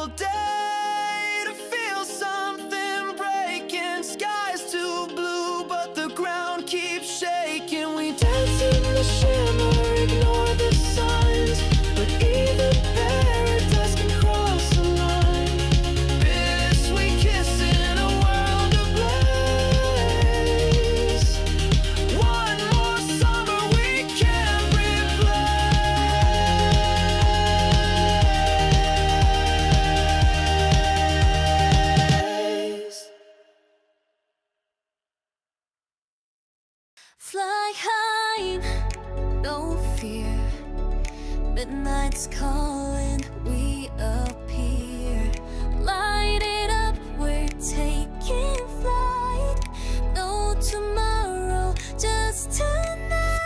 all day to feel something breaking. Sky's too blue, but the ground keeps shaking. We dance in the shimmer, ignore the signs, but even paradise can cross the line. Bittersweet kiss in a world of blaze. One more summer we can't replace. Fly high, no fear. Midnight's calling, we appear. Light it up, we're taking flight. No tomorrow, just tonight.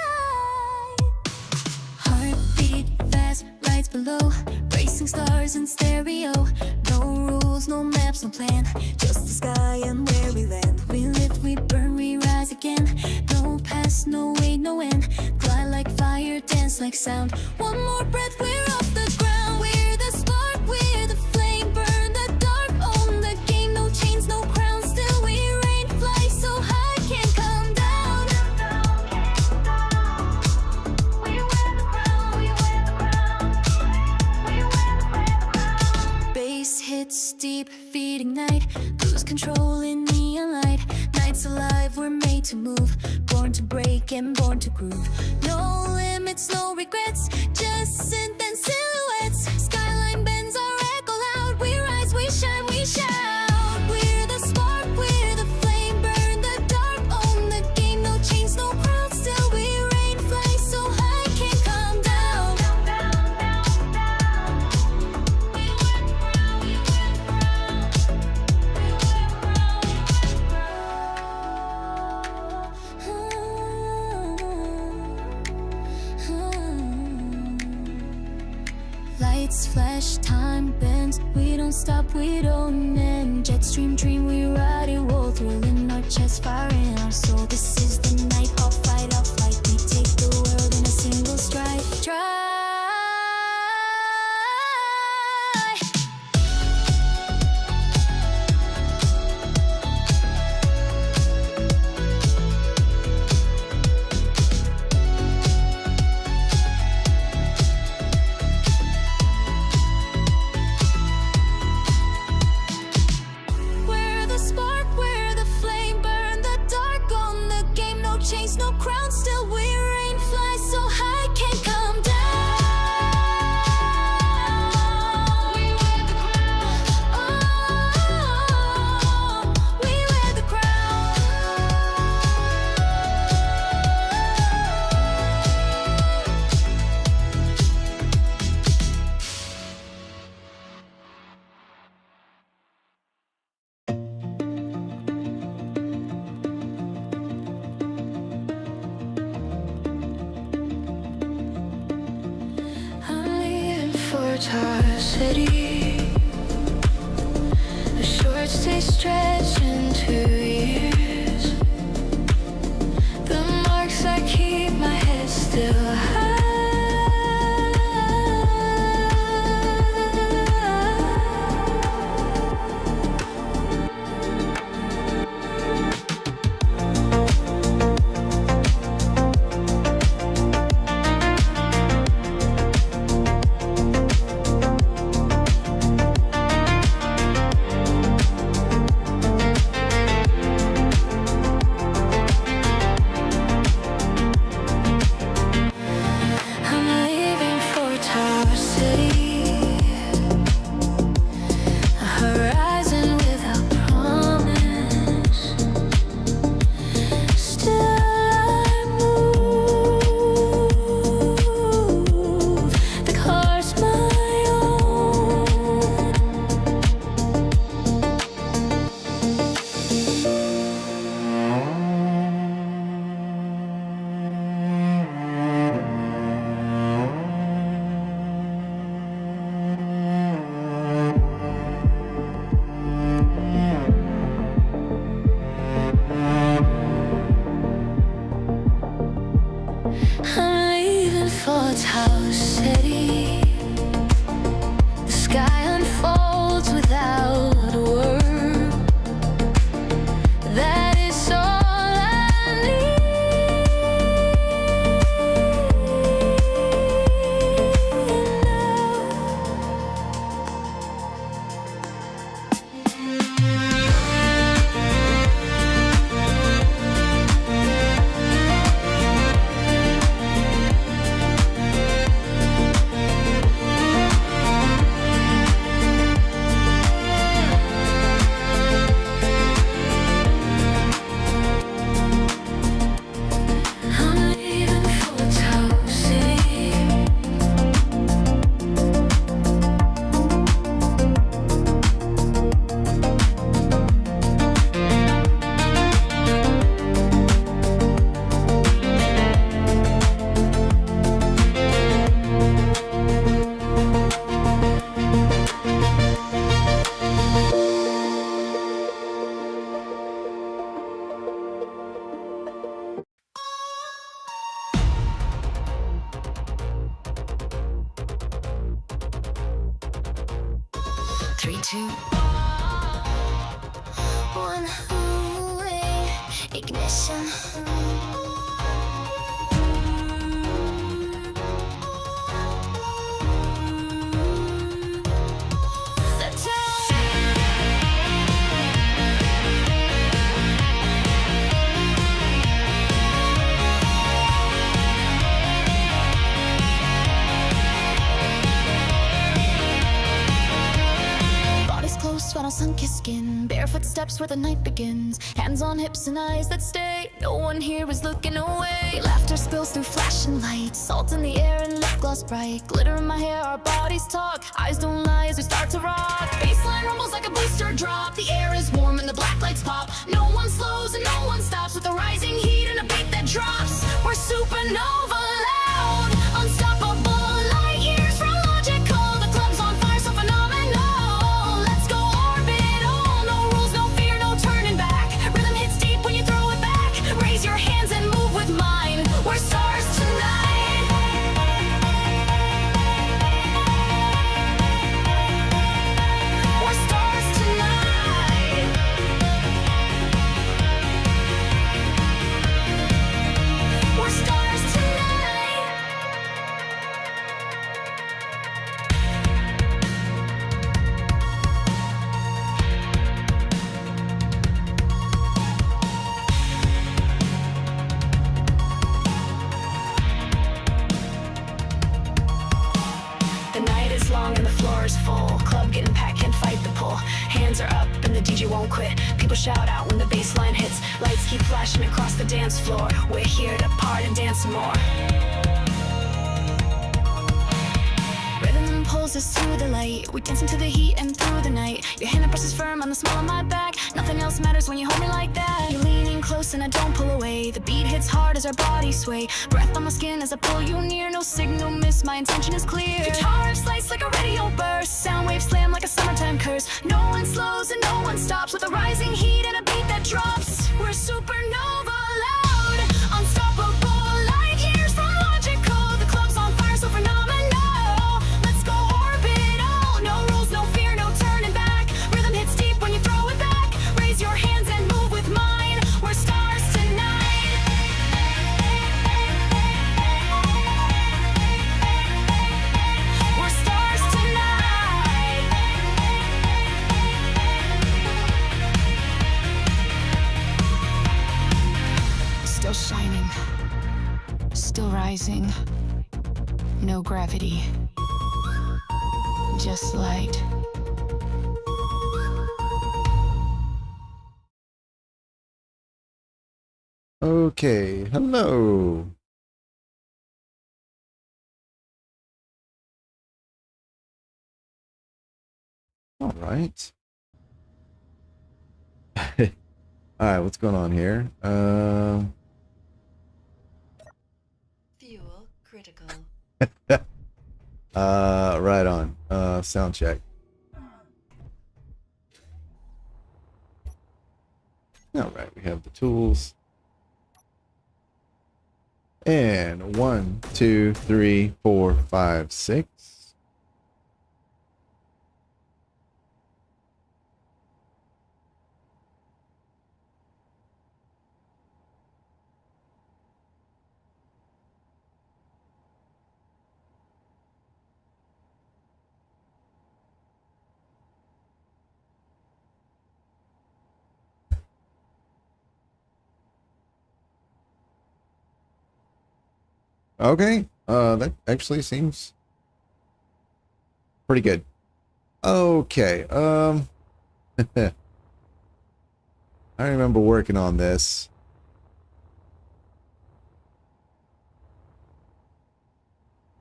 Heartbeat fast, lights below. Racing stars in stereo. No rules, no maps, no plan. Just the sky and where we land. We live, we burn, we rise again. No past, no wait, no end. Glide like fire, dance like sound. One more breath, we're off the ground. We're the spark, we're the flame. Burn the dark, own the game. No chains, no crowns. Still we reign, fly so high, can't come down. We wear the crown, we wear the crown. We wear the crown. Bass hits deep, feet ignite. Lose control in neon light. Nights alive, we're made to move. Born to break and born to groove. No limits, no regrets. Just synth and silhouettes. Skyline bends, our echo loud. We rise, we shine, we shout. We're the spark, we're the flame. Burn the dark, own the game. No chains, no crowds. Still we reign, fly so high, can't come down. We wear the crown, we wear the crown. We wear the crown, we wear the crown. Lights flash, time bends. We don't stop, we don't end. Jetstream dream, we ride it, wall thrill in our chest, fire in our soul. This is the night, I'll fight, I'll flight. We take the world in a single stride. Try. We're the spark, we're the flame. Burn the dark, on the game. No chains, no crown. Still we reign, fly so high, can't come down. We wear the crown. Oh, we wear the crown. I'm leaving for Tar City. A short stay stretching 2 years. The marks I keep, my head still high. 3, 2, 1. Ignition. Sweat on sun-kissed skin, barefoot steps where the night begins. Hands on hips and eyes that stay, no one here is looking away. Laughter spills through flashing lights, salt in the air and lip gloss bright. Glitter in my hair, our bodies talk, eyes don't lie as we start to rock. Baseline rumbles like a booster drop, the air is warm and the black lights pop. No one slows and no one stops, with a rising heat and a beat that drops. We're supernova loud, unstoppable, light years from logical. The club's on fire, so phenomenal. Raise your hands and move with mine. We're stars tonight. We're stars tonight. We're stars tonight. The night is long and the floor is full. Club getting packed, can't fight the pull. Hands are up and the DJ won't quit. People shout out when the bass line hits. Lights keep flashing across the dance floor. We're here to party and dance some more. Rhythm pulls us to the light. We dance into the heat and through the night. Your hand presses firm on the small of my back. Nothing else matters when you hold me like that. You're leaning close and I don't pull away. The beat hits hard as our bodies sway. Breath on my skin as I pull you near. No signal miss, my intention is clear. Guitar slice like a radio burst. Sound waves slam like a summertime curse. No one slows and no one stops, with a rising heat and a beat that drops. We're supernova loud, unstoppable, light years from logical. The club's on fire, so phenomenal. Let's go orbital. No rules, no fear, no turning back. Rhythm hits deep when you throw it back. Raise your hands and move with mine. We're stars tonight. We're stars tonight. Still shining, still rising. No gravity, just light. Okay, hello. All right. All right, what's going on here? Fuel critical. Right on. Sound check. All right, we have the tools. And 1, 2, 3, 4, 5, 6. Okay, that actually seems pretty good. Okay, I remember working on this.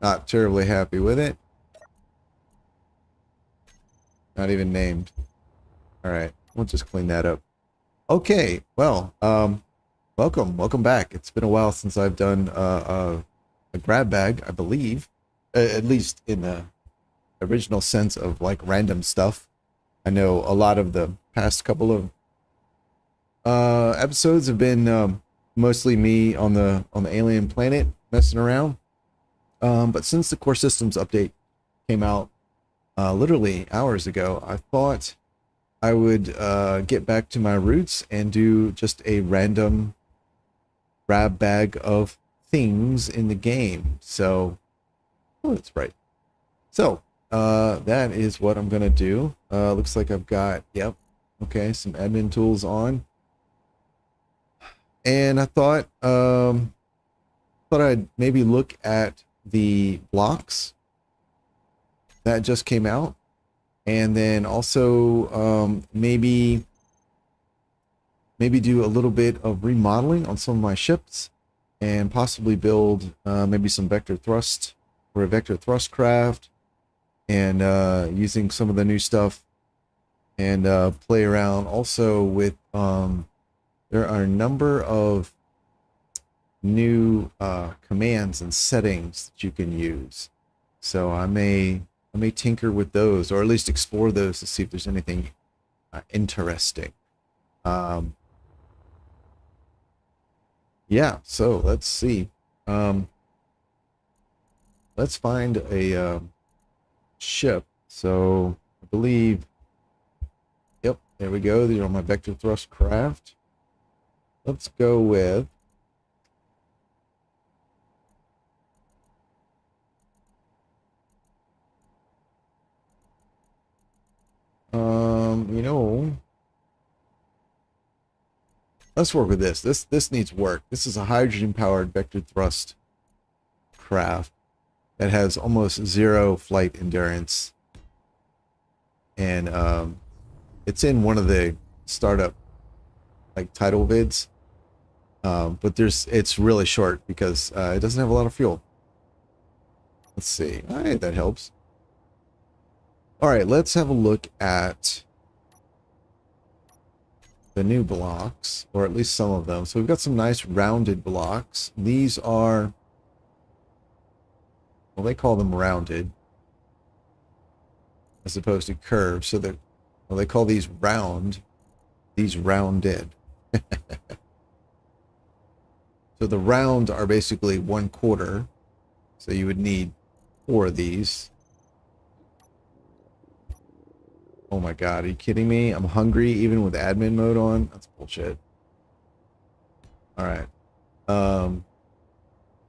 Not terribly happy with it. Not even named. Alright, we'll just clean that up. Okay, well, welcome back. It's been a while since I've done a grab bag, I believe. At least in the original sense of like random stuff. I know a lot of the past couple of episodes have been mostly me on the alien planet messing around. But since the core systems update came out literally hours ago. I thought I would get back to my roots and do just a random grab bag of things in the game. So, oh, that's right. So, that is what I'm gonna do. Looks like I've got, yep, okay, some admin tools on. And I thought I'd maybe look at the blocks that just came out, and then also maybe do a little bit of remodeling on some of my ships, and possibly build maybe some vector thrust or a vector thrust craft, and using some of the new stuff, and play around also with there are a number of new commands and settings that you can use. So I may tinker with those, or at least explore those to see if there's anything interesting. Yeah, so let's see. Let's find a ship. So I believe, yep, there we go. These are my vector thrust craft. Let's go with you know, let's work with this. This needs work. This is a hydrogen powered vector thrust craft that has almost zero flight endurance, and it's in one of the startup like title vids, but it's really short because it doesn't have a lot of fuel. Let's see. All right, that helps. All right, let's have a look at the new blocks, or at least some of them. So we've got some nice rounded blocks. These are, well, they call them rounded as opposed to curved. So that, well, they call these round, these rounded. So the round are basically 1/4. So you would need 4 of these. Oh my god, are you kidding me? I'm hungry even with admin mode on? That's bullshit. Alright.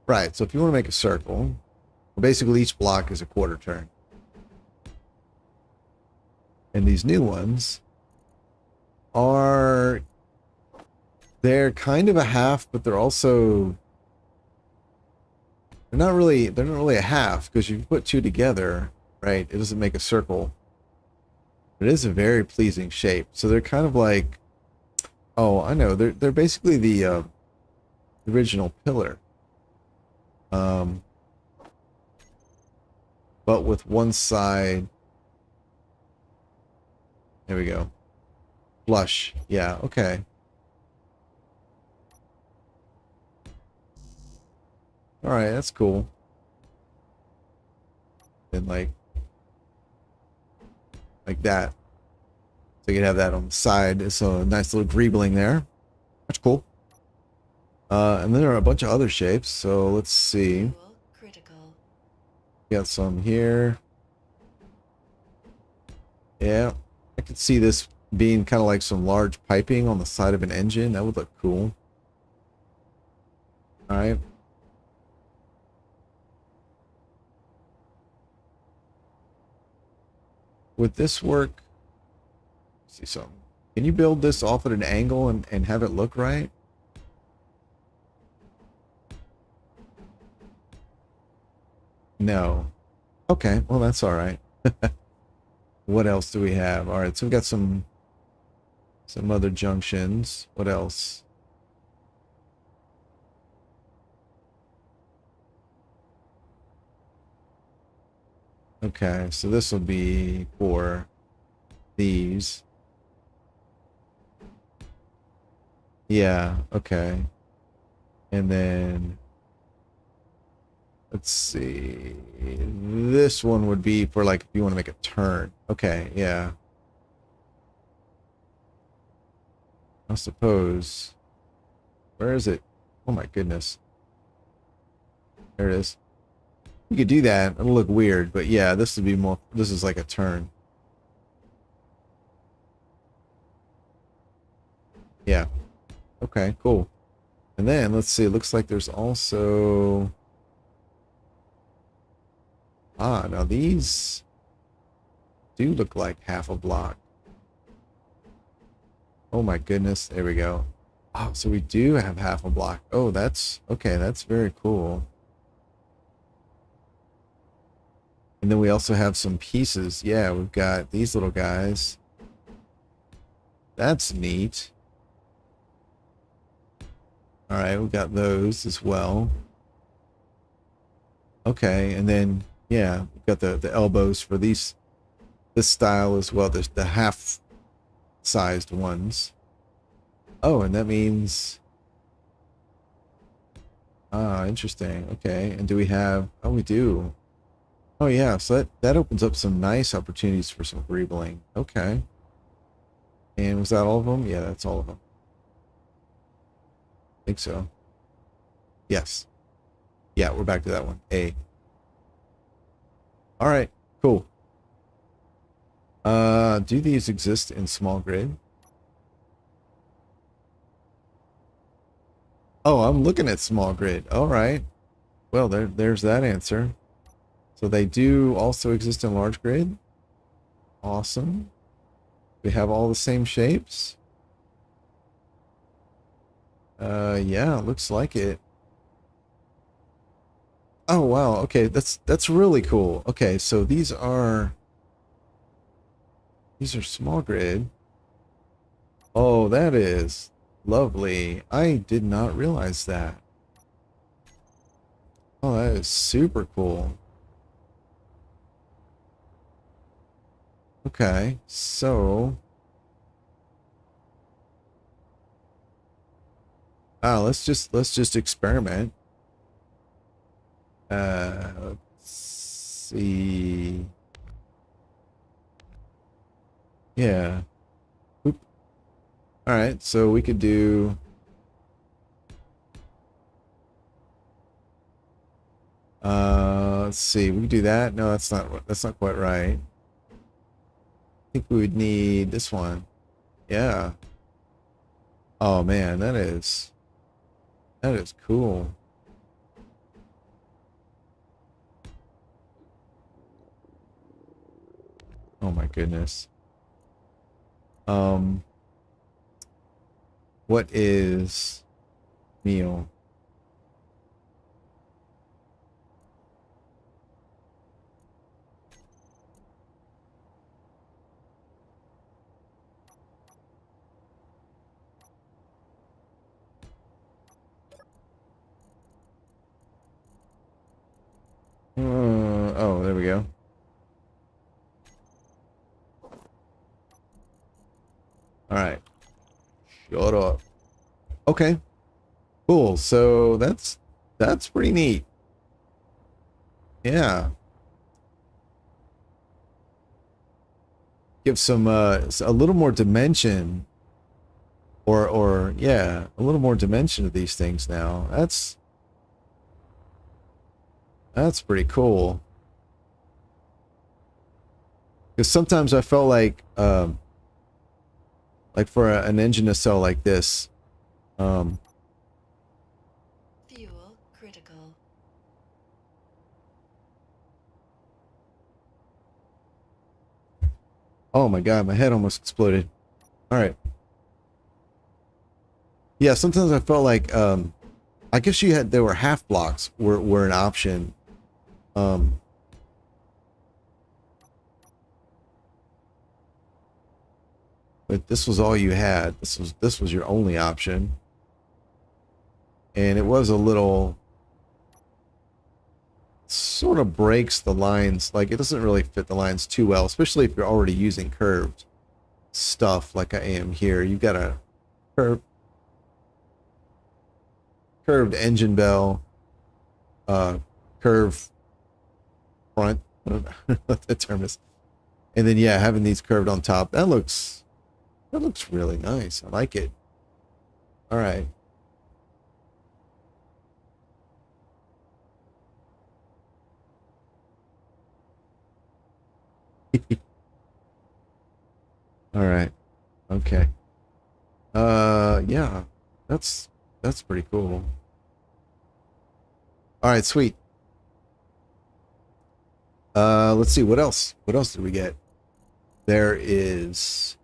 Right, so if you want to make a circle, well, basically each block is a 1/4 turn. And these new ones are, they're kind of a half, but they're also, they're not really a half, because you put 2 together, right? It doesn't make a circle. It is a very pleasing shape. So they're kind of like, oh, I know, they're basically the original pillar, but with one side. There we go. Flush. Yeah. Okay. All right, that's cool. And like that. So you can have that on the side. It's a nice little greebling there. That's cool. And then there are a bunch of other shapes. So let's see. Got some here. Yeah. I could see this being kind of like some large piping on the side of an engine. That would look cool. All right. Would this work? Let's see something. Can you build this off at an angle and have it look right? No. Okay, well that's all right. What else do we have? All right, so we've got some other junctions. What else? Okay, so this will be for these. Yeah, okay. And then let's see. This one would be for like if you want to make a turn. Okay, yeah. I suppose. Where is it? Oh my goodness. There it is. You could do that. It'll look weird, but yeah, this would be more, this is like a turn. Yeah. Okay, cool. And then let's see, it looks like there's also, now these do look like half a block. Oh my goodness, there we go. Oh, so we do have half a block. Oh, that's okay, that's very cool. And then we also have some pieces. Yeah, we've got these little guys. That's neat. All right, we've got those as well. Okay, and then yeah, we've got the elbows for this style as well. There's the half-sized ones. Oh, and that means interesting. Okay, and do we have? Oh, we do. Oh yeah, so that opens up some nice opportunities for some greebling. Okay. And was that all of them? Yeah, that's all of them. I think so. Yes. Yeah, we're back to that one. A. All right, cool. Do these exist in small grid? Oh, I'm looking at small grid. All right. Well, there's that answer. So they do also exist in large grid. Awesome. We have all the same shapes. Yeah, looks like it. Oh wow, okay, that's really cool. Okay, so these are small grid. Oh, that is lovely. I did not realize that. Oh, that is super cool. Okay, so let's just experiment. Let's see. Yeah. Oop. All right, so we could do let's see. We could do that. No, that's not quite right. I think we would need this one. Yeah. Oh man, that is cool. Oh my goodness. What is meal? Oh, there we go. All right. Shut up. Okay. Cool. So that's pretty neat. Yeah. Give some a little more dimension or yeah, a little more dimension to these things now. That's pretty cool. Because sometimes I felt like for an engine to sell like this, Fuel critical. oh my god, my head almost exploded. All right. Yeah, sometimes I felt like I guess there were half blocks were an option. But this was all you had. This was your only option. And it was a little sort of breaks the lines. Like it doesn't really fit the lines too well, especially if you're already using curved stuff like I am here. You've got a curved engine bell, curved front. I don't know what the term is. And then yeah, having these curved on top. That looks really nice. I like it. All right. All right. Okay. Yeah. That's pretty cool. All right, sweet. Let's see what else. What else did we get? There is.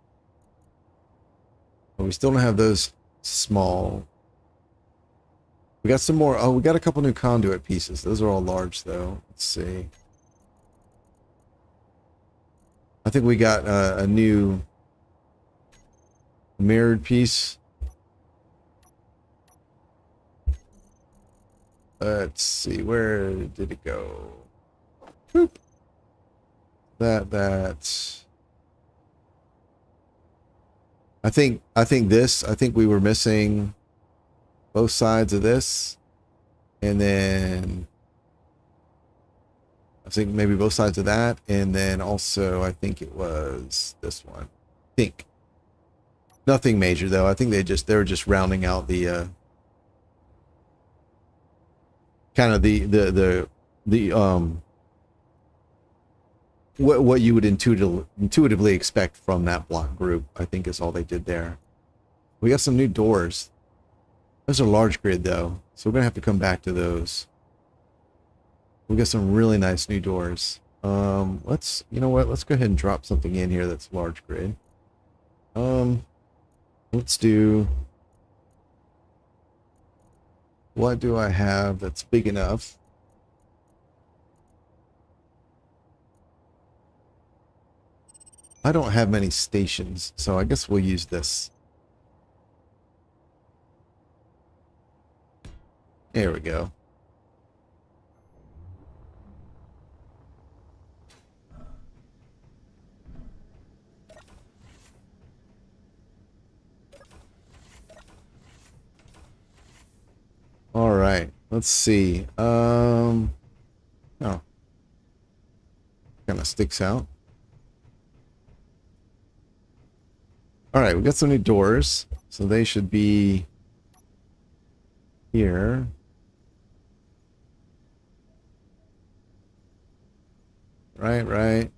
Oh, we still don't have those small. We got some more. Oh, we got a couple new conduit pieces. Those are all large, though. Let's see. I think we got a new mirrored piece. Let's see. Where did it go? Boop. That. I think we were missing both sides of this, and then I think maybe both sides of that, and then also I think it was this one. I think nothing major though. I think they were just rounding out the kind of the what you would intuitively expect from that block group. I think is all they did there. We got some new doors. Those are large grid though, so we're gonna have to come back to those. We got some really nice new doors. You know what? Let's go ahead and drop something in here that's large grid. Let's do. What do I have that's big enough? I don't have many stations, so I guess we'll use this. There we go. All right, let's see. Oh, kind of sticks out. All right, we got some new doors, so they should be here. Right.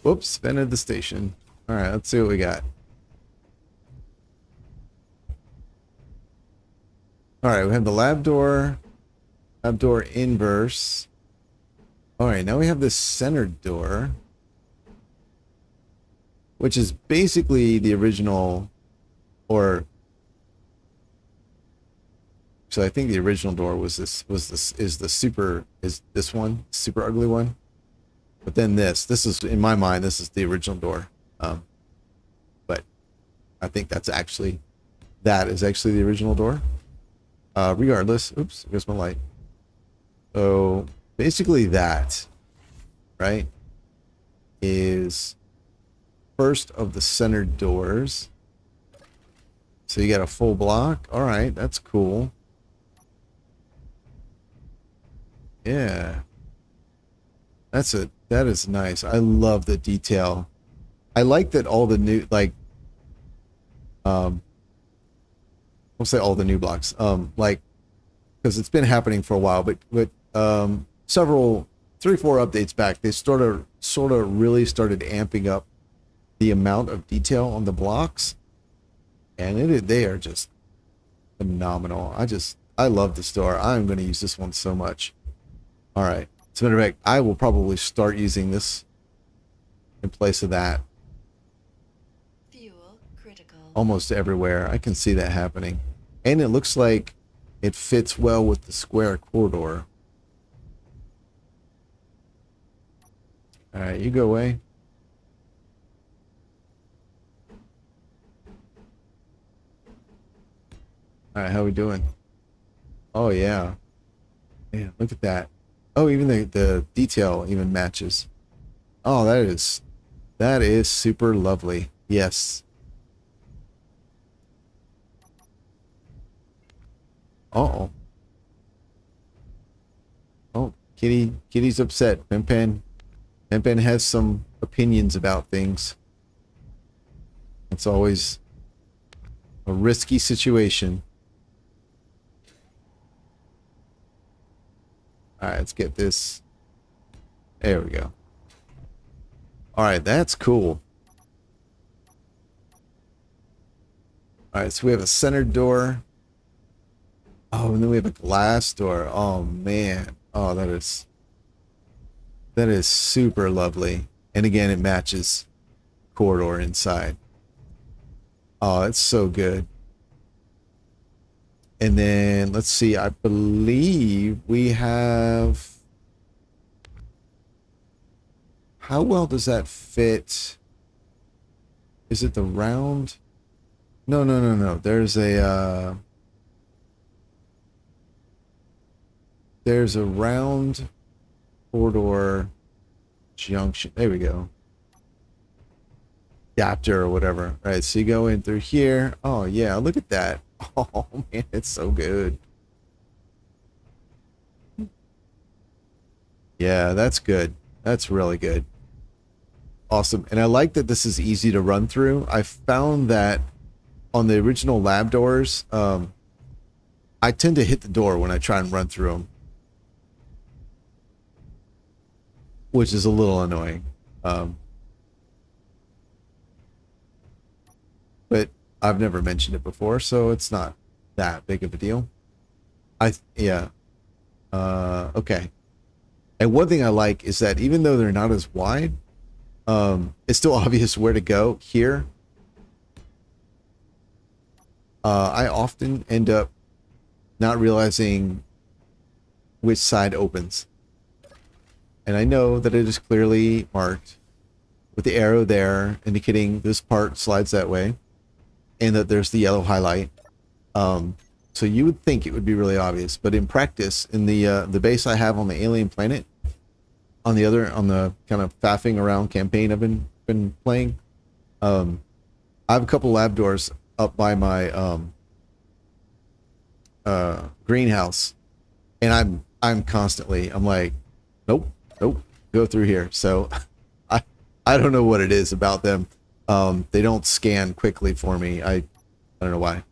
Whoops, vented the station. All right, let's see what we got. All right, we have the lab door inverse. All right, now we have this centered door, which is basically the original, or so I think the original door is this one, super ugly one. But then this is, in my mind, this is the original door. But I think that is actually the original door. Regardless, oops, here's my light. So basically that, right, is first of the centered doors. So you got a full block. All right, that's cool. Yeah. That is nice. I love the detail. I like that all the new, like, we'll say all the new blocks, like, because it's been happening for a while, but 3 or 4 updates back, they sort of really started amping up the amount of detail on the blocks, and they are just phenomenal. I love this door. I'm going to use this one so much. All right. As a matter of fact, I will probably start using this in place of that. Fuel critical. Almost everywhere. I can see that happening. And it looks like it fits well with the square corridor. All right, you go away. All right, how we doing? Oh, yeah. Yeah, look at that. Oh, even the detail even matches. Oh, that is super lovely. Yes. Uh-oh. Oh, Kitty's upset. Pen has some opinions about things. It's always a risky situation. All right, let's get this. There we go. All right, that's cool. All right, so we have a centered door. Oh, and then we have a glass door. Oh man. Oh, that is super lovely. And again, it matches corridor inside. Oh, it's so good. And then let's see, I believe we have, how well does that fit? Is it the round? No, no, no, no. There's a round corridor junction. There we go. Adapter or whatever. All right, so you go in through here. Oh yeah, look at that. Oh man, it's so good. Yeah, that's good. That's really good. Awesome. And I like that this is easy to run through. I found that on the original lab doors, I tend to hit the door when I try and run through them, which is a little annoying. But I've never mentioned it before, so it's not that big of a deal. Yeah. Okay. And one thing I like is that even though they're not as wide, it's still obvious where to go here. I often end up not realizing which side opens. And I know that it is clearly marked with the arrow there indicating this part slides that way, and that there's the yellow highlight. So you would think it would be really obvious, but in practice, in the base I have on the alien planet, on the kind of faffing around campaign I've been playing, I have a couple lab doors up by my greenhouse, and I'm constantly, I'm like, nope, go through here. So I don't know what it is about them. They don't scan quickly for me. I don't know why.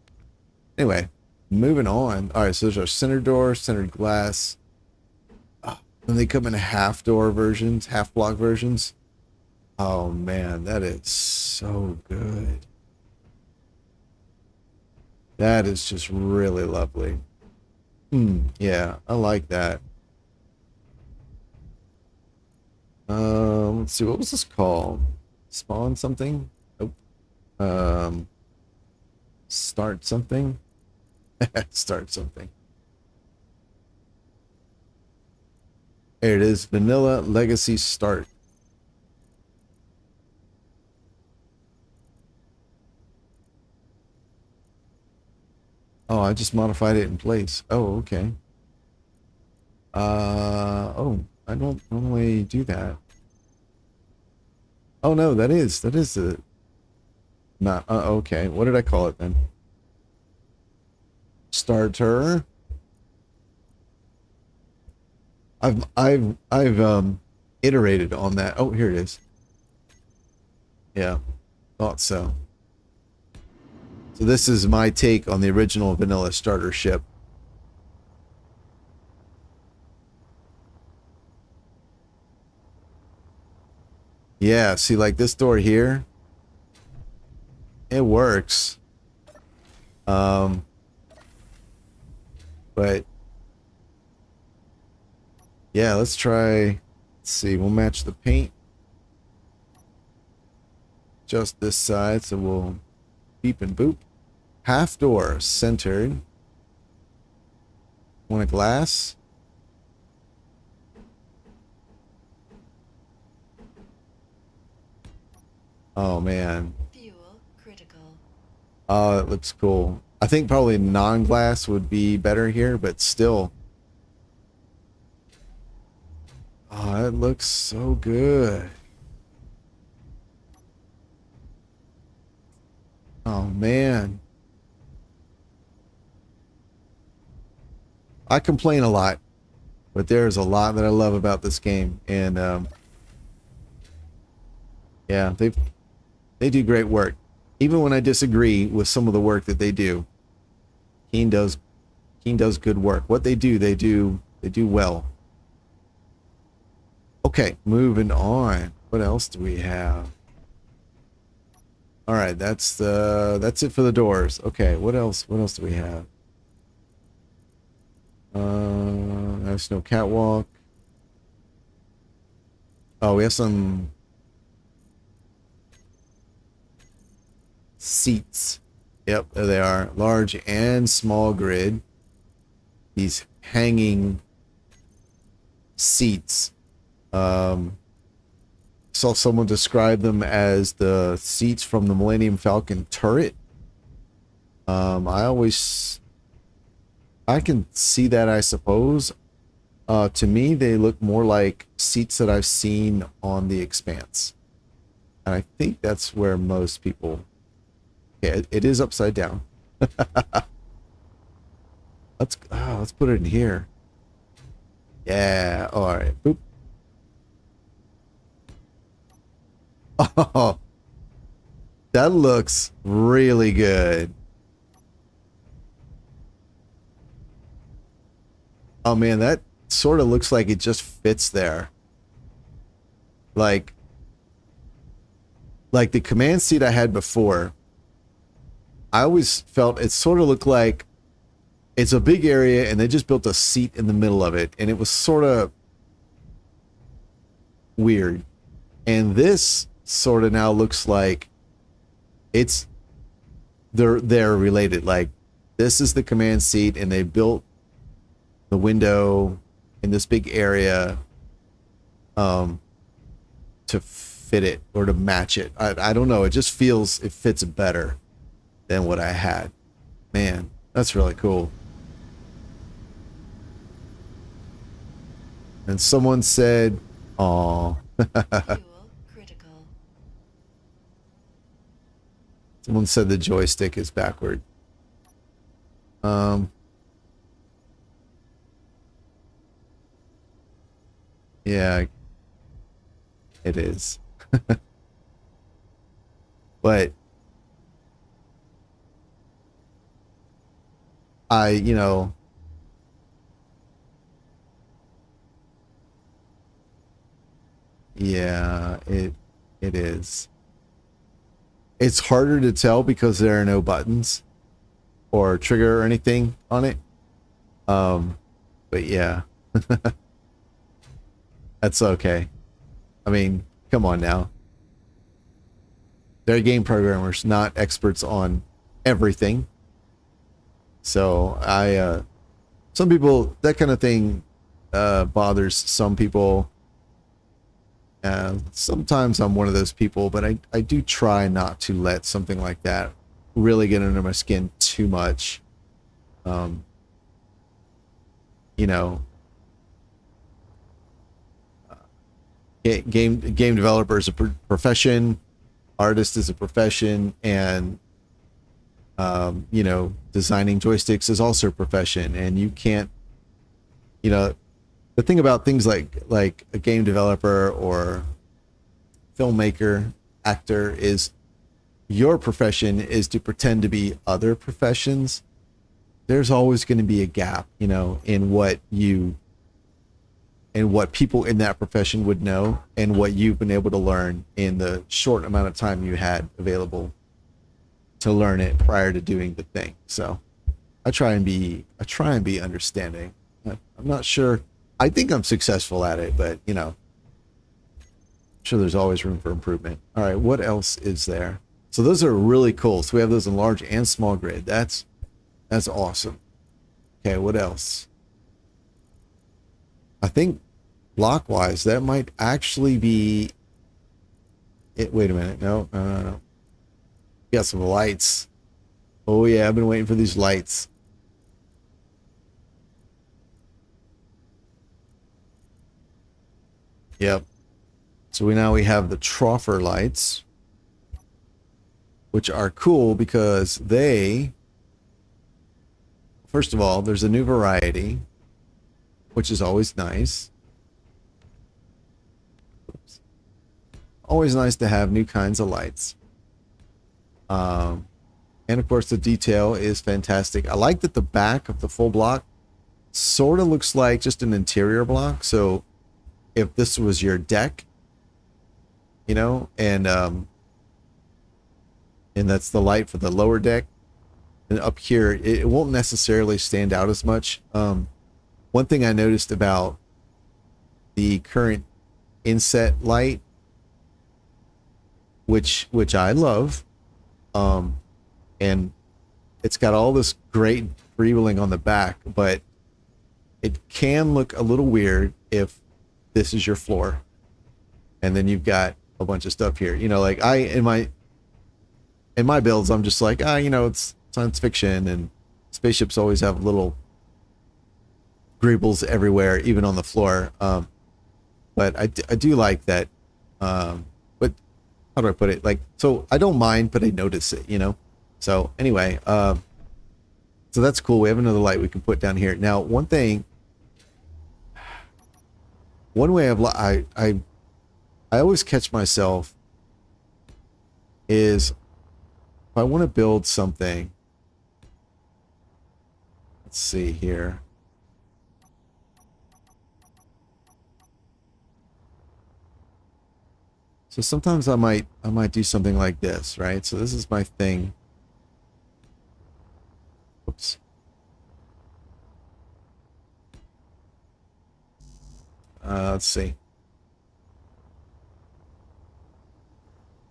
Anyway, moving on. All right, so there's our center door, centered glass. And they come in half door versions, half block versions. Oh man, that is so good. That is just really lovely. Yeah, I like that. Let's see, what was this called? Spawn something? Nope. Start something? Start something. There it is. Vanilla Legacy Start. Oh, I just modified it in place. Oh, okay. Oh, I don't normally do that. Oh no, that is the not okay. What did I call it then? Starter. I've iterated on that. Oh, here it is. Yeah, thought so. So this is my take on the original vanilla starter ship. Yeah, see, like this door here, it works. But yeah, let's try. Let's see, we'll match the paint. Just this side, so we'll beep and boop. Half door centered. Want a glass? Oh man. Fuel critical. Oh, it looks cool. I think probably non-glass would be better here, but still. Oh, it looks so good. Oh man. I complain a lot, but there's a lot that I love about this game, and yeah, they do great work. Even when I disagree with some of the work that they do, Keen does good work. What they do well. Okay, moving on. What else do we have? All right, that's it for the doors. Okay, what else? What else do we have? There's no catwalk. Oh, we have some seats. Yep, there they are. Large and small grid. These hanging seats. Saw someone describe them as the seats from the Millennium Falcon turret. I can see that, I suppose. To me, they look more like seats that I've seen on the Expanse. And I think that's where most people... Okay, it is upside down. Let's put it in here. Yeah, all right. Boop. Oh, that looks really good. Oh man, that sort of looks like it just fits there. Like the command seat I had before, I always felt it sort of looked like it's a big area and they just built a seat in the middle of it, and it was sort of weird. And this sort of now looks like they're related. Like, this is the command seat and they built the window in this big area to fit it or to match it. I don't know, it just feels it fits better than what I had. Man, that's really cool. And someone said, "Aw." Fuel critical. Someone said the joystick is backward. Yeah, it is. But you know, yeah, it is. It's harder to tell because there are no buttons or trigger or anything on it. But yeah. That's okay. I mean, come on now. They're game programmers, not experts on everything. So some people, that kind of thing bothers some people. Sometimes I'm one of those people, but I do try not to let something like that really get under my skin too much. You know, game developer is a profession, artist is a profession, and you know, designing joysticks is also a profession. And you can't, you know, the thing about things like a game developer or filmmaker, actor, is your profession is to pretend to be other professions. There's always going to be a gap, you know, in what people in that profession would know and what you've been able to learn in the short amount of time you had available to learn it prior to doing the thing. So I try and be understanding. I'm not sure. I think I'm successful at it, but you know, I'm sure there's always room for improvement. All right, what else is there? So those are really cool. So we have those in large and small grid. That's awesome. Okay, what else? I think block-wise, that might actually be it. Wait a minute. No. Got some lights. Oh yeah, I've been waiting for these lights. Yep. So we have the troffer lights, which are cool because first of all, there's a new variety, which is always nice. Oops. Always nice to have new kinds of lights. And of course the detail is fantastic. I like that the back of the full block sort of looks like just an interior block. So if this was your deck, you know, and that's the light for the lower deck. And up here, it won't necessarily stand out as much. One thing I noticed about the current inset light, which I love, and it's got all this great freewheeling on the back, but it can look a little weird if this is your floor, and then you've got a bunch of stuff here. You know, like in my builds, I'm just like, you know, it's science fiction, and spaceships always have little greebles everywhere, even on the floor. But I do like that. But how do I put it? Like, so I don't mind, but I notice it, you know? So anyway, so that's cool. We have another light we can put down here. Now, one way I always catch myself is if I want to build something. Let's see here. So sometimes I might do something like this, right? So this is my thing. Oops. Let's see.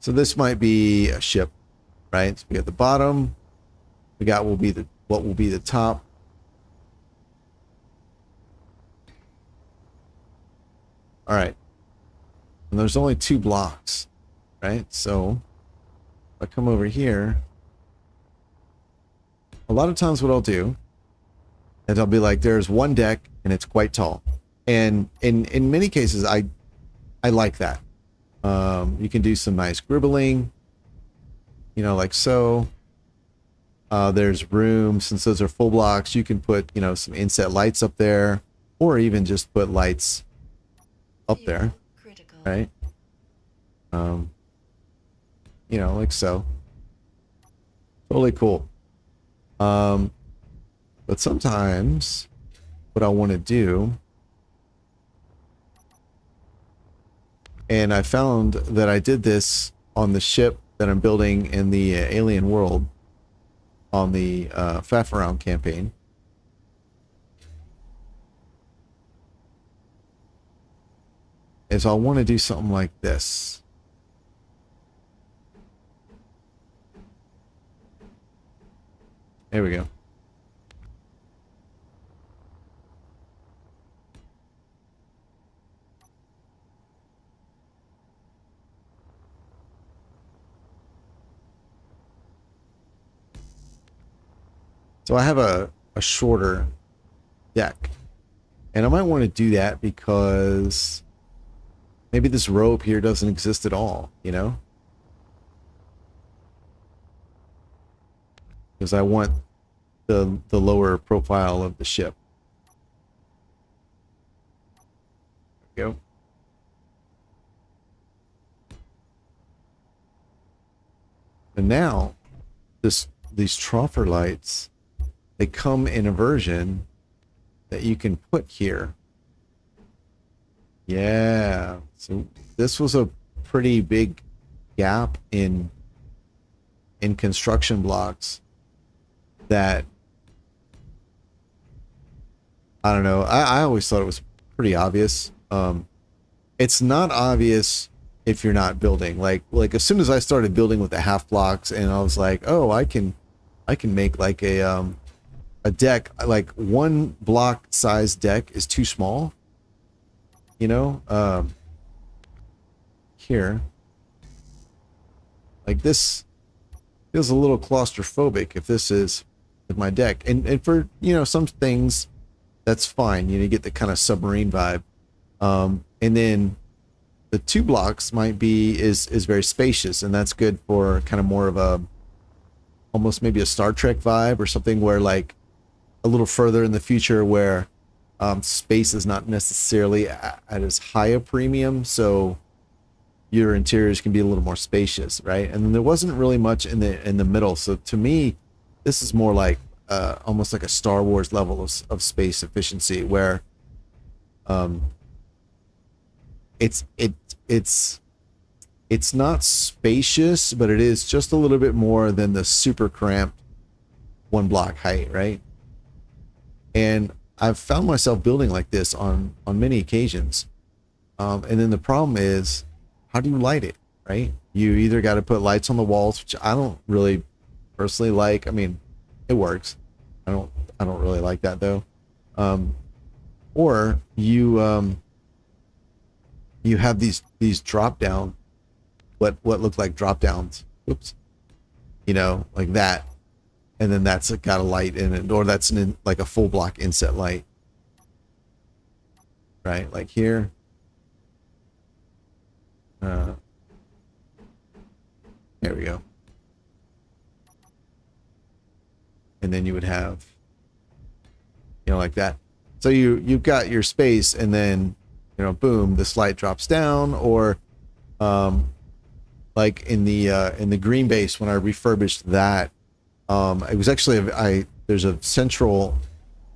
So this might be a ship, right? So we got the bottom. We got what will be the top. All right. And there's only 2 blocks, right? So if I come over here, a lot of times what I'll do is I'll be like, there's one deck and it's quite tall. And in many cases, I like that. You can do some nice gribbling, you know, like so. There's room, since those are full blocks, you can put, you know, some inset lights up there, or even just put lights up there, Critical. right? You know, like so. Totally cool. But sometimes what I want to do, and I found that I did this on the ship that I'm building in the alien world on the Faff Around campaign. Is I'll want to do something like this. There we go. So I have a shorter deck, and I might want to do that because maybe this rope here doesn't exist at all, you know? Because I want the lower profile of the ship. There we go. And now these troffer lights, they come in a version that you can put here. Yeah, so this was a pretty big gap in construction blocks that, I don't know, I always thought it was pretty obvious. It's not obvious if you're not building. Like as soon as I started building with the half blocks, and I was like, oh, I can make like a deck, like 1 block size deck is too small, you know. Here, like this feels a little claustrophobic if this is with my deck, and for, you know, some things that's fine, you know, you get the kind of submarine vibe, and then the 2 blocks might be is very spacious, and that's good for kind of more of a almost maybe a Star Trek vibe, or something where like a little further in the future where space is not necessarily at as high a premium, so your interiors can be a little more spacious, right? And then there wasn't really much in the middle, so to me this is more like almost like a Star Wars level of space efficiency, where it's it's not spacious, but it is just a little bit more than the super cramped one block height, right? And I've found myself building like this on many occasions. And then the problem is, how do you light it, right? You either got to put lights on the walls, which I don't really personally like. I mean, it works. I don't really like that though. Or you you have these drop down, what look like drop downs. Whoops. You know, like that. And then that's got a light in it, or that's like a full block inset light. Right, like here. There we go. And then you would have, you know, like that. So you've got your space, and then, you know, boom, this light drops down. Or like in the green base, when I refurbished that, it was actually there's a central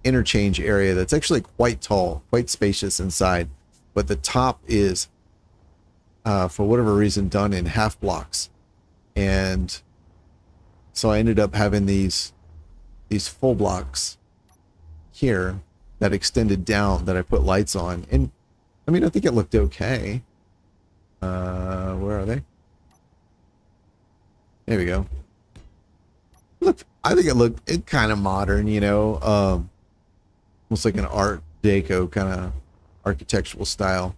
interchange area that's actually quite tall, quite spacious inside, but the top is for whatever reason done in half blocks. And so I ended up having these full blocks here that extended down, that I put lights on. And I mean, I think it looked okay. Where are they? There we go. Look, I think it kind of modern, you know, almost like an Art Deco kind of architectural style.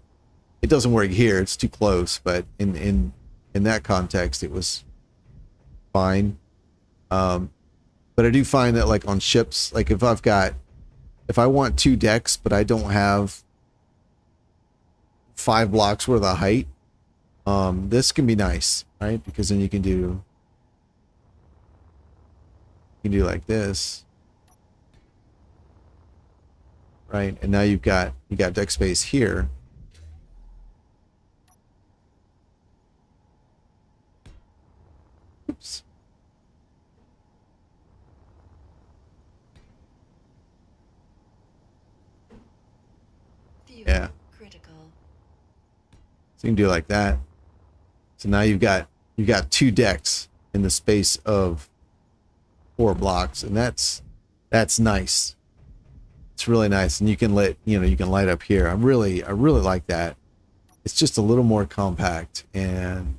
It doesn't work here; it's too close. But in that context, it was fine. But I do find that, like on ships, like if I want 2 decks, but I don't have 5 blocks worth of height, this can be nice, right? Because then you can do like this, right? And now you got deck space here. Oops. Yeah. Critical. So you can do it like that. So now you've got 2 decks in the space of 4 blocks, and that's nice. It's really nice, and you can light up here. I really like that. It's just a little more compact, and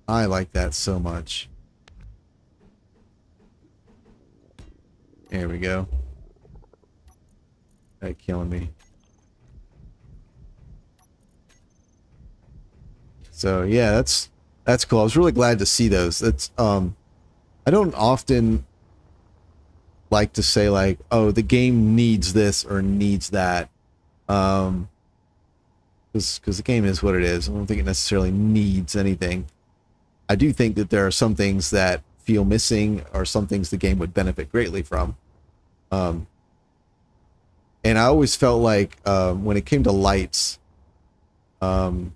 I like that so much. There we go. That killing me. So yeah, that's cool. I was really glad to see those. That's I don't often like to say like, oh, the game needs this or needs that, because the game is what it is. I don't think it necessarily needs anything. I do think that there are some things that feel missing, or some things the game would benefit greatly from. And I always felt like when it came to lights, the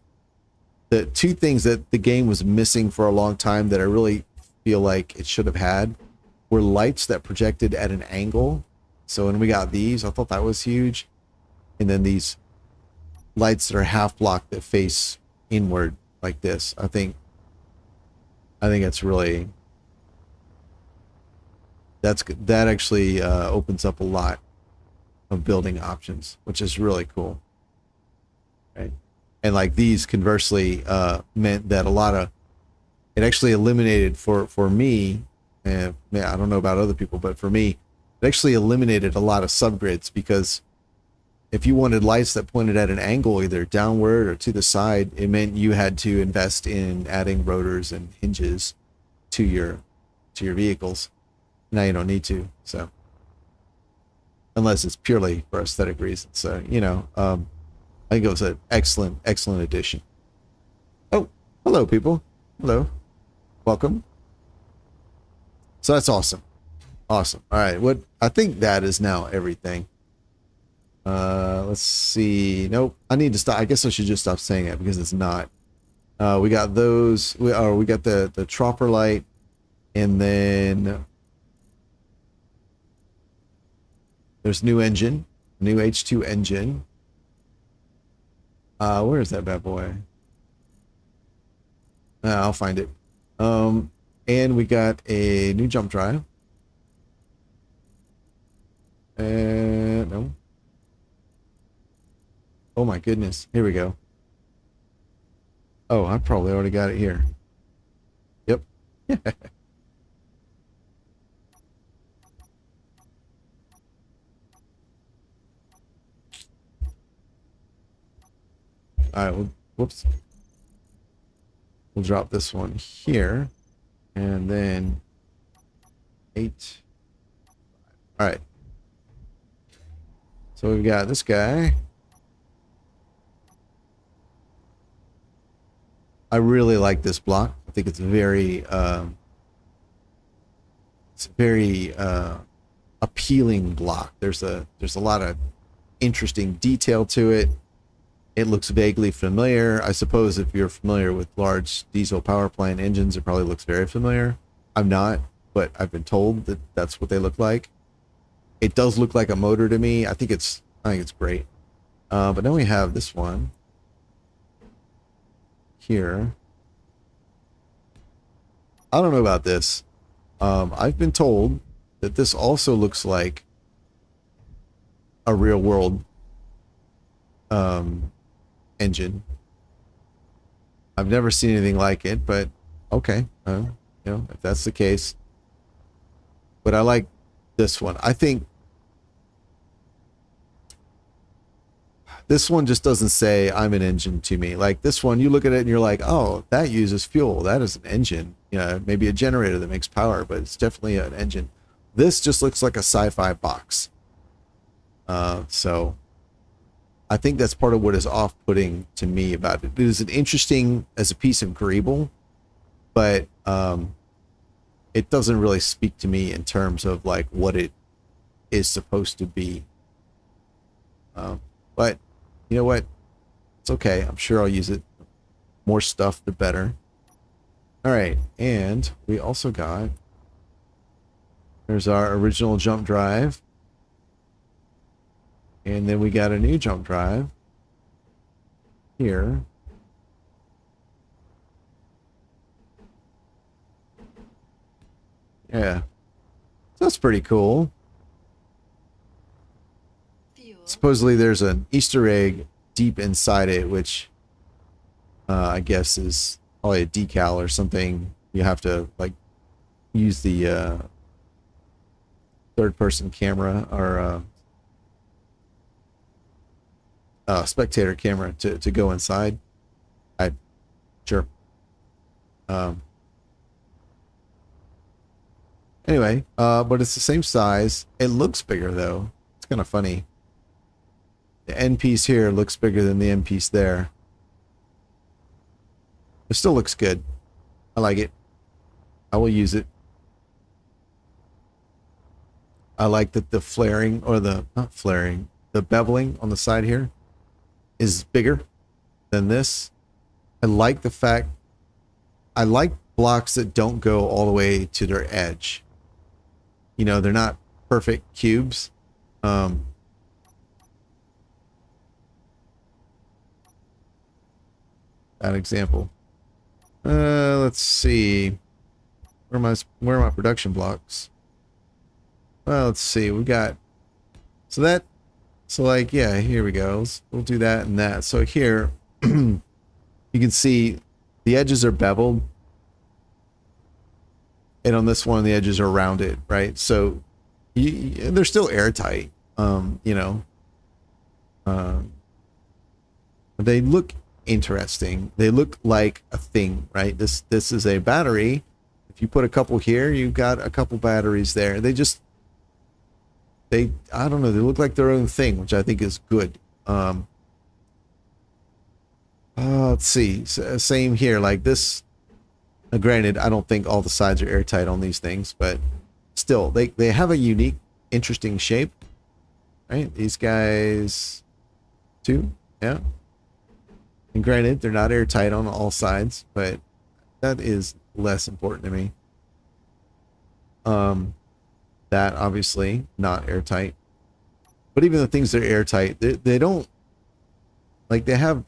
2 things that the game was missing for a long time that I really feel like it should have had were lights that projected at an angle. So when we got these, I thought that was huge. And then these lights that are half block that face inward like this. I think that's really, that actually opens up a lot of building options, which is really cool, right? And like these conversely meant that it actually eliminated for me, and I don't know about other people, but for me, it actually eliminated a lot of subgrids, because if you wanted lights that pointed at an angle, either downward or to the side, it meant you had to invest in adding rotors and hinges to your vehicles. Now you don't need to, so unless it's purely for aesthetic reasons. So, you know, I think it was an excellent addition. Oh, hello people. Hello. Welcome. So that's awesome. Awesome. All right. I think that is now everything. Let's see. Nope. I need to stop. I guess I should just stop saying it, because it's not. We got those. We got the tropper light, and then there's new engine, new H2 engine. Where is that bad boy? I'll find it. And we got a new jump drive. And no. Oh my goodness. Here we go. Oh, I probably already got it here. Yep. All right. Well, whoops. We'll drop this one here. And then 8. All right. So we've got this guy. I really like this block. I think it's very appealing block. There's a lot of interesting detail to it. It looks vaguely familiar. I suppose if you're familiar with large diesel power plant engines, it probably looks very familiar. I'm not, but I've been told that that's what they look like. It does look like a motor to me. I think it's great. But then we have this one here. I don't know about this. I've been told that this also looks like a real world engine. I've never seen anything like it, but okay, you know, if that's the case. But I like this one. I think this one just doesn't say I'm an engine to me. Like this one, you look at it and you're like, oh, that uses fuel. That is an engine. You know, maybe a generator that makes power, but it's definitely an engine. This just looks like a sci-fi box. So I think that's part of what is off-putting to me about it. It is an interesting as a piece of greeble, but it doesn't really speak to me in terms of like what it is supposed to be. But you know what? It's okay. I'm sure I'll use it. More stuff, the better. All right, and we also got, there's our original jump drive. And then we got a new jump drive here. Yeah. So that's pretty cool. Fuel. Supposedly there's an Easter egg deep inside it, which I guess is probably a decal or something. You have to like use the third person camera or spectator camera to go inside. Sure. Anyway, but it's the same size. It looks bigger though. It's kind of funny. The end piece here looks bigger than the end piece there. It still looks good. I like it. I will use it. I like that the flaring, or the, not flaring, the beveling on the side here is bigger than this. I like the fact, I like blocks that don't go all the way to their edge. You know, they're not perfect cubes. That example. Let's see. Where are my production blocks? Well, let's see. We got, so like, yeah, here we go. We'll do that and that. So here, you can see the edges are beveled. And on this one, the edges are rounded, right? So they're still airtight, you know. They look interesting. They look like a thing, right? This is a battery. If you put a couple here, you've got a couple batteries there. I don't know, they look like their own thing, which I think is good. Let's see. Same here, like this. Granted, I don't think all the sides are airtight on these things, but still, they have a unique, interesting shape, right? These guys, too, yeah. And granted, they're not airtight on all sides, but that is less important to me. That obviously not airtight, but even the things that are airtight, they don't, like, they have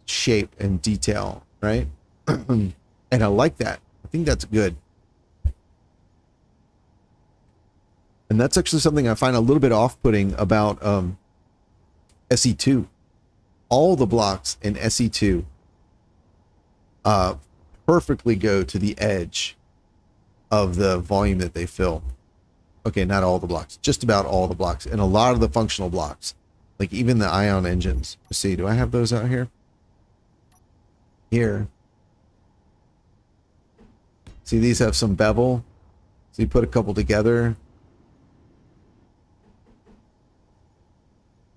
shape and detail, right? And I like that. I think that's good. And that's actually something I find a little bit off-putting about SE2. All the blocks in SE2 perfectly go to the edge of the volume that they fill. Okay, not all the blocks, just about all the blocks, and a lot of the functional blocks, like even the ion engines. Let's see, do I have those out here? Here. See, these have some bevel. So you put a couple together.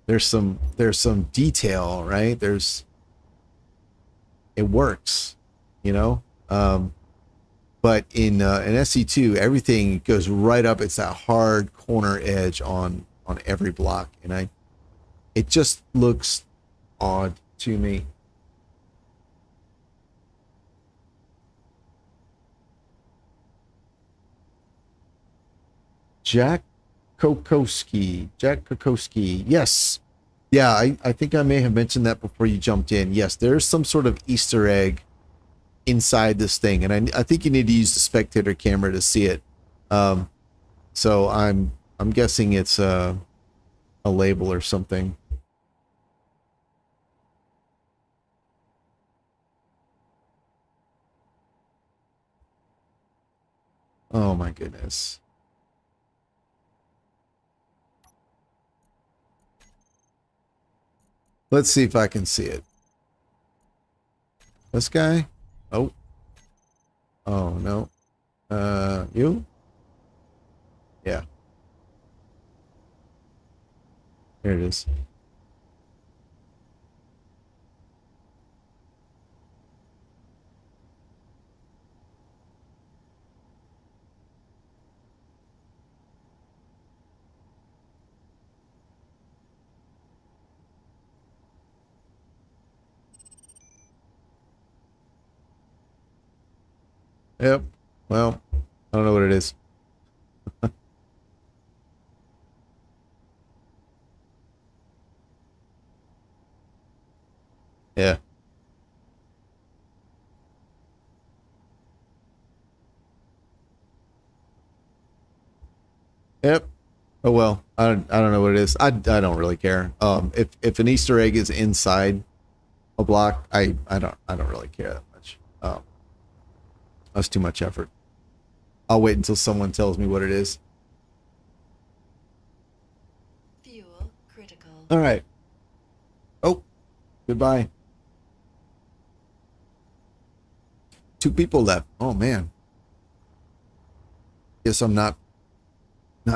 There's some detail, right? It works, you know? But in SE2, everything goes right up. It's that hard corner edge on every block. And it just looks odd to me. Jack Kokoski. Yes. Yeah, I think I may have mentioned that before you jumped in. Yes, there's some sort of Easter egg inside this thing, and I think you need to use the spectator camera to see it. So I'm guessing it's a label or something. Oh my goodness. Let's see if I can see it. This guy? Oh. Oh, no. You? Yeah. Here it is. Yep. Well, I don't know what it is. Yeah. Yep. Oh well. I don't know what it is. I don't really care. If an Easter egg is inside a block, I don't really care that much. That's too much effort. I'll wait until someone tells me what it is. Fuel critical. All right. Oh, goodbye. 2 people left. Oh man. Guess I'm not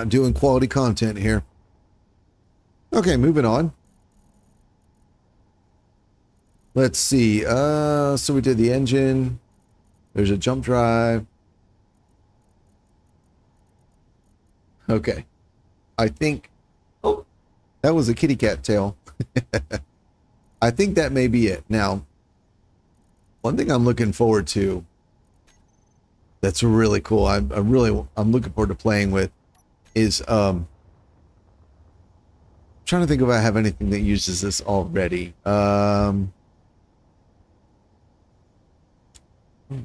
doing quality content here. Okay, moving on. Let's see. So we did the engine. There's a jump drive. Okay. I think... Oh, that was a kitty cat tail. I think that may be it. Now, one thing I'm looking forward to that's really cool, I'm looking forward to playing with is trying to think if I have anything that uses this already. Oh,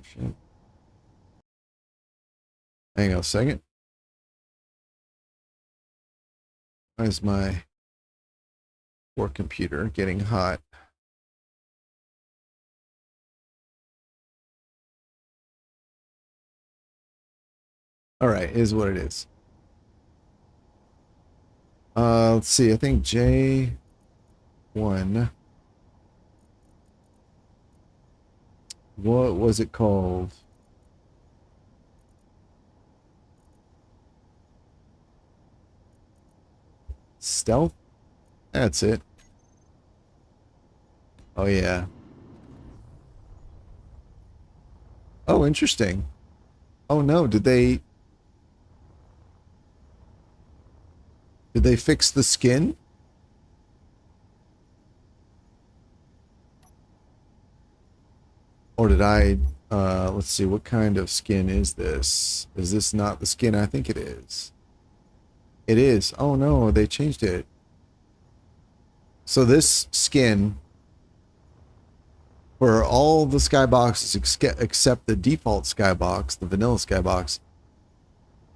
shit. Hang on a second. Why is my poor computer getting hot? All right, is what it is. Let's see. I think J1. What was it called? Stealth? That's it. Oh, yeah. Oh, interesting. Oh, no. Did they fix the skin? Or did I... let's see. What kind of skin is this? Is this not the skin I think it is? It is. Oh, no. They changed it. So this skin for all the skyboxes except the default skybox, the vanilla skybox,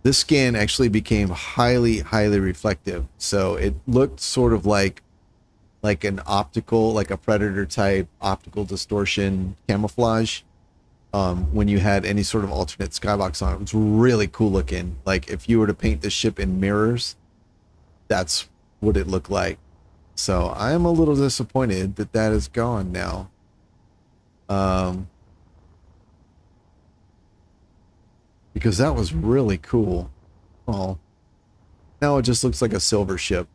this scan actually became highly reflective. So it looked sort of like an optical, like a Predator type optical distortion camouflage. When you had any sort of alternate skybox on it, it's really cool looking. Like if you were to paint the ship in mirrors, that's what it looked like. So I am a little disappointed that that is gone now. Because that was really cool. Oh, now it just looks like a silver ship.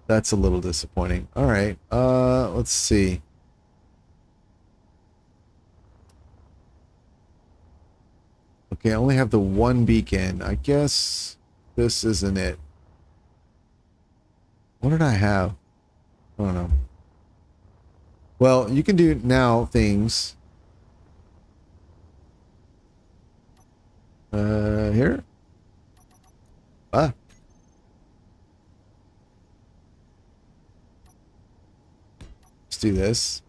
That's a little disappointing. All right, let's see. Okay, I only have the one beacon. I guess this isn't it. What did I have? I don't know. Well, you can do now things. Here. Ah. Let's do this.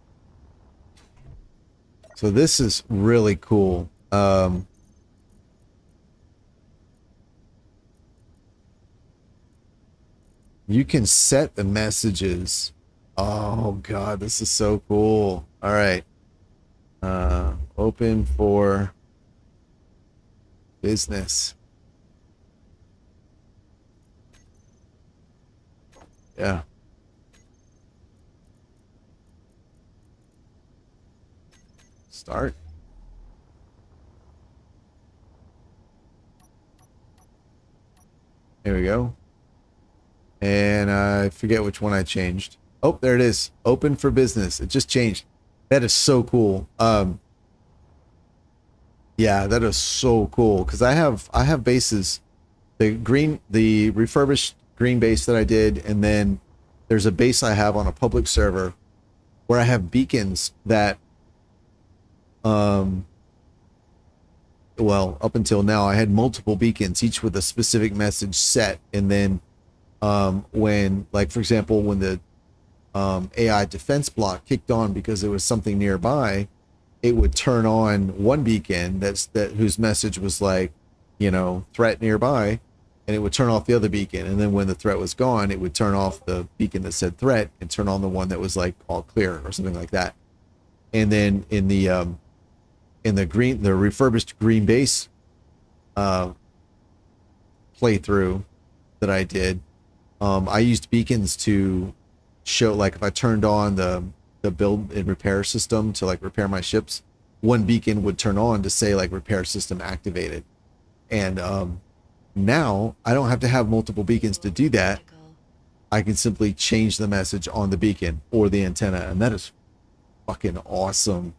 So this is really cool. You can set the messages. Oh God, this is so cool. All right. Open for business. Yeah. Start. There we go. And I forget which one I changed. Oh, there it is. Open for business. It just changed. That is so cool. Yeah, that is so cool. Because I have bases. The refurbished green base that I did, and then there's a base I have on a public server where I have beacons that well, up until now I had multiple beacons, each with a specific message set, and then when, like, for example, when the AI defense block kicked on because there was something nearby, it would turn on one beacon whose message was like, you know, threat nearby, and it would turn off the other beacon. And then when the threat was gone, it would turn off the beacon that said threat and turn on the one that was like all clear or something like that. And then in the refurbished green base playthrough that I did, I used beacons to show, like, if I turned on the build and repair system to like repair my ships, one beacon would turn on to say like repair system activated. And now I don't have to have multiple beacons to do that. I can simply change the message on the beacon or the antenna, and that is fucking awesome.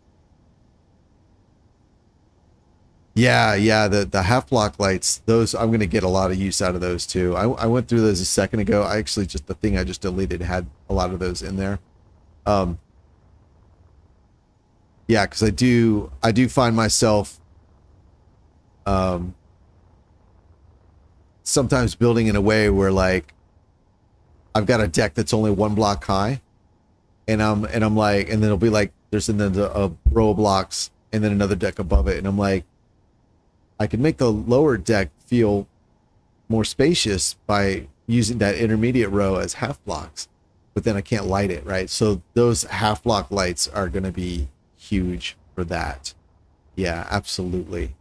Yeah, the half block lights, those, I'm going to get a lot of use out of those too. I went through those a second ago. I actually just, the thing I just deleted had a lot of those in there. Yeah, because I do find myself sometimes building in a way where, like, I've got a deck that's only one block high, and I'm like, and then it'll be like there's a row of blocks and then another deck above it, and I'm like, I can make the lower deck feel more spacious by using that intermediate row as half blocks, but then I can't light it, right? So those half block lights are going to be huge for that. Yeah, absolutely.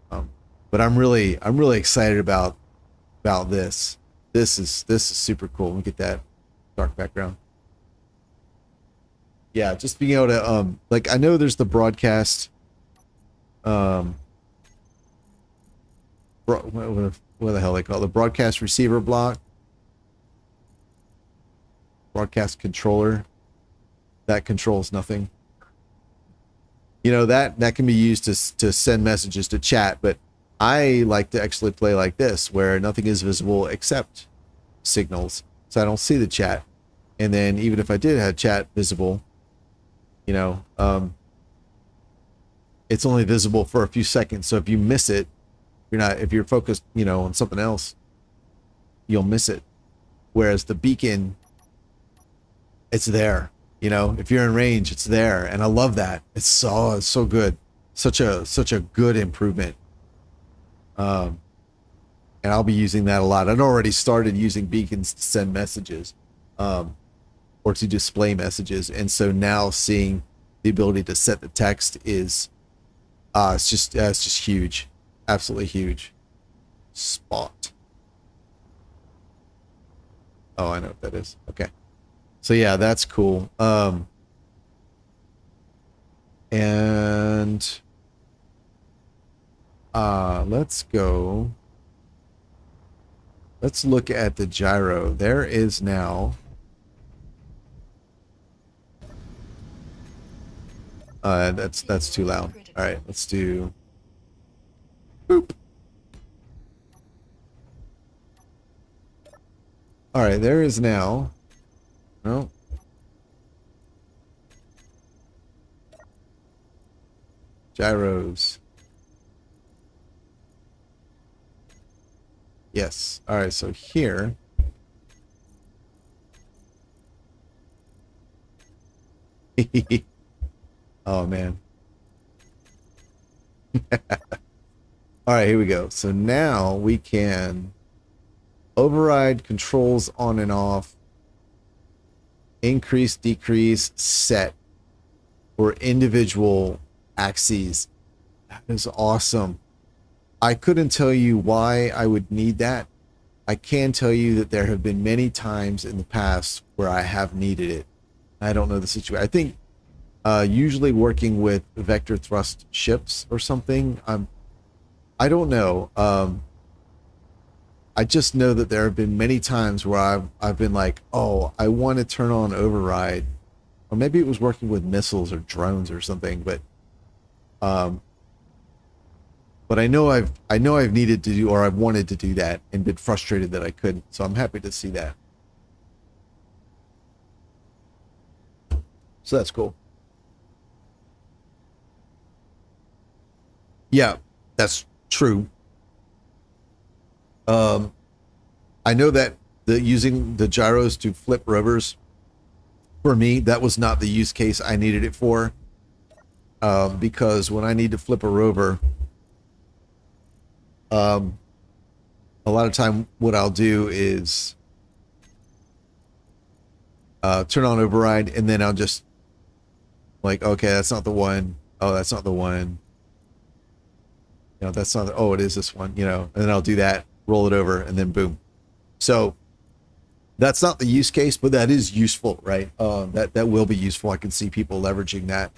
But I'm really excited about this. This is super cool. Let me get that dark background. Yeah, just being able to like, I know there's the broadcast what the hell they call it? The broadcast receiver block, broadcast controller, that controls nothing. You know, that can be used to send messages to chat, but I like to actually play like this, where nothing is visible except signals, so I don't see the chat. And then even if I did have chat visible, you know, it's only visible for a few seconds. So if you miss it, if you're focused, you know, on something else, you'll miss it. Whereas the beacon, it's there. You know, if you're in range, it's there, and I love that. It's so good, such a good improvement. And I'll be using that a lot. I'd already started using beacons to send messages, or to display messages, and so now seeing the ability to set the text is, it's just huge, absolutely huge. Spot. Oh, I know what that is. Okay. So yeah, that's cool. And let's go. Let's look at the gyro. There is now that's too loud. All right, let's do boop. All right, there is now. No. Gyros. Yes. All right, so here. Oh, man. All right, here we go. So now we can override controls on and off, increase, decrease, set for individual axes. That is awesome. I couldn't tell you why I would need that. I can tell you that there have been many times in the past where I have needed it. I don't know the situation. I think usually working with vector thrust ships or something. I don't know. I just know that there have been many times where I've been like, oh, I want to turn on override, or maybe it was working with missiles or drones or something. But I know I've needed to do, or I've wanted to do that and been frustrated that I couldn't. So I'm happy to see that. So that's cool. Yeah, that's true. I know that using the gyros to flip rovers, for me, that was not the use case I needed it for. Because when I need to flip a rover, a lot of time what I'll do is turn on override, and then I'll just like, okay, that's not the one. Oh, that's not the one. You know, that's not, oh, it is this one, you know, and then I'll do that, roll it over, and then boom. So that's not the use case, but that is useful, right? That will be useful. I can see people leveraging that.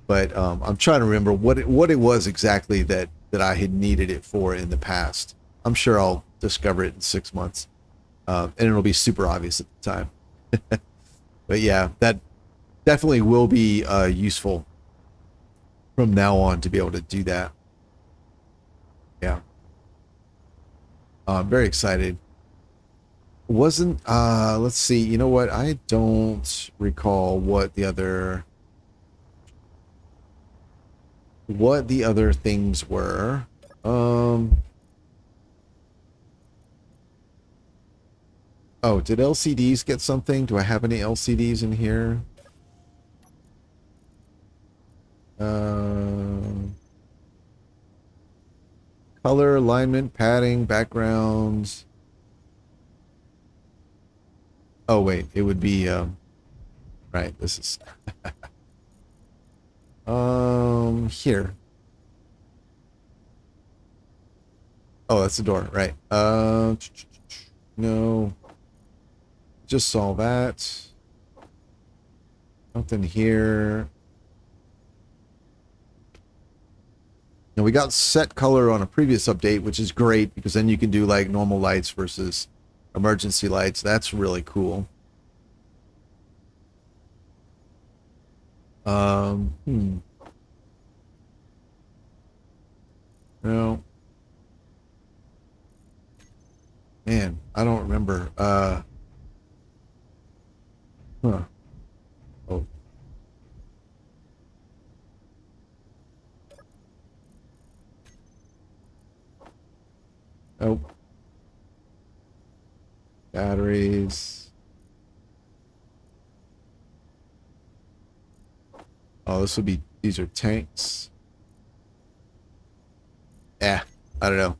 But I'm trying to remember what it was exactly that I had needed it for in the past. I'm sure I'll discover it in 6 months, and it'll be super obvious at the time. But yeah, that definitely will be useful from now on to be able to do that. Yeah. I'm very excited. Wasn't, let's see, you know what? I don't recall what the other things were. Oh, did LCDs get something? Do I have any LCDs in here? Color, alignment, padding, backgrounds. Oh, wait, it would be, right, this is, here. Oh, that's the door, right. No. Just saw that. Nothing here. Now we got set color on a previous update, which is great because then you can do like normal lights versus emergency lights. That's really cool. No. Man, I don't remember. Huh. Oh. Oh. Batteries. Oh, this would be, these are tanks. I don't know.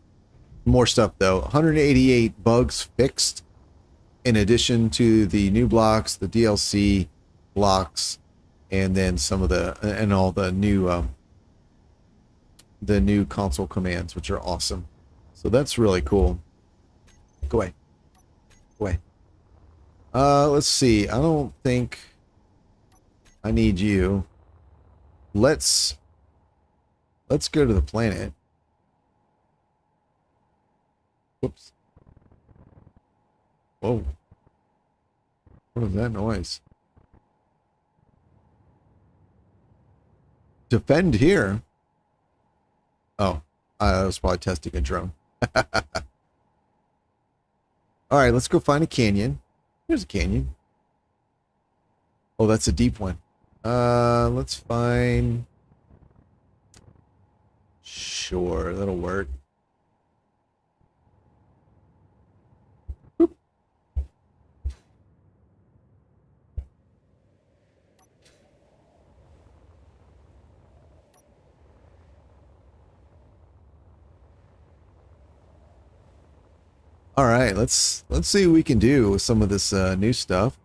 More stuff though. 188 bugs fixed in addition to the new blocks, the DLC blocks, and then some of the, and all the new console commands, which are awesome. So that's really cool. Go away. Go away. Let's see. I don't think I need you. Let's go to the planet. Whoops. Whoa. What was that noise? Defend here. Oh, I was probably testing a drone. All right, let's go find a canyon. Here's a canyon. Oh, that's a deep one. Let's find... Sure, that'll work. Boop. All right, let's see what we can do with some of this new stuff.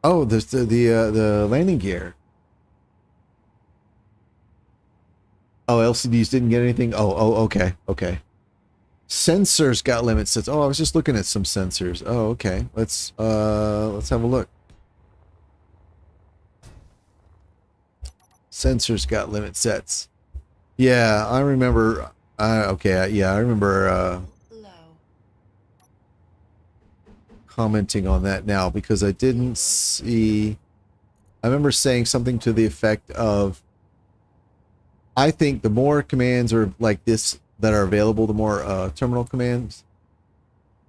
Oh, there's the landing gear. Oh, LCDs didn't get anything. Oh, okay. Sensors got limit sets. Oh, I was just looking at some sensors. Oh, okay. Let's have a look. Sensors got limit sets. Yeah, I remember. Okay, yeah, I remember Low. commenting on that now because I didn't see. I remember saying something to the effect of, I think the more commands are like this that are available, the more terminal commands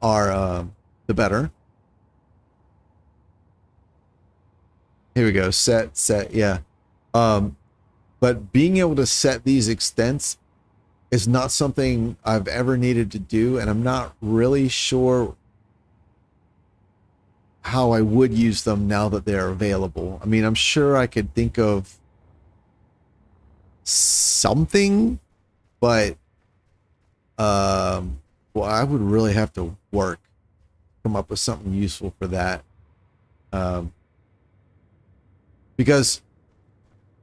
are, the better. Here we go. Set, yeah. But being able to set these extents is not something I've ever needed to do, and I'm not really sure how I would use them now that they're available. I mean, I'm sure I could think of something, but well, I would really have to come up with something useful for that, because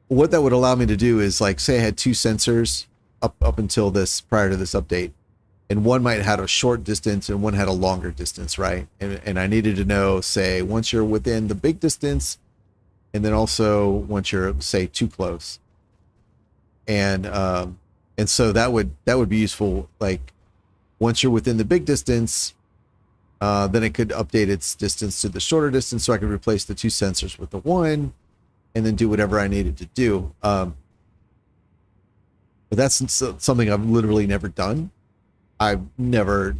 what that would allow me to do is, like, say I had two sensors up until this, prior to this update, and one might have a short distance and one had a longer distance, right? And I needed to know, say, once you're within the big distance, and then also once you're, say, too close. And so that would be useful. Like, once you're within the big distance, then it could update its distance to the shorter distance, so I could replace the two sensors with the one, and then do whatever I needed to do. But that's something I've literally never done. I've never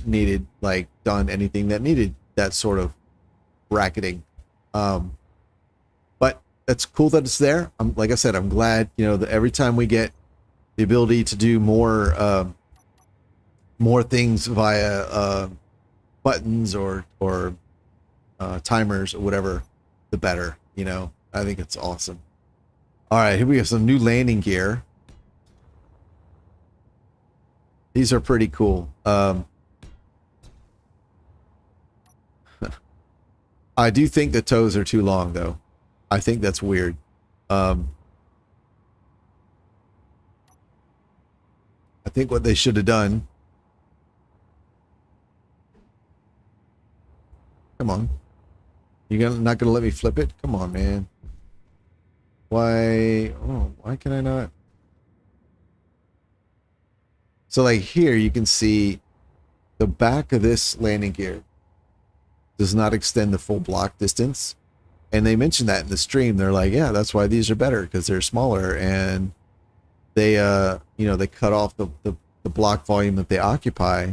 done anything that needed that sort of bracketing. But it's cool that it's there. Like I said, I'm glad, that every time we get the ability to do more things via buttons or timers or whatever, the better. I think it's awesome. All right, here we have some new landing gear. These are pretty cool. I do think the toes are too long, though. I think that's weird. I think what they should have done... Come on. You're not gonna let me flip it? Come on, man. Why can I not? So, like, here you can see the back of this landing gear does not extend the full block distance. And they mentioned that in the stream. They're like, yeah, that's why these are better, because they're smaller, and they they cut off the block volume that they occupy.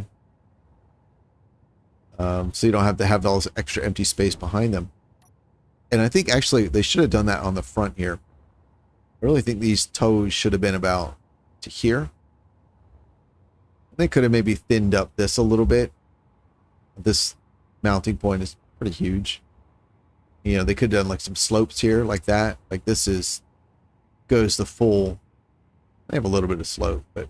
So you don't have to have all this extra empty space behind them. And I think actually they should have done that on the front here. I really think these toes should have been about to here. They could have maybe thinned up this a little bit. This mounting point is pretty huge. They could have done like some slopes here like that. Like, this is goes the full. I have a little bit of slope, but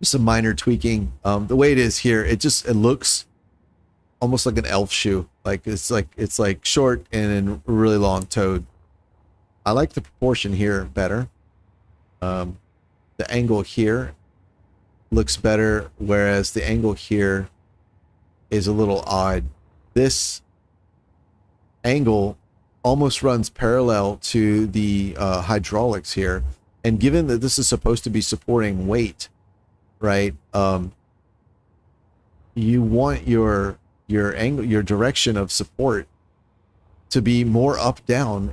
just some minor tweaking. The way it is here, it looks almost like an elf shoe. Like it's like short and then really long toed. I like the proportion here better. The angle here looks better, whereas the angle here is a little odd. This angle almost runs parallel to the hydraulics here, and given that this is supposed to be supporting weight, right? You want your angle, your direction of support to be more up down,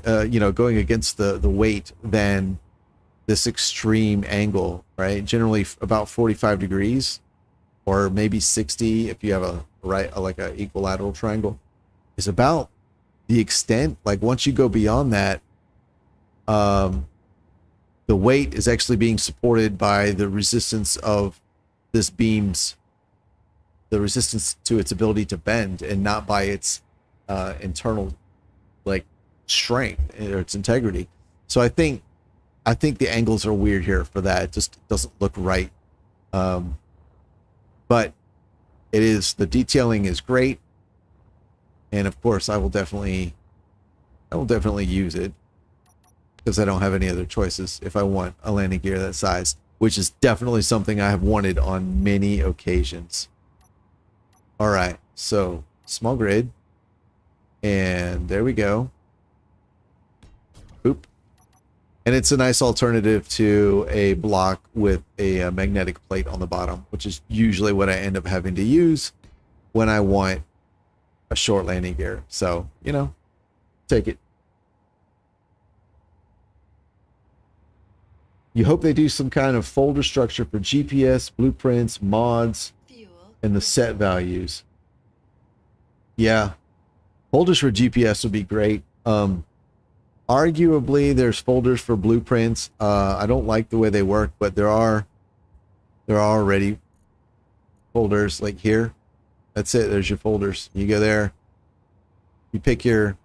going against the weight than this extreme angle, right? Generally about 45 degrees, or maybe 60 if you have a equilateral triangle, is about the extent. Like once you go beyond that, the weight is actually being supported by the resistance of this beam's, the resistance to its ability to bend, and not by its internal like strength or its integrity. So I think the angles are weird here for that. It just doesn't look right. But it is, the detailing is great. And of course I will definitely use it, because I don't have any other choices if I want a landing gear that size, which is definitely something I have wanted on many occasions. All right, so small grid, and there we go. Boop. And it's a nice alternative to a block with a magnetic plate on the bottom, which is usually what I end up having to use when I want a short landing gear. So, take it. You hope they do some kind of folder structure for GPS, blueprints, mods, Fuel. and the set values. Yeah. Folders for GPS would be great. Arguably, there's folders for blueprints. I don't like the way they work, but there are already folders like here. That's it. There's your folders. You go there. You pick your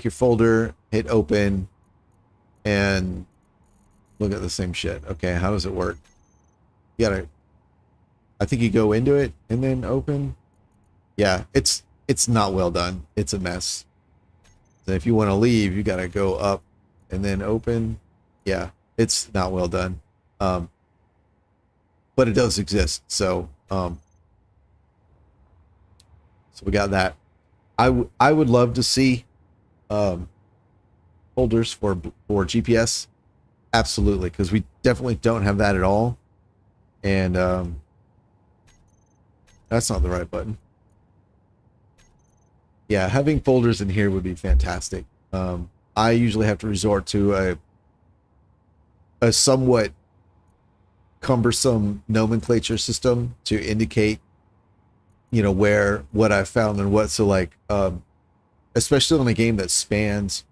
folder, hit open, and look at the same shit. Okay, how does it work? You gotta, I think you go into it and then open. Yeah, it's not well done. It's a mess. So if you want to leave, you gotta go up and then open. Yeah, it's not well done. But it does exist. So we got that. I would love to see folders for GPS. Absolutely, because we definitely don't have that at all. And that's not the right button. Yeah, having folders in here would be fantastic. I usually have to resort to a somewhat cumbersome nomenclature system to indicate, where what I found and what. So like, especially on a game that spans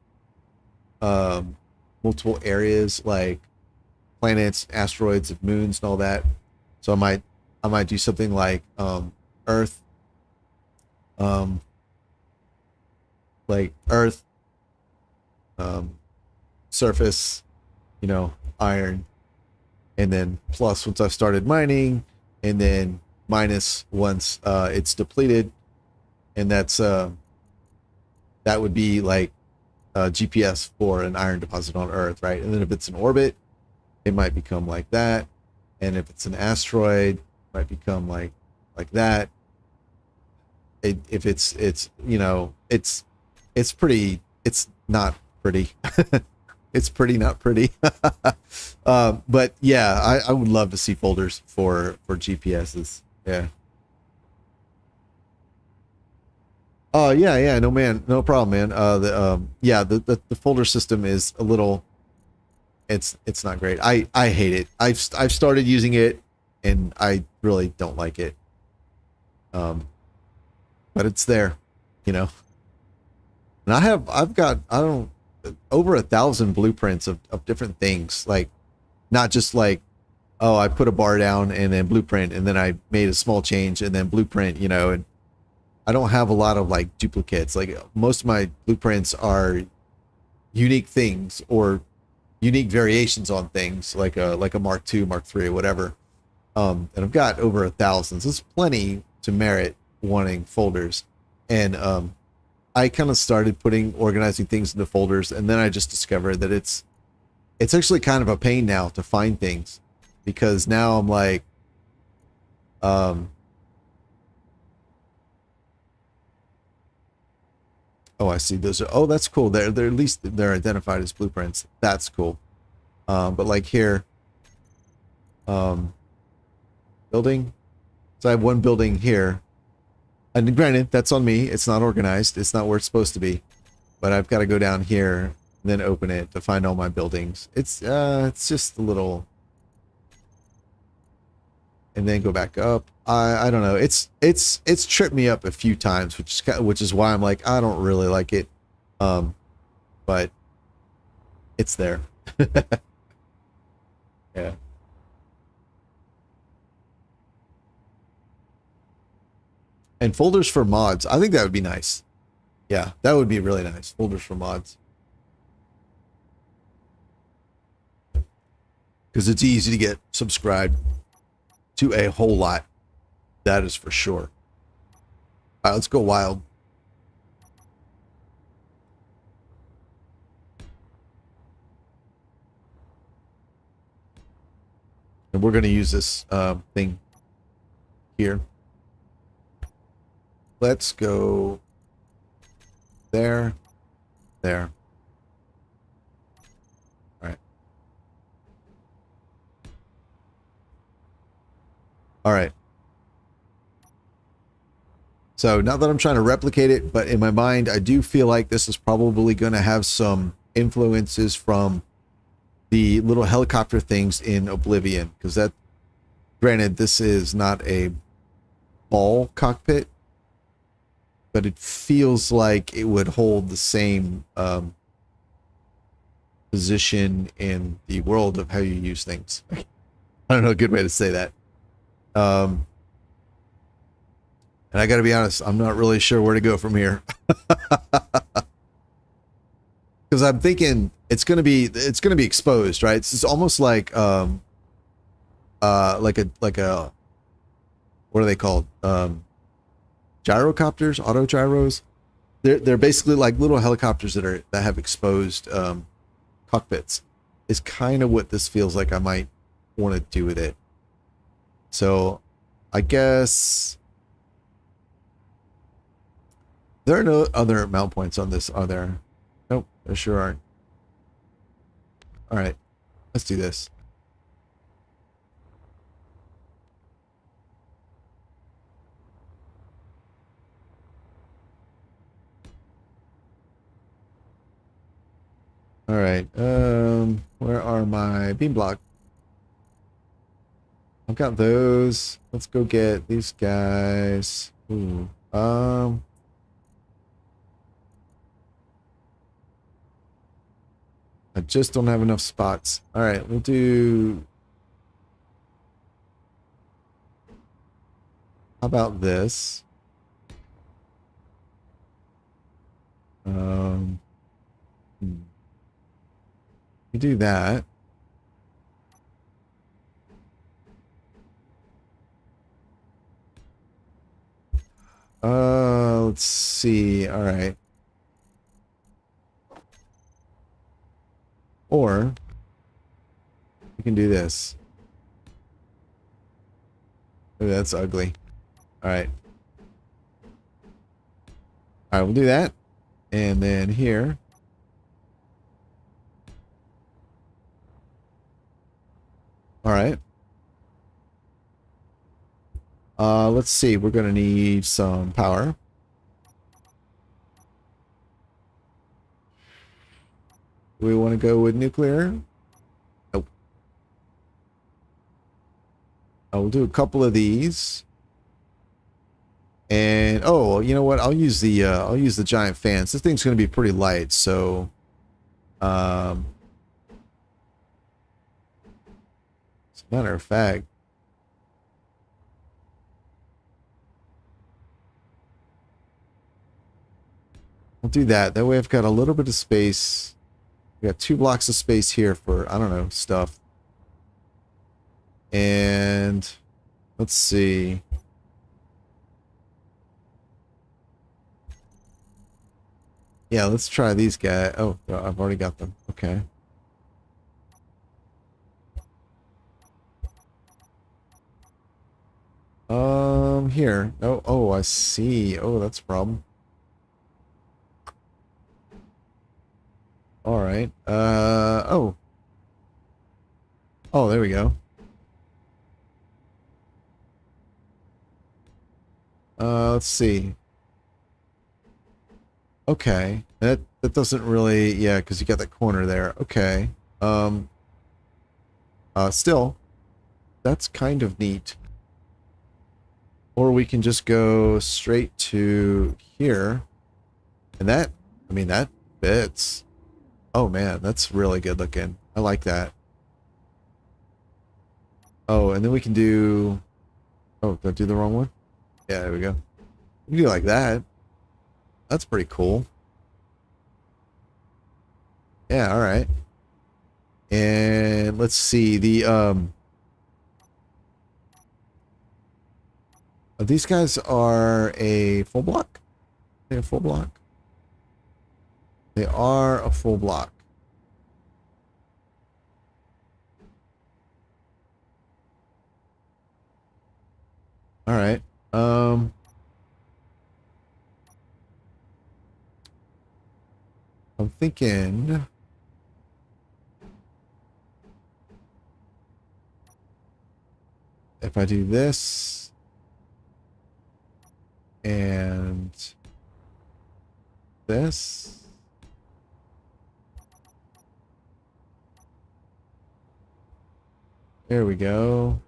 multiple areas like planets, asteroids, moons, and all that. So I might do something like Earth, surface, iron, and then plus once I've started mining, and then minus once it's depleted, and that's that would be like GPS for an iron deposit on Earth, right? And then if it's an orbit, it might become like that, and if it's an asteroid, it might become like that. If it's pretty, it's not pretty. It's pretty not pretty. But yeah, I would love to see folders for GPSs. Yeah. Oh yeah, no man, no problem, man. The folder system is a little, it's not great. I hate it. I've started using it and I really don't like it. But it's there, And I've got over 1,000 blueprints of different things, like not just like, oh, I put a bar down and then blueprint and then I made a small change and then blueprint, and I don't have a lot of like duplicates. Like most of my blueprints are unique things or unique variations on things like a Mark II, Mark III, or whatever. And I've got over 1,000. So it's plenty to merit wanting folders. And I kind of started organizing things into folders, and then I just discovered that it's actually kind of a pain now to find things, because now I'm like, oh, I see those are, oh, that's cool. They're at least they're identified as blueprints. That's cool. But like here, building. So I have one building here. And granted, that's on me. It's not organized. It's not where it's supposed to be. But I've got to go down here and then open it to find all my buildings. It's just a little, and then go back up. I don't know. It's tripped me up a few times, which is why I'm like, I don't really like it. But it's there. Yeah. And folders for mods. I think that would be nice. Yeah, that would be really nice. Folders for mods. Because it's easy to get subscribed to a whole lot. That is for sure. All right, let's go wild. And we're going to use this thing here. Let's go there, there. All right. All right. So not that I'm trying to replicate it, but in my mind, I do feel like this is probably going to have some influences from the little helicopter things in Oblivion, because that, granted, this is not a ball cockpit, but it feels like it would hold the same position in the world of how you use things. I don't know a good way to say that. And I got to be honest, I'm not really sure where to go from here. Because I'm thinking it's gonna be exposed, right? It's almost like a what are they called? Gyrocopters, auto gyros. They're basically like little helicopters that have exposed cockpits. Is kind of what this feels like I might want to do with it. So I guess there are no other mount points on this, are there? Nope, there sure aren't. All right, let's do this. All right, where are my beam block? I've got those. Let's go get these guys. Ooh, I just don't have enough spots. All right, we'll do. How about this? You do that. Let's see. All right. Or you can do this. Oh, that's ugly. All right. All right, we'll do that. And then here. All right. Let's see. We're going to need some power. Do we want to go with nuclear? Nope. We'll do a couple of these. And oh, you know what? I'll use the giant fans. This thing's going to be pretty light, so as a matter of fact, I'll do that. That way I've got a little bit of space We got 2 blocks of space here for, I don't know, stuff. And let's see. Yeah, let's try these guys. Oh, I've already got them. Okay. Here. Oh, I see. Oh, that's a problem. All right. Oh. Oh, there we go. Let's see. Okay. That doesn't really, yeah, because you got that corner there. Okay. Still, that's kind of neat. Or we can just go straight to here. And that, I mean, that fits. Oh man, that's really good looking. I like that. Oh, and then we can do... Oh, did I do the wrong one? Yeah, there we go. We can do like that. That's pretty cool. Yeah, alright. And let's see, these guys are a full block? Are they a full block? They are a full block. Alright. I'm thinking... If I do this... And... This... There we go.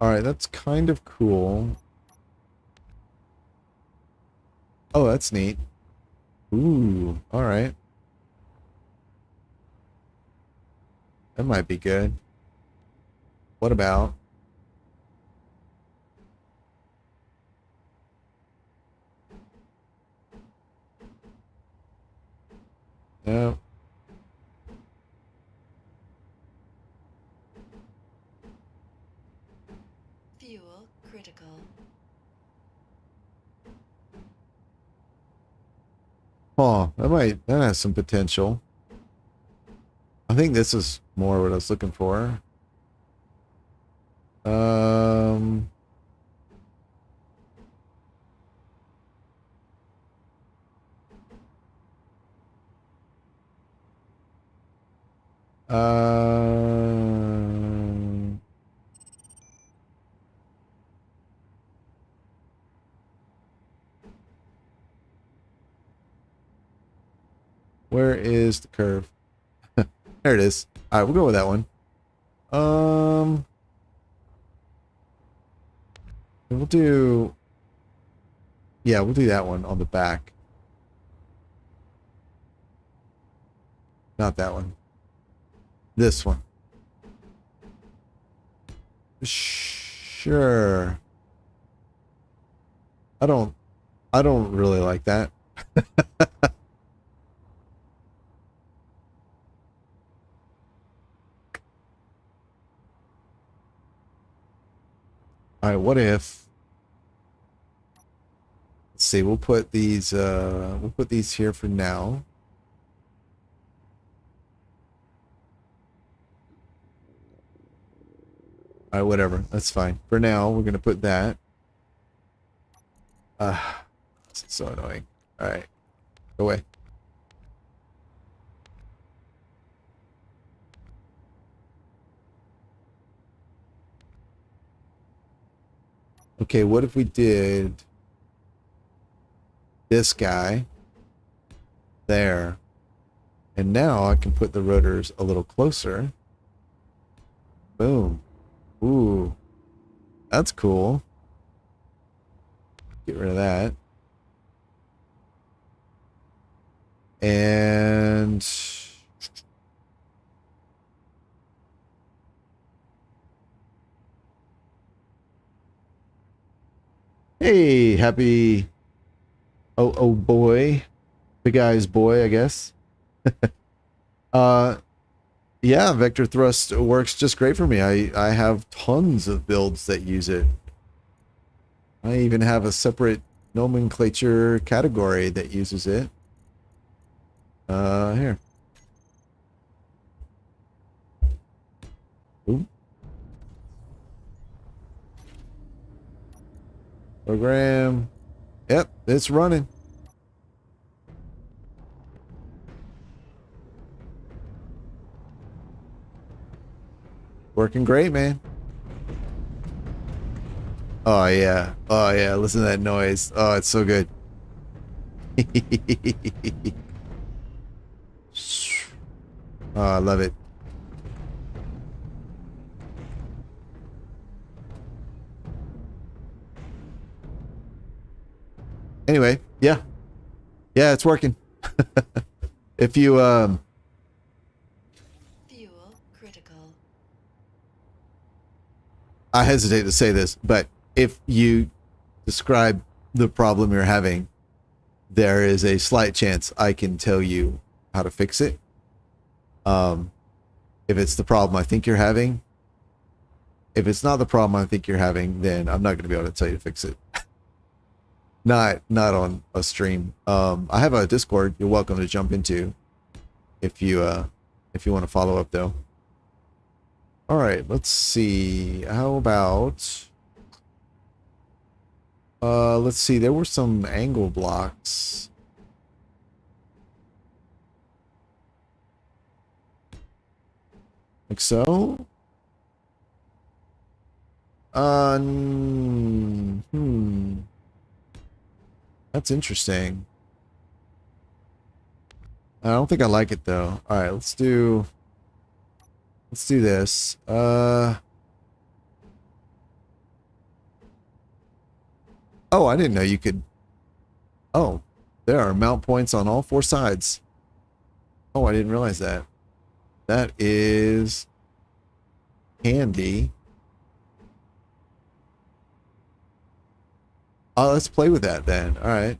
Alright, that's kind of cool. Oh, that's neat. Ooh, alright. That might be good. What about... No. Fuel critical. Oh, that has some potential. I think this is more what I was looking for. Um, where is the curve? There it is. All right, we'll go with that one. We'll do... Yeah, we'll do that one on the back. Not that one. This one. Sure. I don't really like that. All right, what if... Let's see, we'll put these here for now. All right, whatever. That's fine. For now, we're going to put that. This is so annoying. All right. Go away. Okay, what if we did this guy there? And now I can put the rotors a little closer. Boom. Ooh. That's cool. Get rid of that. And hey, happy oh boy. big guy's boy, I guess. Yeah, vector thrust works just great for me. I have tons of builds that use it. I even have a separate nomenclature category that uses it. Here. Ooh. Program. Yep, it's running. Working great, man. Oh yeah. Oh yeah, listen to that noise. Oh, it's so good. Oh, I love it. Anyway, yeah. Yeah, it's working. If you Fuel critical. I hesitate to say this, but if you describe the problem you're having, there is a slight chance I can tell you how to fix it. If it's the problem I think you're having, if it's not the problem I think you're having, then I'm not going to be able to tell you to fix it. Not on a stream. I have a Discord you're welcome to jump into if you want to follow up though. All right, let's see. How about let's see. There were some angle blocks. Like so. That's interesting. I don't think I like it though. All right, let's do this. Oh, I didn't know you could. Oh, there are mount points on all 4 sides. Oh, I didn't realize that. That is handy. Oh, let's play with that then. All right.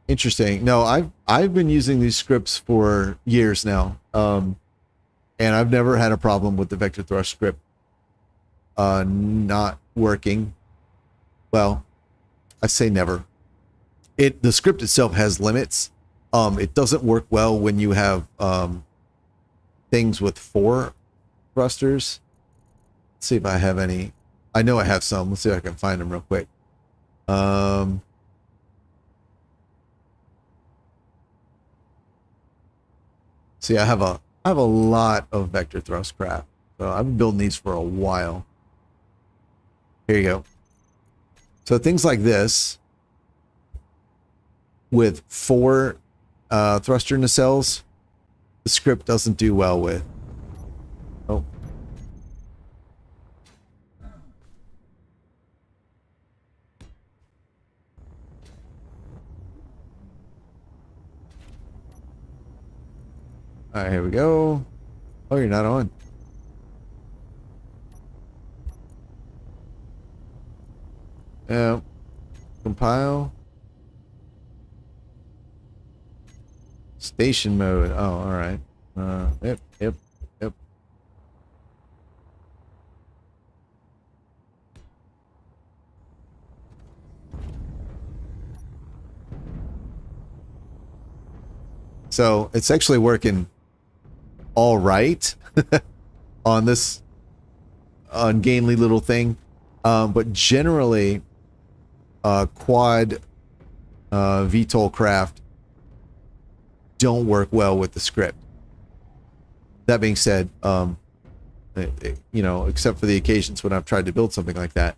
Interesting. No, I've been using these scripts for years now. And I've never had a problem with the vector thrust script not working. Well, I say never. The script itself has limits. It doesn't work well when you have things with 4 thrusters. Let's see if I have any. I know I have some. Let's see if I can find them real quick. See, I have a lot of vector thrust crap. So I've been building these for a while. Here you go. So things like this with 4 thruster nacelles, the script doesn't do well with. Oh. All right, here we go. Oh, you're not on. Yeah. Compile. Station mode. Oh, all right. Yep. So it's actually working all right on this ungainly little thing. But generally, quad VTOL craft don't work well with the script. That being said, you know, except for the occasions when I've tried to build something like that,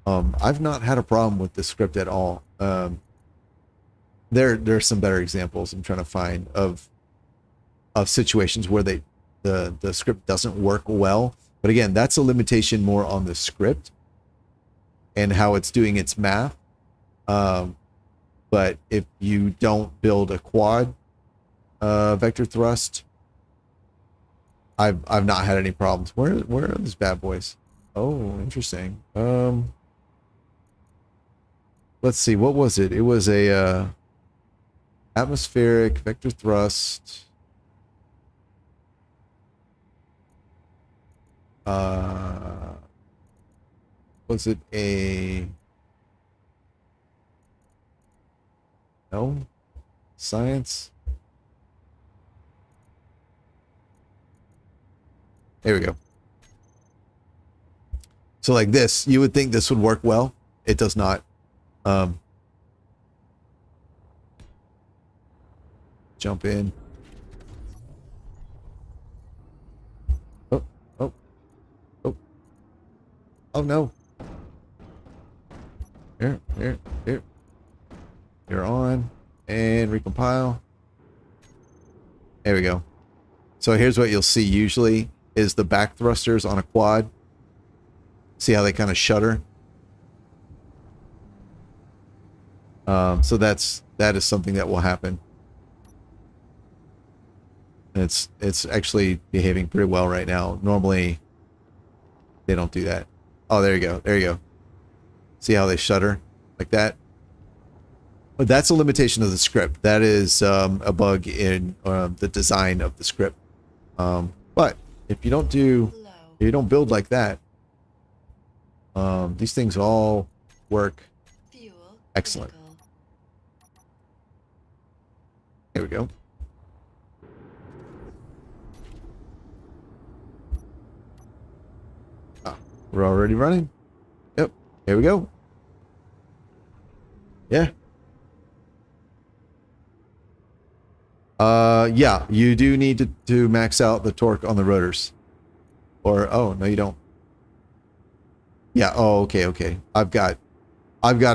I've not had a problem with the script at all. There's some better examples I'm trying to find of situations where the script doesn't work well. But again, that's a limitation more on the script and how it's doing its math. But if you don't build a quad vector thrust, I've not had any problems. Where are these bad boys? Oh, interesting. Let's see. What was it? It was a atmospheric vector thrust. Was it a no science? There we go. So like this, you would think this would work well. It does not. Jump in. Oh, oh, oh. Oh no. Here. You're on. And recompile. There we go. So here's what you'll see usually is the back thrusters on a quad. See how they kind of shudder? So that is something that will happen. It's actually behaving pretty well right now. Normally they don't do that. Oh, there you go. There you go. See how they shudder like that? But that's a limitation of the script. That is a bug in the design of the script. But if you don't build like that, these things all work Fuel excellent. critical. Here we go. Ah, we're already running. Yep. Here we go. Yeah. Yeah, you do need to max out the torque on the rotors. Or, oh, no, you don't. Yeah, oh, okay. I've got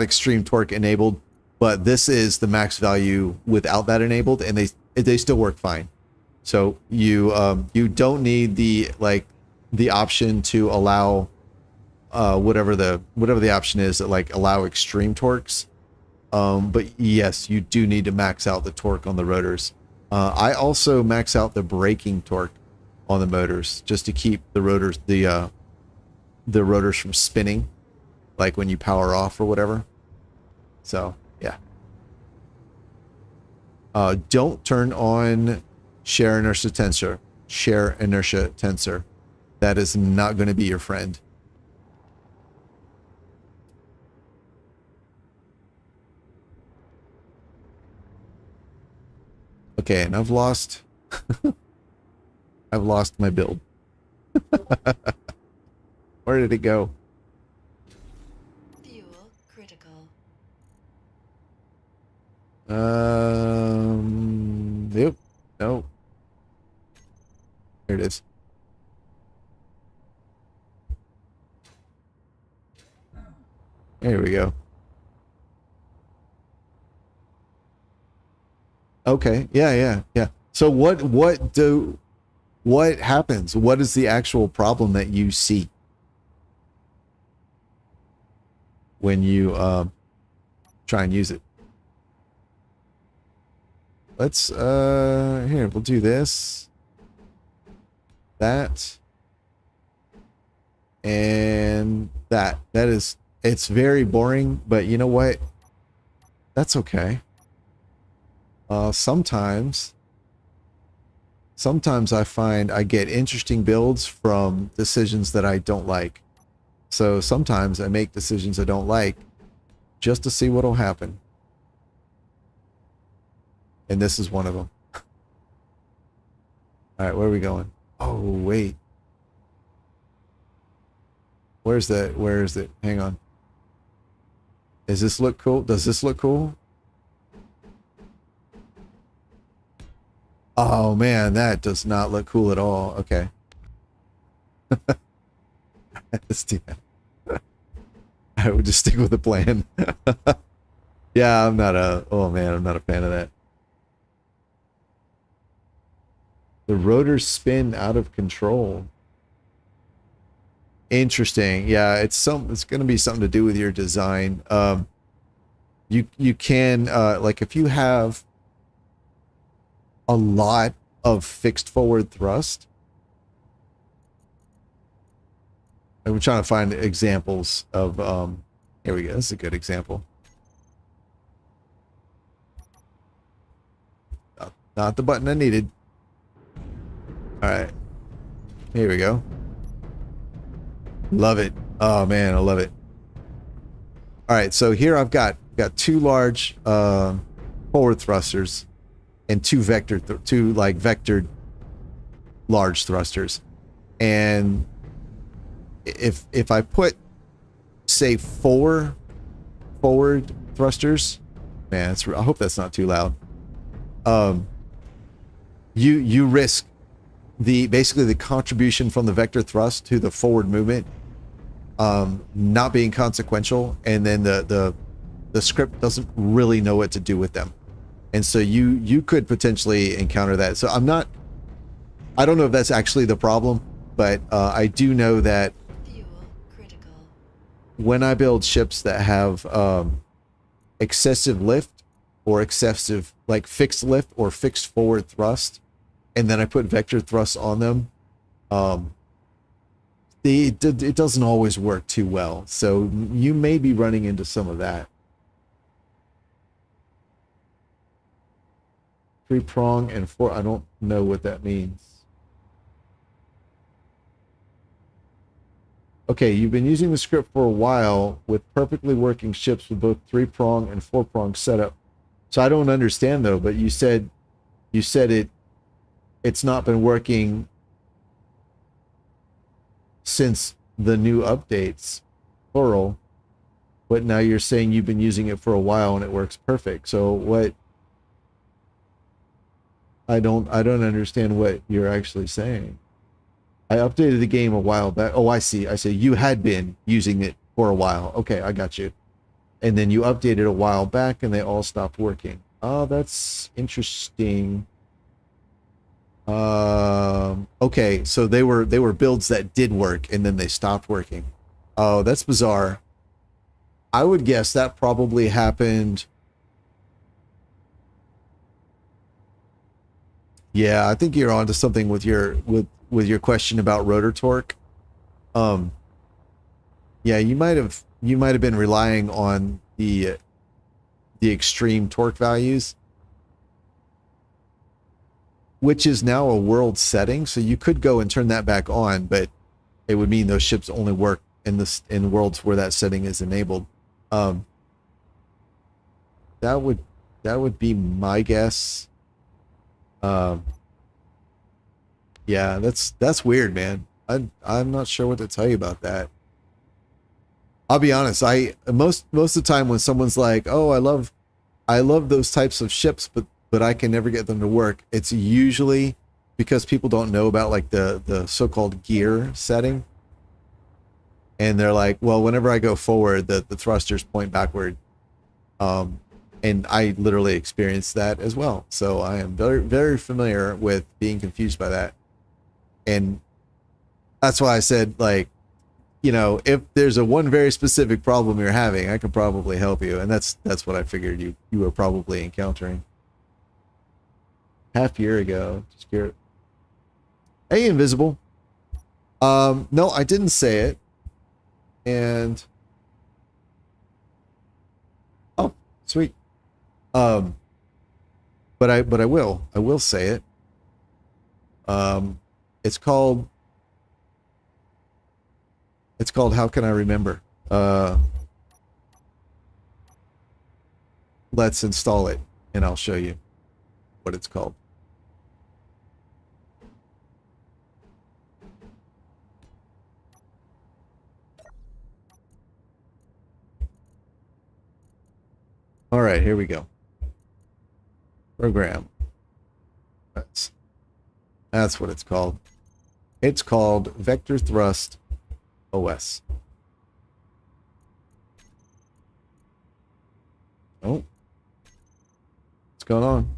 extreme torque enabled, but this is the max value without that enabled, and they still work fine. So you don't need the option to allow whatever the option is that like allow extreme torques. But yes, you do need to max out the torque on the rotors. I also max out the braking torque on the motors just to keep the rotors the rotors from spinning, like when you power off or whatever. So yeah. Don't turn on share inertia tensor. Share inertia tensor. That is not going to be your friend. Okay, and I've lost my build. Where did it go? Fuel critical. Yep. No. Here it is. There we go. Okay. Yeah. So what happens? What is the actual problem that you see when you try and use it? Let's here, we'll do this. That. And that. That is, it's very boring, but you know what? That's okay. Sometimes I find I get interesting builds from decisions that I don't like. So sometimes I make decisions I don't like just to see what'll happen. And this is one of them. All right, where are we going? Oh, wait. Where's that? Where is it? Hang on. Does this look cool? Does this look cool? Oh man, that does not look cool at all. Okay. Let's do that. I would just stick with the plan. Yeah, I'm not a fan of that. The rotors spin out of control. Interesting. Yeah, it's going to be something to do with your design. You can like if you have a lot of fixed forward thrust. I'm trying to find examples of, here we go. This is a good example. Not the button I needed. All right. Here we go. Love it. Oh man, I love it. All right, so here I've got two large forward thrusters and two vectored large thrusters. And if I put, say, 4 forward thrusters, man, I hope that's not too loud. You risk basically the contribution from the vector thrust to the forward movement not being consequential, and then the script doesn't really know what to do with them, and so you could potentially encounter that. So I don't know if that's actually the problem, but I do know that Fuel critical. when I build ships that have excessive lift or excessive like fixed lift or fixed forward thrust, and then I put vector thrust on them, it doesn't always work too well. So you may be running into some of that. 3-prong and 4, I don't know what that means. Okay, you've been using the script for a while with perfectly working ships with both 3-prong and 4-prong setup. So I don't understand though, but you said it's not been working since the new updates, plural, but now you're saying you've been using it for a while and it works perfect. So what? I don't understand what you're actually saying. I updated the game a while back. Oh, I see. I see. You had been using it for a while. Okay, I got you. And then you updated a while back and they all stopped working. Oh, that's interesting. Okay, so they were builds that did work and then they stopped working. Oh, that's bizarre. I would guess that probably happened. Yeah, I think you're onto something with your question about rotor torque. Yeah, you might have been relying on the extreme torque values, which is now a world setting, so you could go and turn that back on, but it would mean those ships only work in worlds where that setting is enabled. That would be my guess. Yeah, that's weird, man. I'm not sure what to tell you about that. I'll be honest, most of the time when someone's like, "Oh, I love those types of ships, but I can never get them to work," it's usually because people don't know about like the so-called gear setting. And they're like, well, whenever I go forward, the thrusters point backward. And I literally experienced that as well. So I am very, very familiar with being confused by that. And that's why I said, like, you know, if there's one very specific problem you're having, I could probably help you. And that's what I figured you were probably encountering. Half year ago. Just curious. Hey, Invisible. No, I didn't say it. And oh, sweet. But I will say it. It's called How Can I Remember? Let's install it and I'll show you what it's called. All right, here we go. Program. That's what it's called. It's called Vector Thrust OS. Oh. What's going on?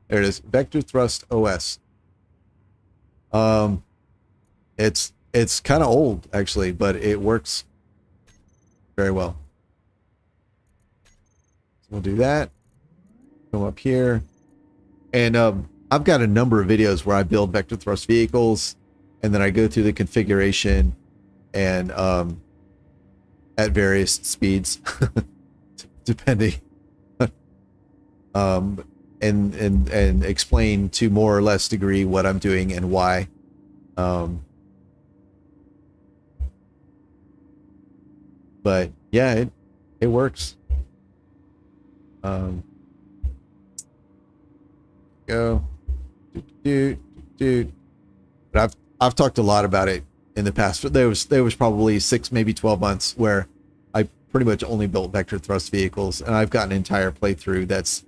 There it is. Vector Thrust OS. It's kind of old actually, but it works very well. So we'll do that. Come up here. And I've got a number of videos where I build vector thrust vehicles and then I go through the configuration and at various speeds, depending. And explain to more or less degree what I'm doing and why. But yeah, it works. Go. But I've talked a lot about it in the past. There was probably 6, maybe 12 months where I pretty much only built vector thrust vehicles, and I've got an entire playthrough that's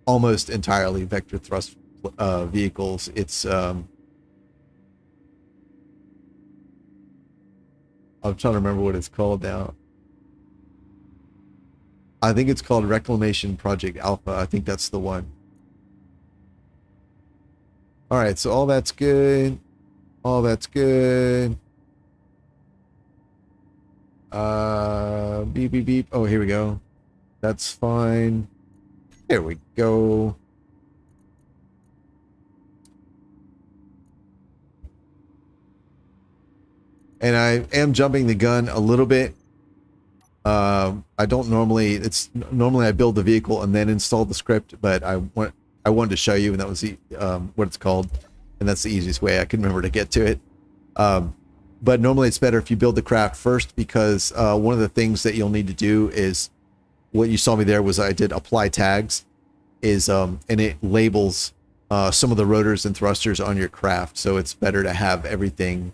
almost entirely vector thrust vehicles. It's I'm trying to remember what it's called now. I think it's called Reclamation Project Alpha. I think that's the one. All right, so all that's good. All that's good. Beep, beep, beep. Oh, here we go. That's fine. There we go. And I am jumping the gun a little bit. I don't normally, normally I build the vehicle and then install the script, but I wanted to show you, and that was the, what it's called, and that's the easiest way I can remember to get to it. But normally it's better if you build the craft first, because one of the things that you'll need to do is, what you saw me there was I did apply tags, and it labels some of the rotors and thrusters on your craft, so it's better to have everything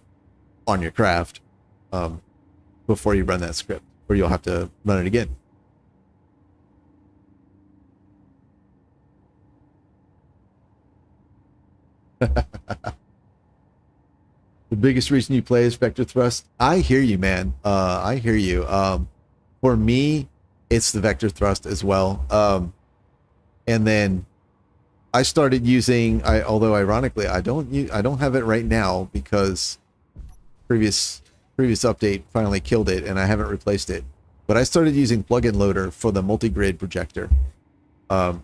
on your craft before you run that script, or you'll have to run it again. The biggest reason you play is vector thrust. I hear you, man. I hear you. For me, it's the vector thrust as well. And then I started using, although ironically, I don't have it right now because previous update finally killed it, and I haven't replaced it. But I started using plugin loader for the multi-grid projector, so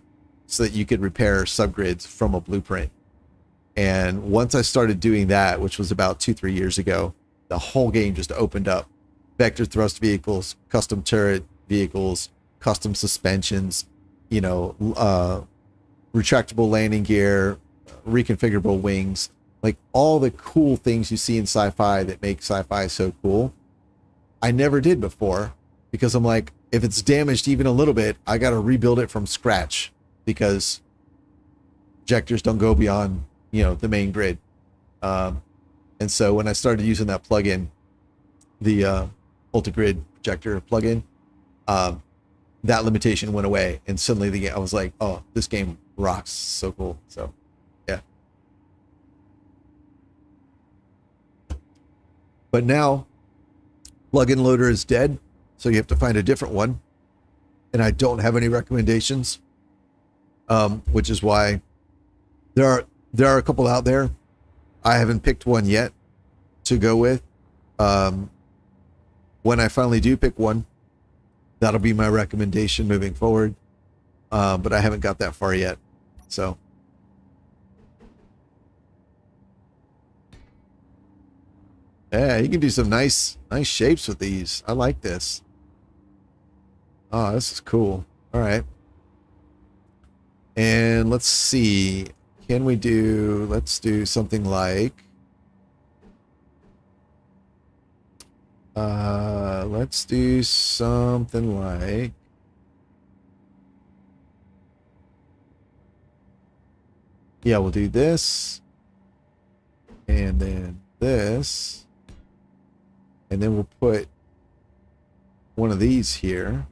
that you could repair subgrids from a blueprint. And once I started doing that, which was about 2-3 years ago, the whole game just opened up. Vector thrust vehicles, custom turret vehicles, custom suspensions, you know, retractable landing gear, reconfigurable wings, like all the cool things you see in sci-fi that make sci-fi so cool. I never did before, because I'm like, if it's damaged even a little bit, I got to rebuild it from scratch, because projectors don't go beyond, you know, the main grid. And so when I started using that plugin, the multi-grid projector plugin, that limitation went away, and suddenly the game, I was like, oh, this game rocks, so cool. So yeah. But now plugin loader is dead, so you have to find a different one, and I don't have any recommendations, which is why there are a couple out there. I haven't picked one yet to go with. When I finally do pick one, that'll be my recommendation moving forward. But I haven't got that far yet. So yeah, you can do some nice shapes with these. I like this. Oh, this is cool. All right. And let's see. Can we do, let's do something like, let's do something like, yeah, we'll do this, and then this, and then we'll put one of these here.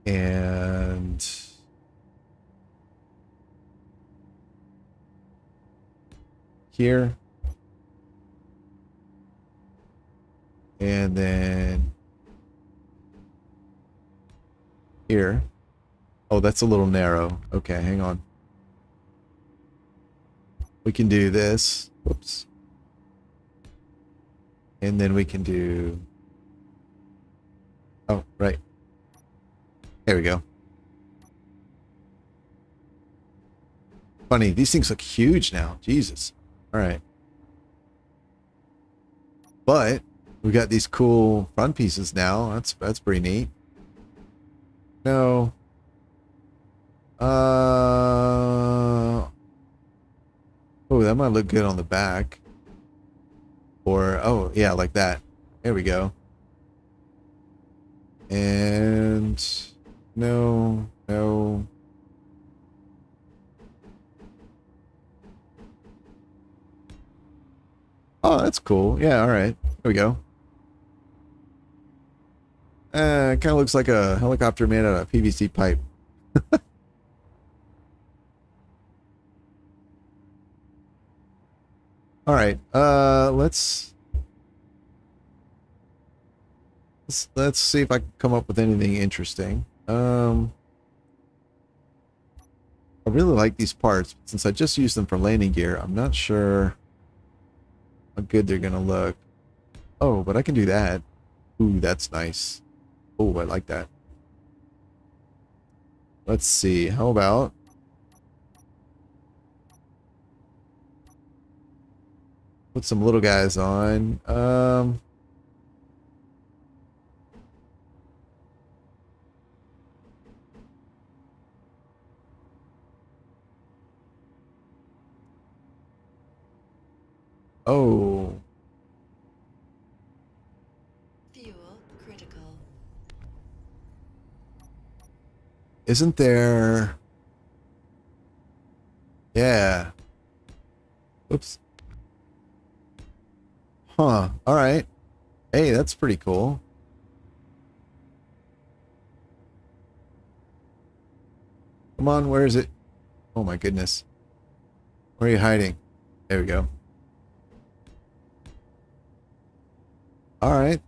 And here, and then here. Oh, that's a little narrow. Okay, hang on. We can do this. Whoops. And then we can do, oh, right. There we go. funny. These things look huge now. Jesus. All right. But we got these cool front pieces now. That's pretty neat. No. Oh, that might look good on the back. Or, oh, yeah, like that. There we go. And no. Oh, that's cool. Yeah, all right. There we go. It kind of looks like a helicopter made out of PVC pipe. All right. Let's see if I can come up with anything interesting. I really like these parts, but since I just used them for landing gear, I'm not sure how good they're gonna look. Oh, but I can do that. Ooh, that's nice. Oh, I like that. Let's see. How about put some little guys on? Oh. Fuel critical. Isn't there... Yeah. Oops. Huh. All right. Hey, that's pretty cool. Come on, where is it? Oh my goodness. Where are you hiding? There we go. All right.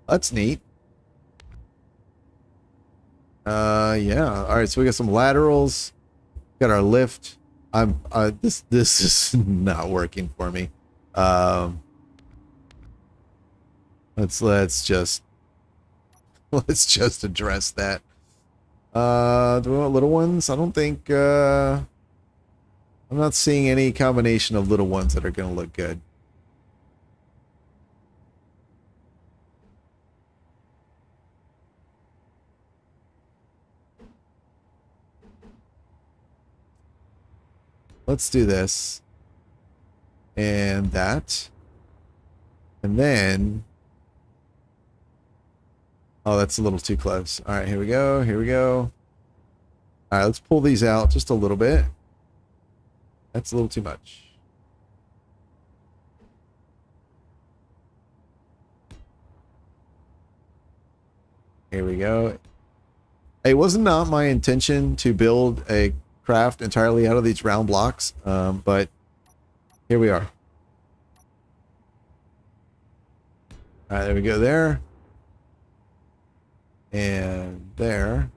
That's neat. Yeah. All right, so we got some laterals. Got our lift. This is not working for me. Let's just address that. Do we want little ones? I don't think I'm not seeing any combination of little ones that are going to look good. Let's do this. And that. And then... Oh, that's a little too close. All right, here we go. Here we go. All right, let's pull these out just a little bit. That's a little too much. Here we go. It was not my intention to build a craft entirely out of these round blocks, but here we are. All right, there we go there. And there.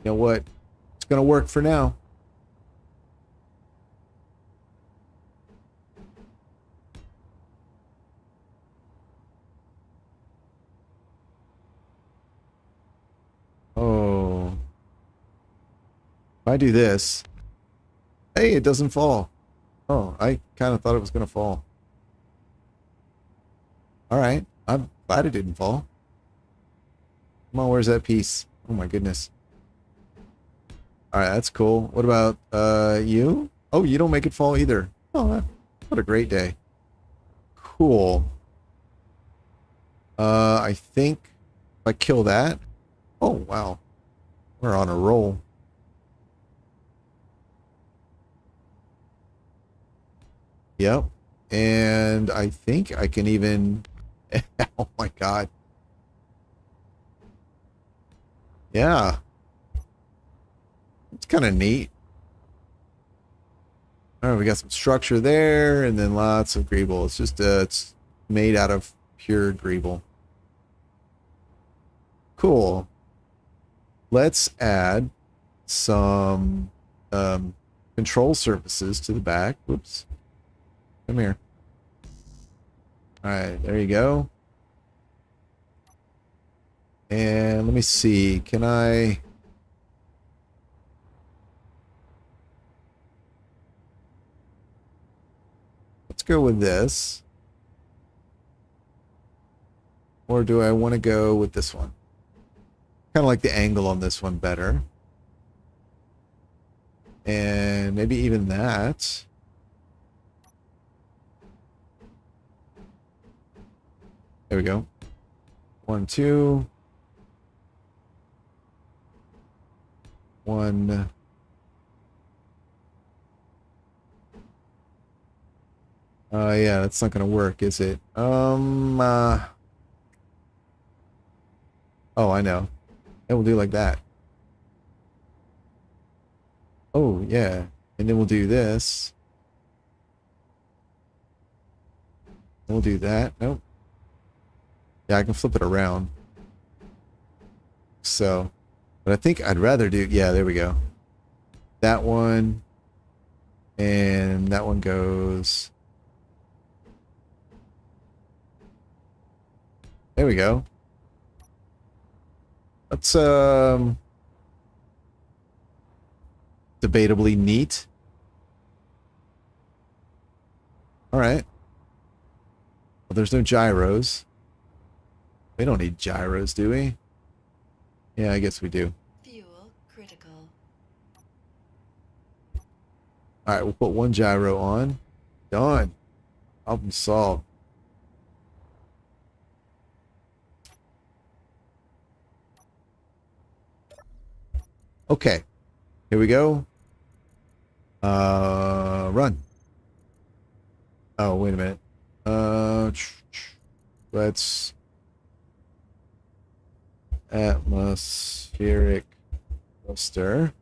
You know what? It's gonna work for now. Oh. If I do this. Hey, it doesn't fall. Oh, I kind of thought it was gonna fall. Alright. I'm glad it didn't fall. Come on, where's that piece? Oh my goodness. Alright, that's cool. What about you? Oh, you don't make it fall either. Oh, what a great day. Cool. I think if I kill that. Oh, wow. We're on a roll. Yep. And I think I can even... Oh my god. Yeah. It's kind of neat. All right, we got some structure there, and then lots of greeble. It's just it's made out of pure greeble. Cool. Let's add some control surfaces to the back. Whoops. Come here. All right, there you go. And let me see. Can I... Let's go with this. Or do I want to go with this one? Kind of like the angle on this one better. And maybe even that. There we go. 1, 2. 1. Yeah, that's not gonna work, is it? Oh, I know. And we'll do like that. Oh, yeah. And then we'll do this. And we'll do that. Nope. Yeah, I can flip it around. So, but I think I'd rather do, yeah, there we go. That one. And that one goes. There we go. That's, debatably neat. All right. Well, there's no gyros. We don't need gyros, do we? Yeah, I guess we do. Fuel critical. All right, we'll put one gyro on. Done. Problem solved. Okay. Here we go. Run. Oh, wait a minute. Let's atmospheric thruster.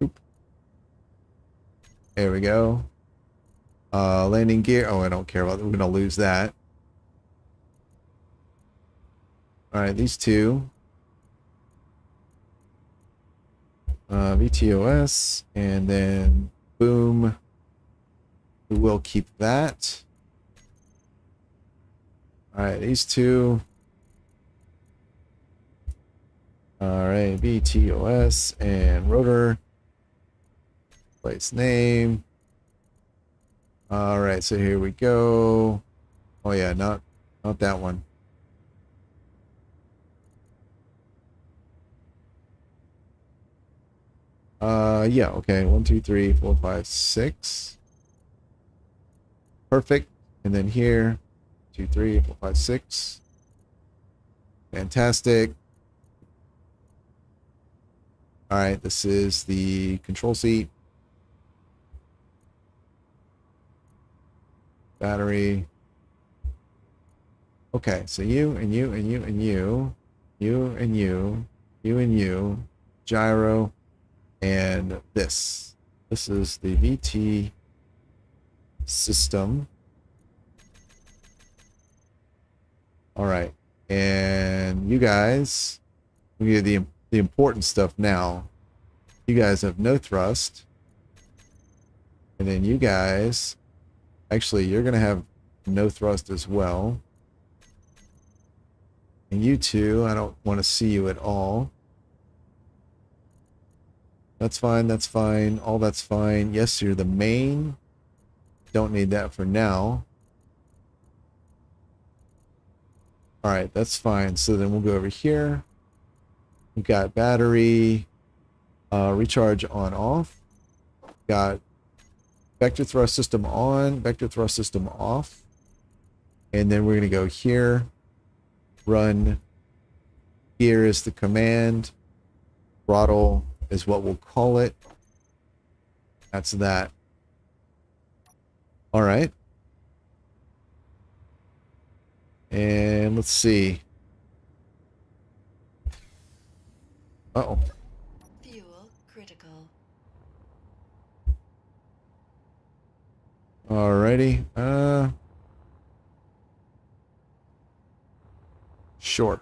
Oop. There we go. Landing gear. Oh, I don't care about that. We're gonna lose that. All right, these two. VTOS, and then boom. We will keep that. All right, these two. All right, VTOS and rotor. Place name. All right, so here we go. Oh yeah, not that one. Yeah, okay. 1, 2, 3, 4, 5, 6. Perfect. And then here, 2, 3, 4, 5, 6. Fantastic. All right, this is the control seat. Battery. Okay, so you and you and you and you, you and you, you and you, gyro, and this. This is the VT system. All right, and you guys, we get the important stuff now. You guys have no thrust, and then you guys, actually, you're gonna have no thrust as well. And you two, I don't want to see you at all. That's fine, that's fine, all that's fine. Yes, you're the main. Don't need that for now. Alright, that's fine. So then we'll go over here. We've got battery, recharge on off. Got vector thrust system on, vector thrust system off. And then we're going to go here. Run. Here is the command. Throttle is what we'll call it. That's that. All right. And let's see. Uh-oh. Fuel critical. Alrighty. Sure.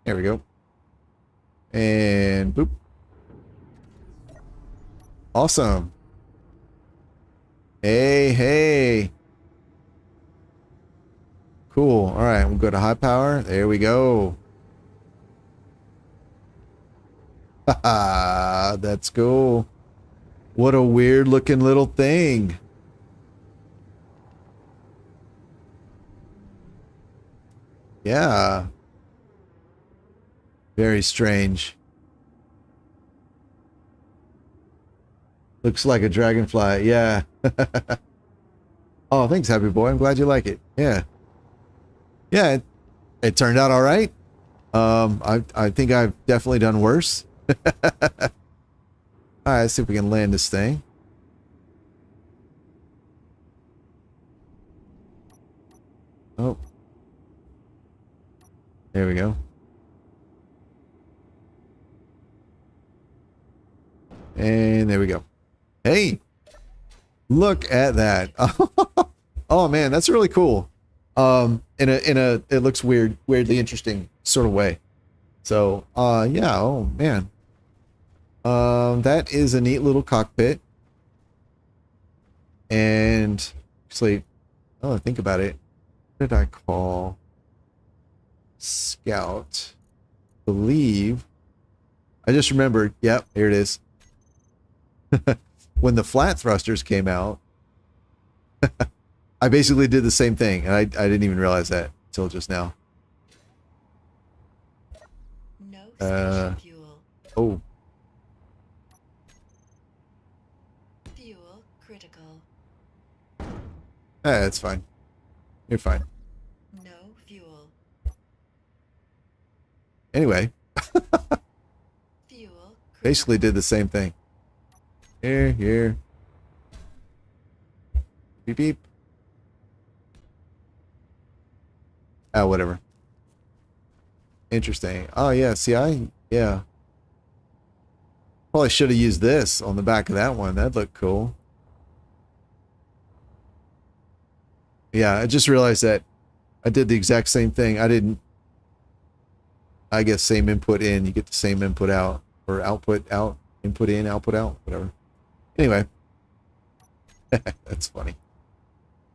There we go. And boop. Awesome. Hey, hey. Cool. All right, we'll go to high power. There we go. Haha, that's cool. What a weird looking little thing. Yeah. Very strange. Looks like a dragonfly. Yeah. Oh, thanks, Happy Boy. I'm glad you like it. Yeah. Yeah, it turned out all right. I think I've definitely done worse. All right, let's see if we can land this thing. Oh. There we go. And there we go. Hey, look at that. Oh man, that's really cool. In a it looks weirdly interesting sort of way. So, yeah, oh man. That is a neat little cockpit. And actually, oh, think about it. What did I call Scout? Believe. I just remembered. Yep, here it is. When the flat thrusters came out, I basically did the same thing, and I didn't even realize that until just now. No spaceship fuel. Oh, Fuel critical. that's fine. You're fine. No fuel. Anyway, Fuel basically did the same thing. Here. Beep, beep. Oh, whatever. Interesting. Oh, yeah. See, yeah. Probably should have used this on the back of that one. That'd look cool. Yeah, I just realized that I did the exact same thing. I guess same input in, you get the same input out, or output out, input in, output out, whatever. Anyway, that's funny.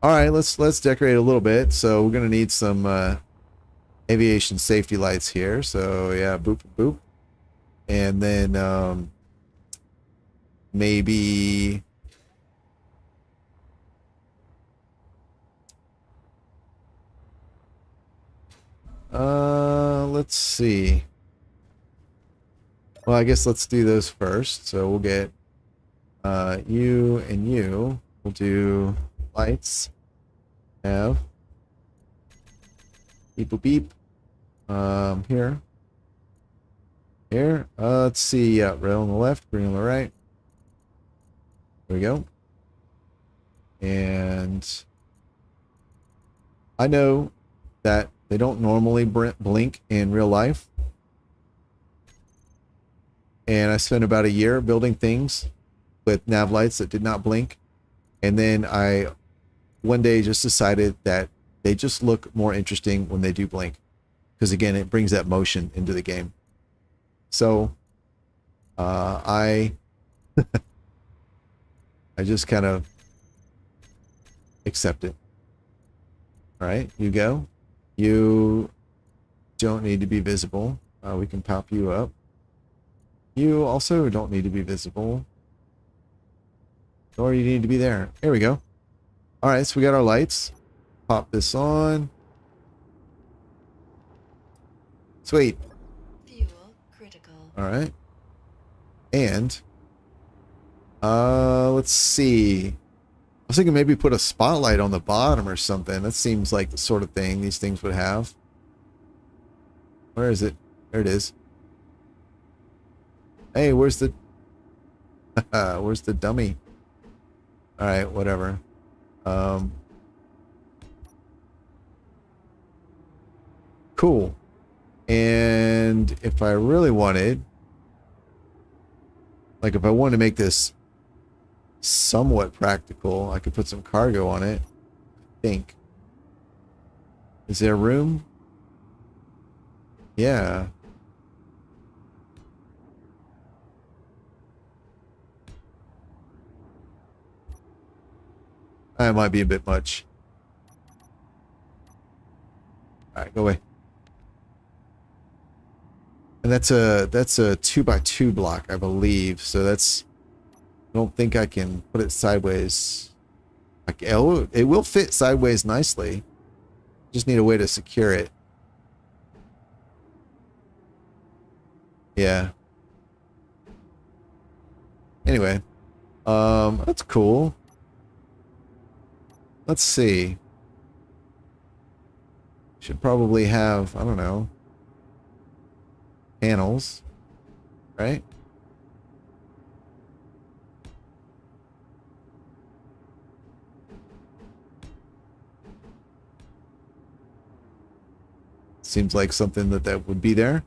All right, let's decorate a little bit. So we're gonna need some aviation safety lights here. So yeah, boop boop, and then maybe let's see. Well, I guess let's do those first. So we'll get you and you. We'll do lights. Have beep boop beep. Here. Let's see. Yeah, red on the left, green on the right. There we go. And I know that they don't normally blink in real life. And I spent about a year building things with nav lights that did not blink. And then I one day just decided that they just look more interesting when they do blink. Because again, it brings that motion into the game. So I just kind of accept it. All right, you go. You don't need to be visible. We can pop you up. You also don't need to be visible. Or you need to be there. There we go. All right, so we got our lights. Pop this on. Sweet. Fuel critical. All right. And let's see. I was thinking maybe put a spotlight on the bottom or something. That seems like the sort of thing these things would have. Where is it? There it is. Hey, where's the where's the dummy? All right, whatever. Cool. And if I really wanted, like if I wanted to make this somewhat practical, I could put some cargo on it. I think. Is there room? Yeah. That might be a bit much. Alright, go away. And that's a 2x2 block, I believe. So that's, I don't think I can put it sideways. Like it will fit sideways nicely. Just need a way to secure it. Yeah. Anyway, that's cool. Let's see. Should probably have, I don't know, panels, right? Seems like something that would be there.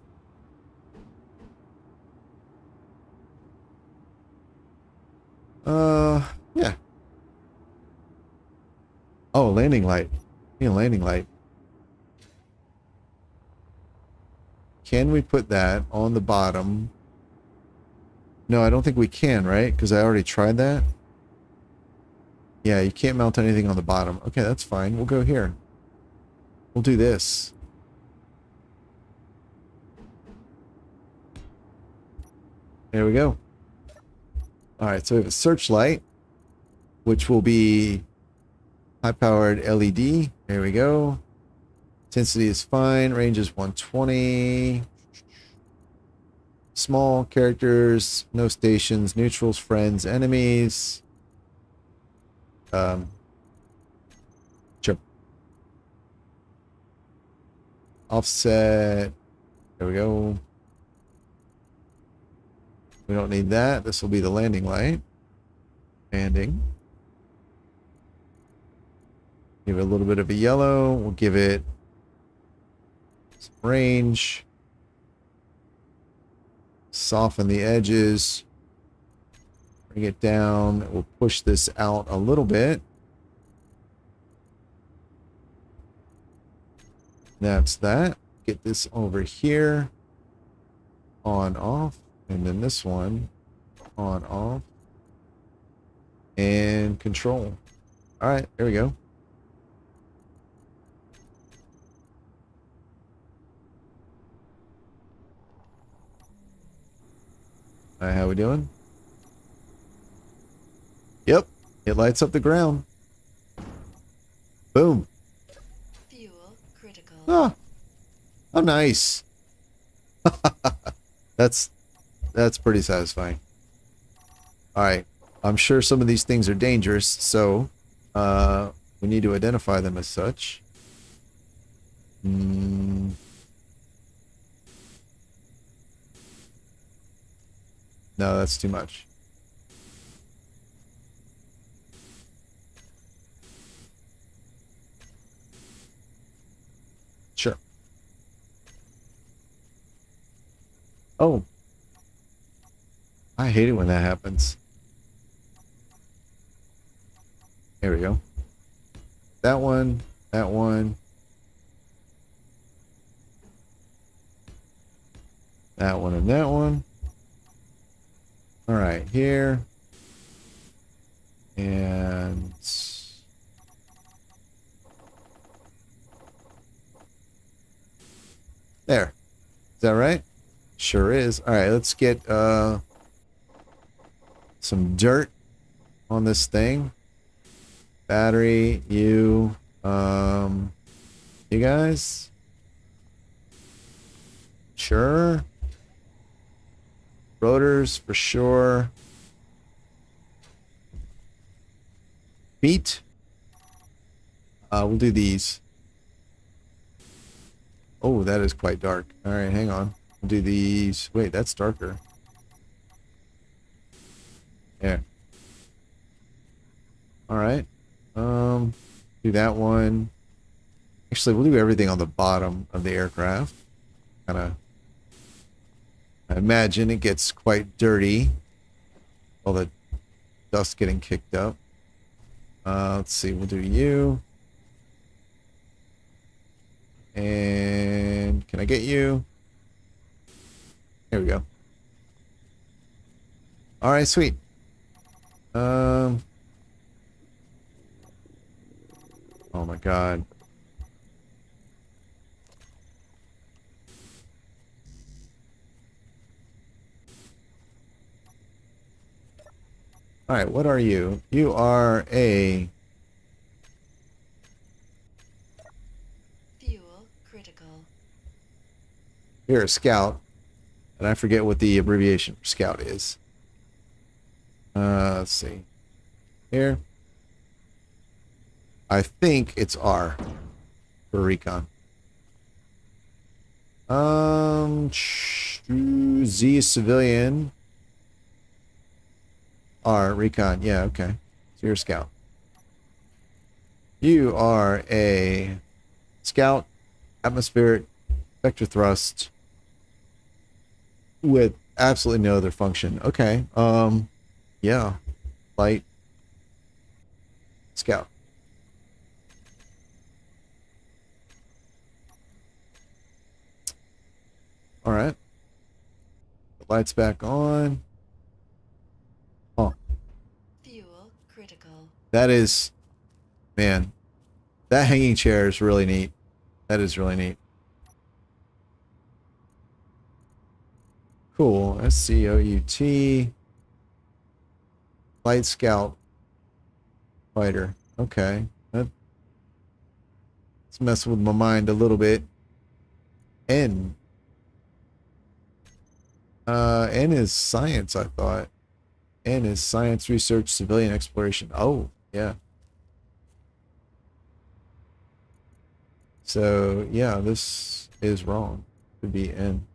Yeah. Oh, landing light. Yeah, landing light. Can we put that on the bottom? No, I don't think we can, right? Because I already tried that. Yeah, you can't mount anything on the bottom. Okay, that's fine. We'll go here. We'll do this. There we go. Alright, so we have a searchlight, which will be high-powered LED. There we go. Intensity is fine. Range is 120. Small characters, no stations, neutrals, friends, enemies. Sure. Offset. There we go. We don't need that. This will be the landing light. Landing. Give it a little bit of a yellow. We'll give it some range. Soften the edges. Bring it down. We'll push this out a little bit. That's that. Get this over here. On, off. And then this one. On, off. And control. Alright, there we go. Alright, how we doing? Yep, it lights up the ground. Boom. Fuel critical. Ah, oh nice. That's pretty satisfying. Alright, I'm sure some of these things are dangerous, so we need to identify them as such. No, that's too much. Sure. Oh. I hate it when that happens. There we go. That one, that one. That one and that one. All right, here. And there. Is that right? Sure is. All right, let's get some dirt on this thing. Battery, you guys? Sure. Rotors for sure. Feet. We'll do these. Oh, that is quite dark. All right, hang on. We'll do these. Wait, that's darker. Yeah. All right. Do that one. Actually, we'll do everything on the bottom of the aircraft. kind of, I imagine it gets quite dirty. All the dust getting kicked up. Let's see, we'll do you. And can I get you? There we go. All right, sweet. Oh my God. All right, what are you? You are a Fuel critical. you're a scout, and I forget what the abbreviation for scout is. Let's see. Here. I think it's R for recon. Z is civilian. R recon. Yeah, okay. So you're a scout. You are a scout, atmospheric, vector thrust, with absolutely no other function. Okay. Yeah. Light. Scout. All right. The lights back on. Oh, Fuel critical. that is, man, that hanging chair is really neat. That is really neat. Cool. SCOUT. Light Scout Fighter. Okay. That's messing with my mind a little bit. N. N is science, I thought. N is science, research, civilian exploration. Oh, yeah. So, yeah, this is wrong. To be N.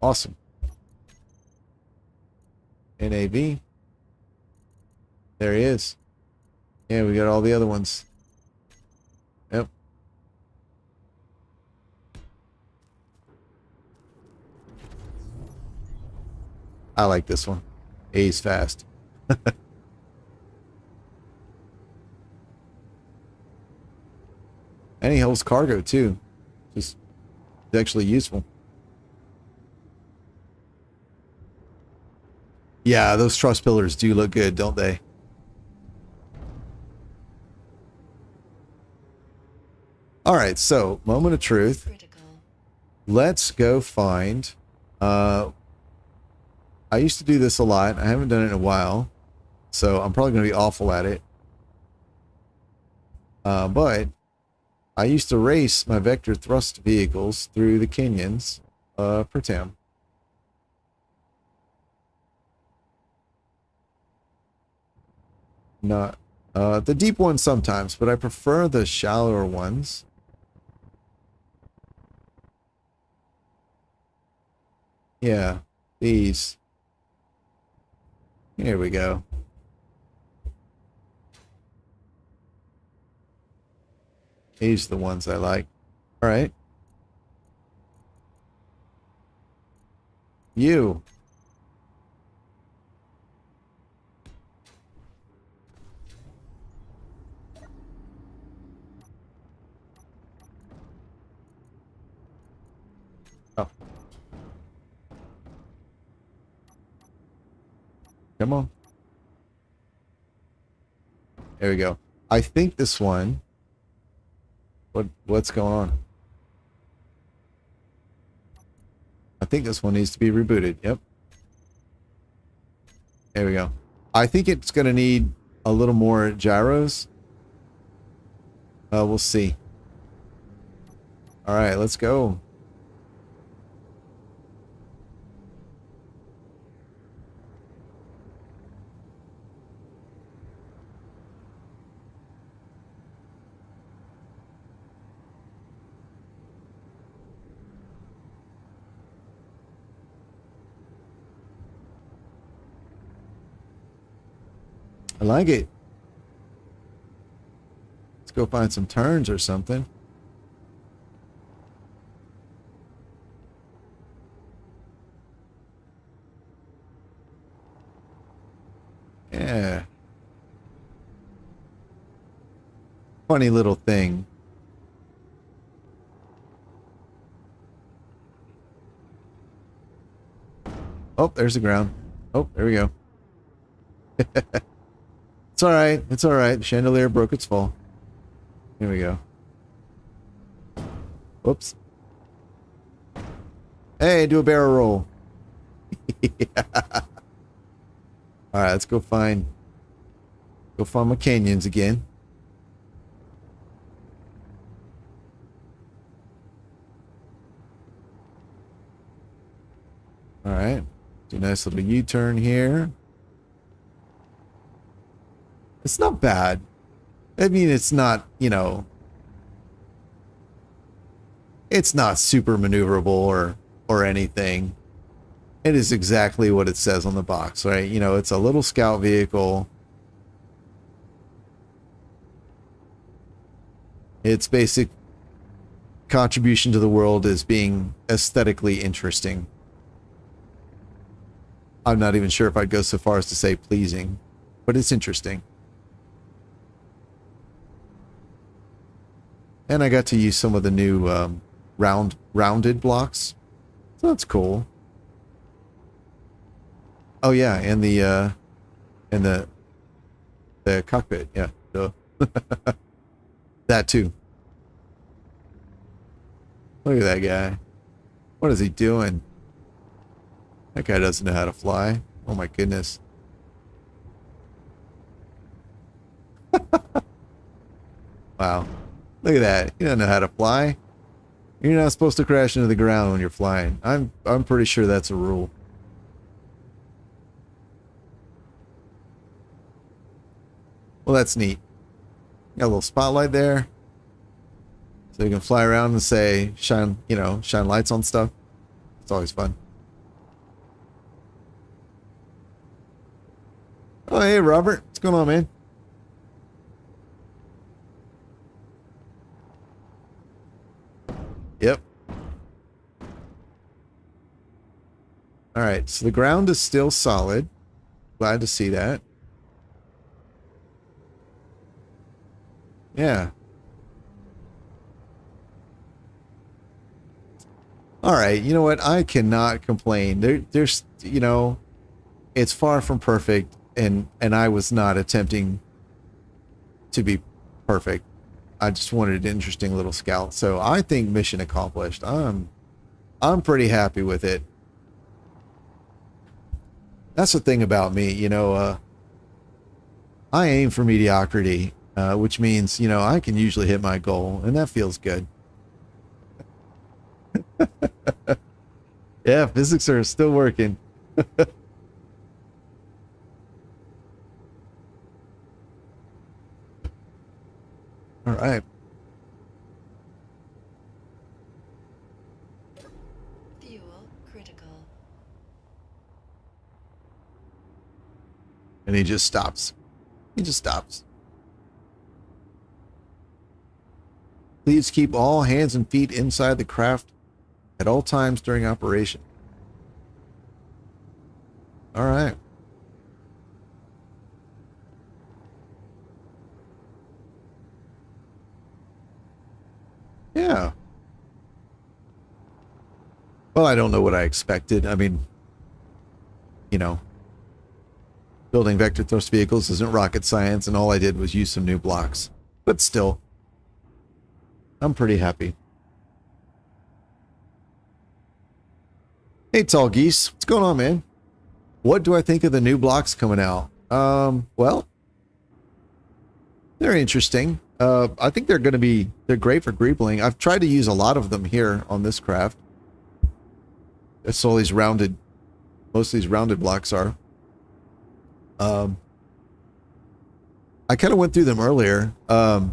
Awesome. NAV. There he is. Yeah, we got all the other ones. Yep. I like this one. A's fast. And he holds cargo too. Just it's actually useful. Yeah, those truss pillars do look good, don't they? All right, so moment of truth. Critical. Let's go find. I used to do this a lot. I haven't done it in a while, so I'm probably going to be awful at it. But I used to race my vector thrust vehicles through the canyons per Tam. Not the deep ones sometimes, but I prefer the shallower ones. Yeah, these. Here we go. These are the ones I like. All right. You. Oh. Come on. There we go. I think this one. What's going on? I think this one needs to be rebooted. Yep. There we go. I think it's going to need a little more gyros. We'll see. All right, let's go. I like it. Let's go find some turns or something. Yeah. Funny little thing. Oh, there's the ground. Oh, there we go. It's all right. It's all right. The chandelier broke its fall. Here we go. Whoops. Hey, do a barrel roll. Yeah. All right, let's go find my canyons again. All right. Do a nice little U-turn here. It's not bad. I mean, it's not, you know, it's not super maneuverable or anything. It is exactly what it says on the box, right? You know, it's a little scout vehicle. Its basic contribution to the world is being aesthetically interesting. I'm not even sure if I'd go so far as to say pleasing, but it's interesting. And I got to use some of the new rounded blocks. So that's cool. Oh yeah, and the cockpit, yeah. Duh. That too. Look at that guy. What is he doing? That guy doesn't know how to fly. Oh my goodness. Wow. Look at that. You don't know how to fly. You're not supposed to crash into the ground when you're flying. I'm pretty sure that's a rule. Well, that's neat. Got a little spotlight there. So you can fly around and say, shine lights on stuff. It's always fun. Oh, hey, Robert. What's going on, man? Yep. All right. So the ground is still solid. Glad to see that. Yeah. All right. You know what? I cannot complain. There's, you know, it's far from perfect. And I was not attempting to be perfect. I just wanted an interesting little scout. So I think mission accomplished. I'm pretty happy with it. That's the thing about me, you know, I aim for mediocrity, which means, you know, I can usually hit my goal, and that feels good. Yeah, physics are still working. All right. Fuel critical. And he just stops. He just stops. Please keep all hands and feet inside the craft at all times during operation. All right. Yeah. Well, I don't know what I expected. I mean, you know, building vector thrust vehicles isn't rocket science, and all I did was use some new blocks. But still, I'm pretty happy. Hey, Tall Geese. What's going on, man? What do I think of the new blocks coming out? Well, they're interesting. I think they're great for greebling. I've tried to use a lot of them here on this craft. That's all these rounded, most of these rounded blocks are. I kind of went through them earlier. I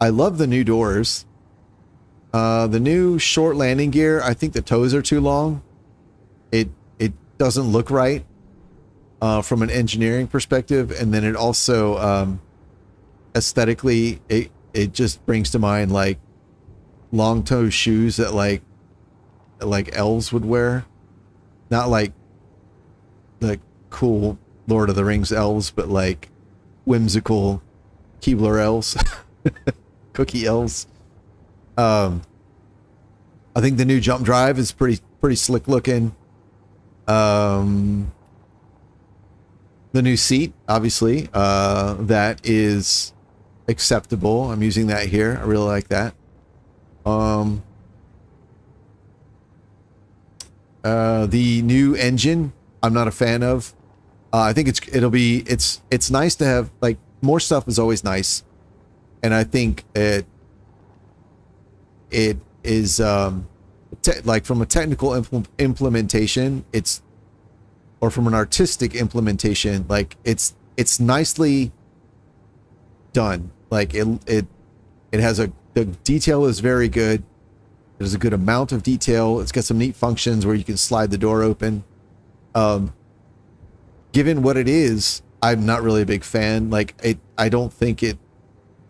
love the new doors. The new short landing gear, I think the toes are too long. It doesn't look right from an engineering perspective, and then it also aesthetically, it just brings to mind like long toe shoes that like elves would wear. Not like the cool Lord of the Rings elves, but like whimsical Keebler elves, cookie elves. I think the new jump drive is pretty slick looking. The new seat, obviously, that is acceptable. I'm using that here. I really like that. The new engine, I'm not a fan of. I think it's nice to have, like, more stuff is always nice, and I think it is like from a technical implementation, or from an artistic implementation, like it's nicely done. Like it has the detail is very good. There's a good amount of detail. It's got some neat functions where you can slide the door open. Given what it is, I'm not really a big fan. Like I don't think it,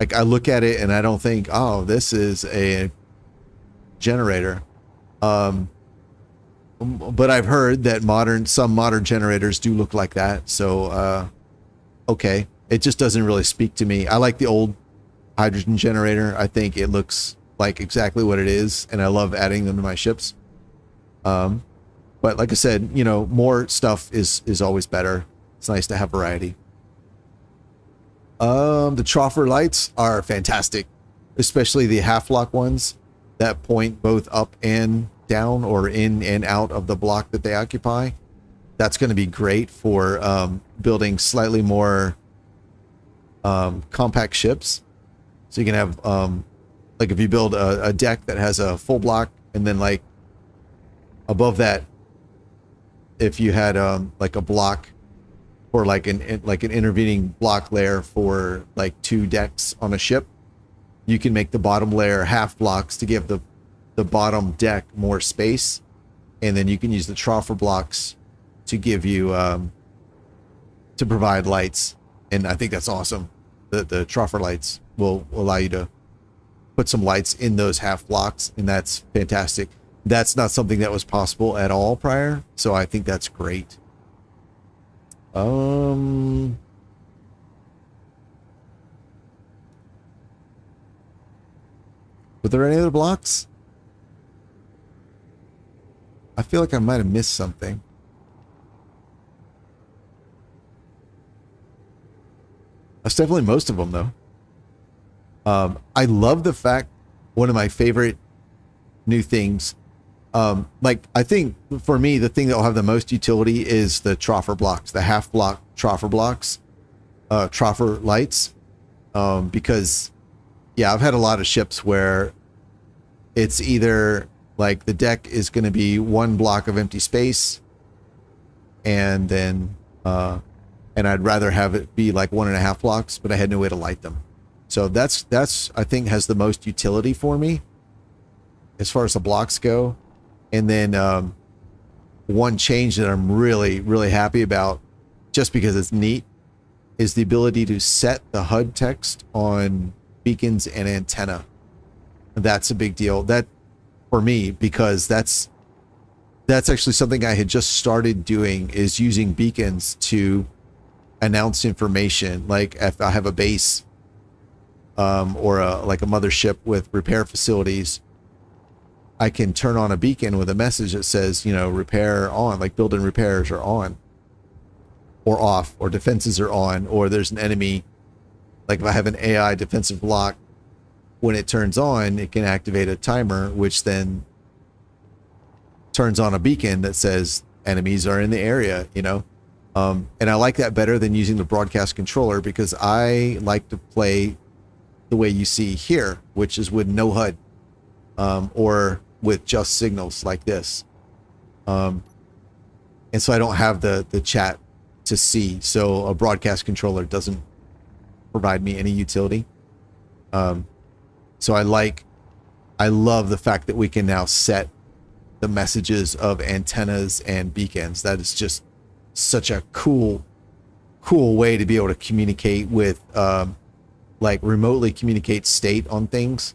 like I look at it and I don't think, oh, this is a generator. But I've heard that some modern generators do look like that. So, okay. It just doesn't really speak to me. I like the old hydrogen generator. I think it looks like exactly what it is, and I love adding them to my ships. But like I said, you know, more stuff is always better. It's nice to have variety. The troffer lights are fantastic, especially the half-block ones that point both up and down, or in and out of the block that they occupy. That's going to be great for building slightly more compact ships. So you can have, like if you build a deck that has a full block, and then like above that, if you had like a block, or like an intervening block layer for like 2 decks on a ship, you can make the bottom layer half blocks to give the bottom deck more space, and then you can use the troffer blocks to give you to provide lights. And I think that's awesome. The troffer lights will allow you to put some lights in those half blocks, and that's fantastic. That's not something that was possible at all prior, so I think that's great. Were there any other blocks? I feel like I might have missed something. That's definitely most of them, though. I love the fact, one of my favorite new things, like I think for me, the thing that will have the most utility is the troffer blocks, the half block troffer blocks, troffer lights, because yeah, I've had a lot of ships where it's either like the deck is going to be 1 block of empty space, and then and I'd rather have it be like 1.5 blocks, but I had no way to light them. So that's I think has the most utility for me as far as the blocks go. And then one change that I'm really happy about, just because it's neat, is the ability to set the HUD text on beacons and antenna. That's a big deal. That for me, because that's actually something I had just started doing, is using beacons to announce information. Like if I have a base or like a mothership with repair facilities, I can turn on a beacon with a message that says, you know, repair on, like building repairs are on or off, or defenses are on, or there's an enemy. Like if I have an AI defensive block, when it turns on, it can activate a timer, which then turns on a beacon that says enemies are in the area, you know. And I like that better than using the broadcast controller, because I like to play the way you see here, which is with no HUD, or with just signals like this. And so I don't have the chat to see. So a broadcast controller doesn't provide me any utility. So I love the fact that we can now set the messages of antennas and beacons. That is just such a cool way to be able to communicate with like remotely communicate state on things,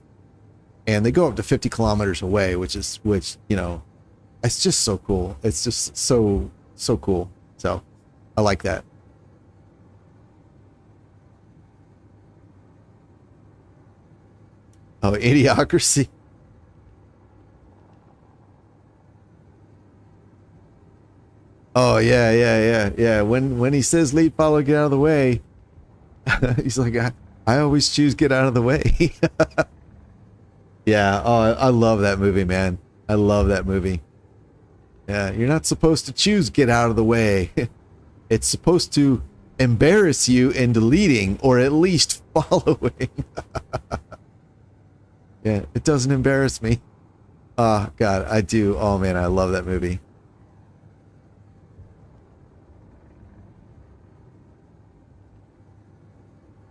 and they go up to 50 kilometers away, which you know, it's just so cool. It's just so cool. So I like that. Oh, Idiocracy. Oh yeah. When he says lead, follow, get out of the way, he's like, I always choose get out of the way. Yeah. Oh, I love that movie, man. I love that movie. Yeah, you're not supposed to choose get out of the way. It's supposed to embarrass you into leading, or at least following. Yeah, it doesn't embarrass me. Oh God, I do. Oh man, I love that movie.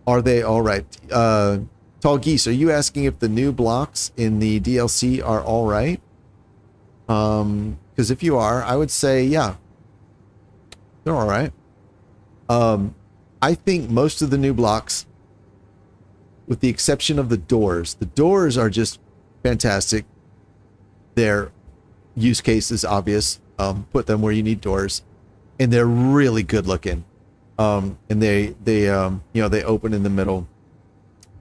Are they all right? Tall Geese, are you asking if the new blocks in the DLC are all right? Because if you are, I would say, yeah, they're all right. I think most of the new blocks, with the exception of the doors are just fantastic. Their use case is obvious. Put them where you need doors, and they're really good looking. And they you know, they open in the middle.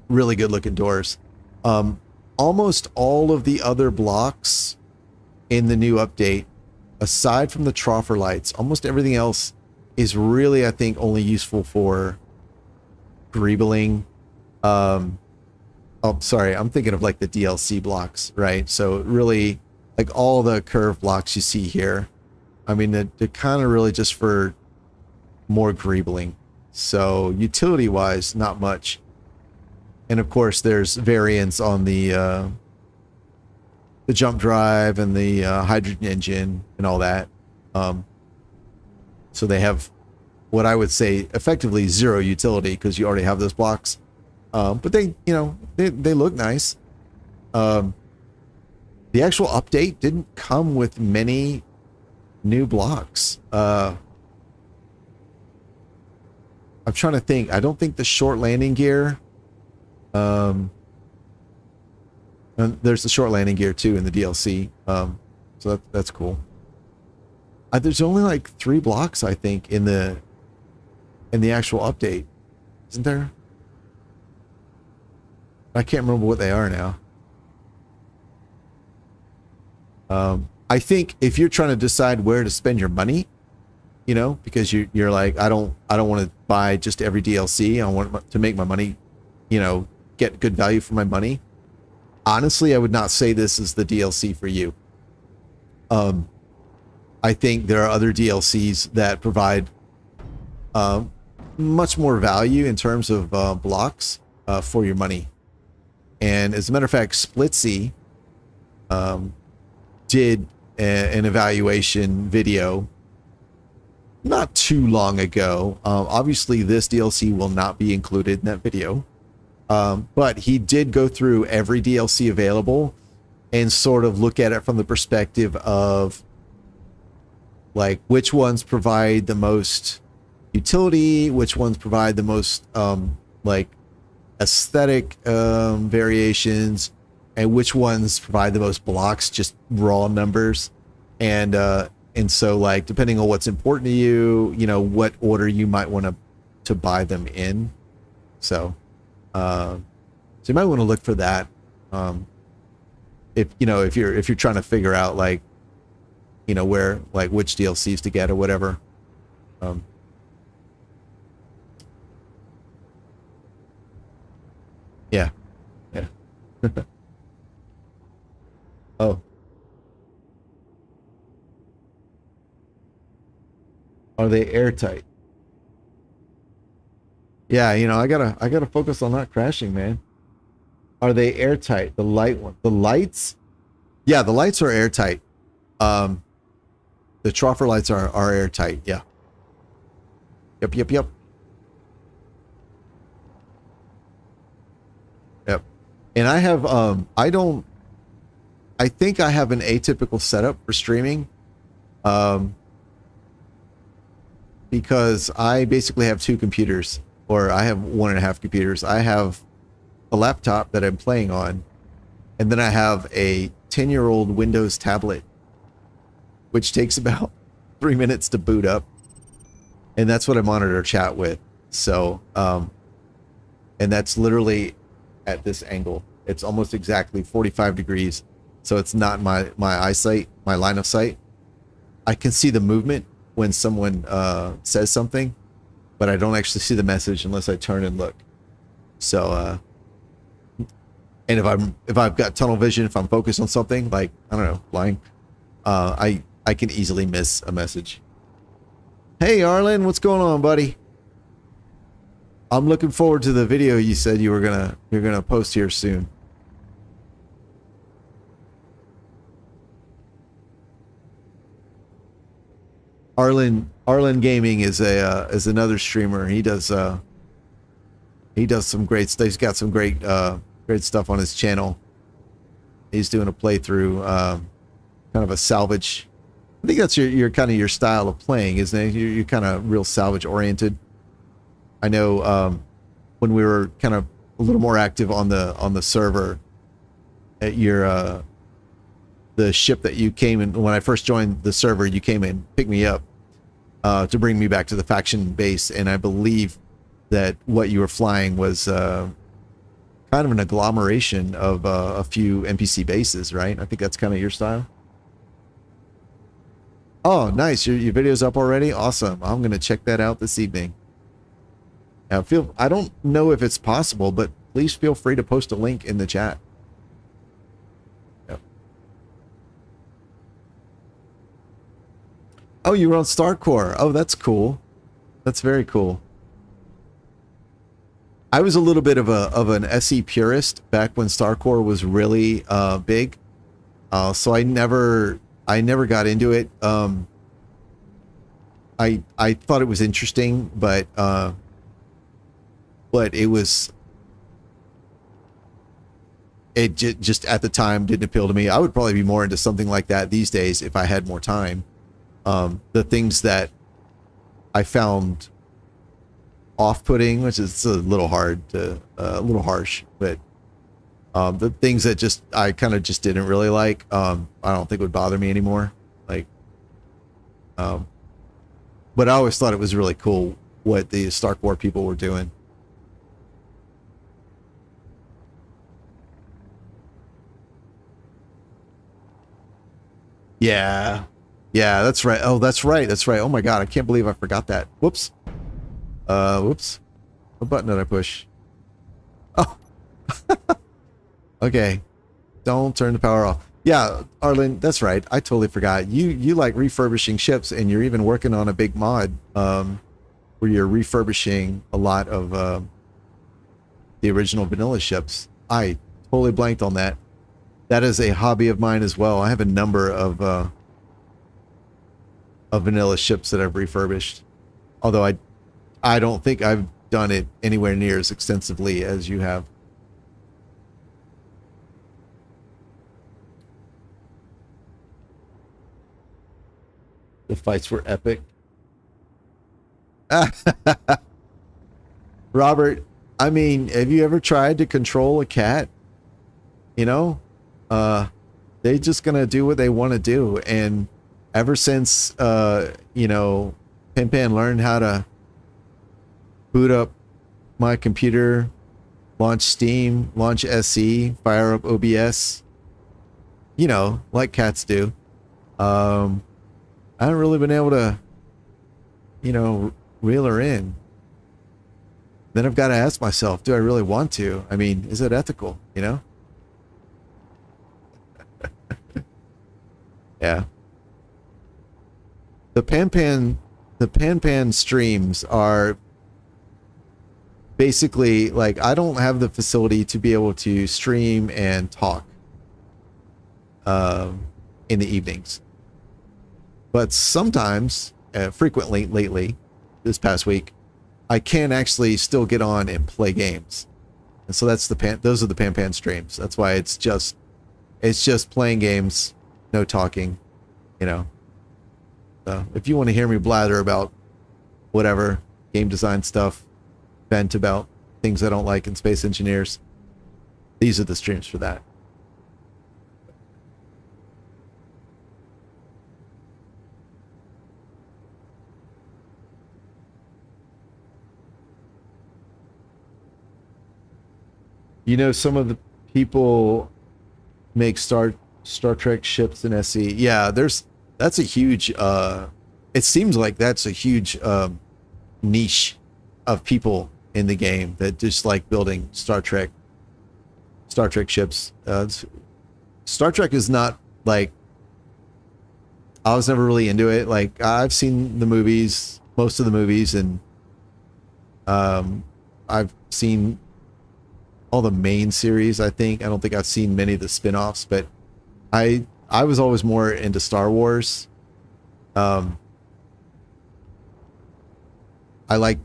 Really good looking doors. Almost all of the other blocks in the new update, aside from the troffer lights, almost everything else is really, I think, only useful for greebling. Oh, sorry, I'm thinking of like the DLC blocks, right? So really, like all the curved blocks you see here, I mean, they're kind of really just for more greebling. So utility-wise, not much. And of course, there's variants on the jump drive and the hydrogen engine and all that. So they have what I would say effectively zero utility because you already have those blocks. But they, you know, they look nice. The actual update didn't come with many new blocks. I'm trying to think. I don't think the short landing gear. And there's the short landing gear too in the DLC. So that's cool. There's only like 3 blocks, I think, in the actual update, isn't there? I can't remember what they are now. I think if you're trying to decide where to spend your money, you know, because you're like, I don't want to buy just every DLC. I want to make my money, you know, get good value for my money. Honestly, I would not say this is the DLC for you. I think there are other DLCs that provide much more value in terms of blocks for your money. And as a matter of fact, Splitsy did an evaluation video not too long ago. Obviously, this DLC will not be included in that video. But he did go through every DLC available and sort of look at it from the perspective of like which ones provide the most utility, which ones provide the most like aesthetic variations, and which ones provide the most blocks, just raw numbers. And so like depending on what's important to you, you know, what order you might want to buy them in. So you might want to look for that. If you know, if you're trying to figure out like, you know, where like which DLCs to get or whatever. Yeah. Oh. Are they airtight? Yeah, you know, I gotta focus on not crashing, man. Are they airtight? The light one, the lights? Yeah, the lights are airtight. The troffer lights are airtight. Yeah. Yep. Yep. And I have I think I have an atypical setup for streaming. Because I basically have 2 computers, or I have 1.5 computers. I have a laptop that I'm playing on, and then I have a 10-year-old Windows tablet, which takes about 3 minutes to boot up, and that's what I monitor chat with. So, and that's literally at this angle. It's almost exactly 45 degrees, so it's not my eyesight, my line of sight. I can see the movement when someone says something, but I don't actually see the message unless I turn and look. So, and if I've got tunnel vision, if I'm focused on something like, I don't know, flying, I can easily miss a message. Hey Arlen, what's going on, buddy? I'm looking forward to the video you said you're gonna post here soon. Arlen Gaming is another streamer. He does some great stuff. He's got some great stuff on his channel. He's doing a playthrough, kind of a salvage. I think that's your kind of your style of playing, isn't it? You're kind of real salvage oriented. I know when we were kind of a little more active on the server at your the ship that you came in when I first joined the server, you came in, picked me up to bring me back to the faction base, and I believe that what you were flying was kind of an agglomeration of a few NPC bases, right? I think that's kind of your style. Oh, nice. Your video's up already? Awesome. I'm going to check that out this evening. I don't know if it's possible, but please feel free to post a link in the chat. Yep. Oh, you were on StarCore. Oh, that's cool. That's very cool. I was a little bit of an SE purist back when StarCore was really big. So I never got into it. I thought it was interesting, but it just at the time didn't appeal to me. I would probably be more into something like that these days if I had more time. The things that I found off-putting, which is a little a little harsh, but the things that I kind of just didn't really like, I don't think would bother me anymore. Like, but I always thought it was really cool what the StarCore people were doing. Yeah, that's right. Oh, that's right. Oh my God, I can't believe I forgot that. Whoops. Whoops. What button did I push? Oh. Okay. Don't turn the power off. Yeah, Arlen, that's right. I totally forgot. You like refurbishing ships, and you're even working on a big mod where you're refurbishing a lot of the original vanilla ships. I totally blanked on that. That is a hobby of mine as well. I have a number of vanilla ships that I've refurbished. Although I don't think I've done it anywhere near as extensively as you have. The fights were epic. Robert, I mean, have you ever tried to control a cat? You know, they're just gonna do what they want to do. And ever since, you know, Pan learned how to boot up my computer, launch Steam, launch SE, fire up OBS, you know, like cats do, I haven't really been able to, you know, reel her in. Then I've got to ask myself, do I really want to? I mean, is it ethical, you know? Yeah. The Pan streams are basically like, I don't have the facility to be able to stream and talk in the evenings. But sometimes, frequently lately, this past week, I can actually still get on and play games. And so that's those are the Pan streams. That's why it's just playing games, no talking, you know. So if you want to hear me blather about whatever game design stuff, vent about things I don't like in Space Engineers, these are the streams for that. You know, some of the people make Star Trek ships in SE. Yeah, that's a huge it seems like that's a huge niche of people in the game that just like building Star Trek ships. Star Trek is not like, I was never really into it. Like, I've seen the movies, most of the movies, and I've seen all the main series, I think. I don't think I've seen many of the spin-offs, but I was always more into Star Wars. I like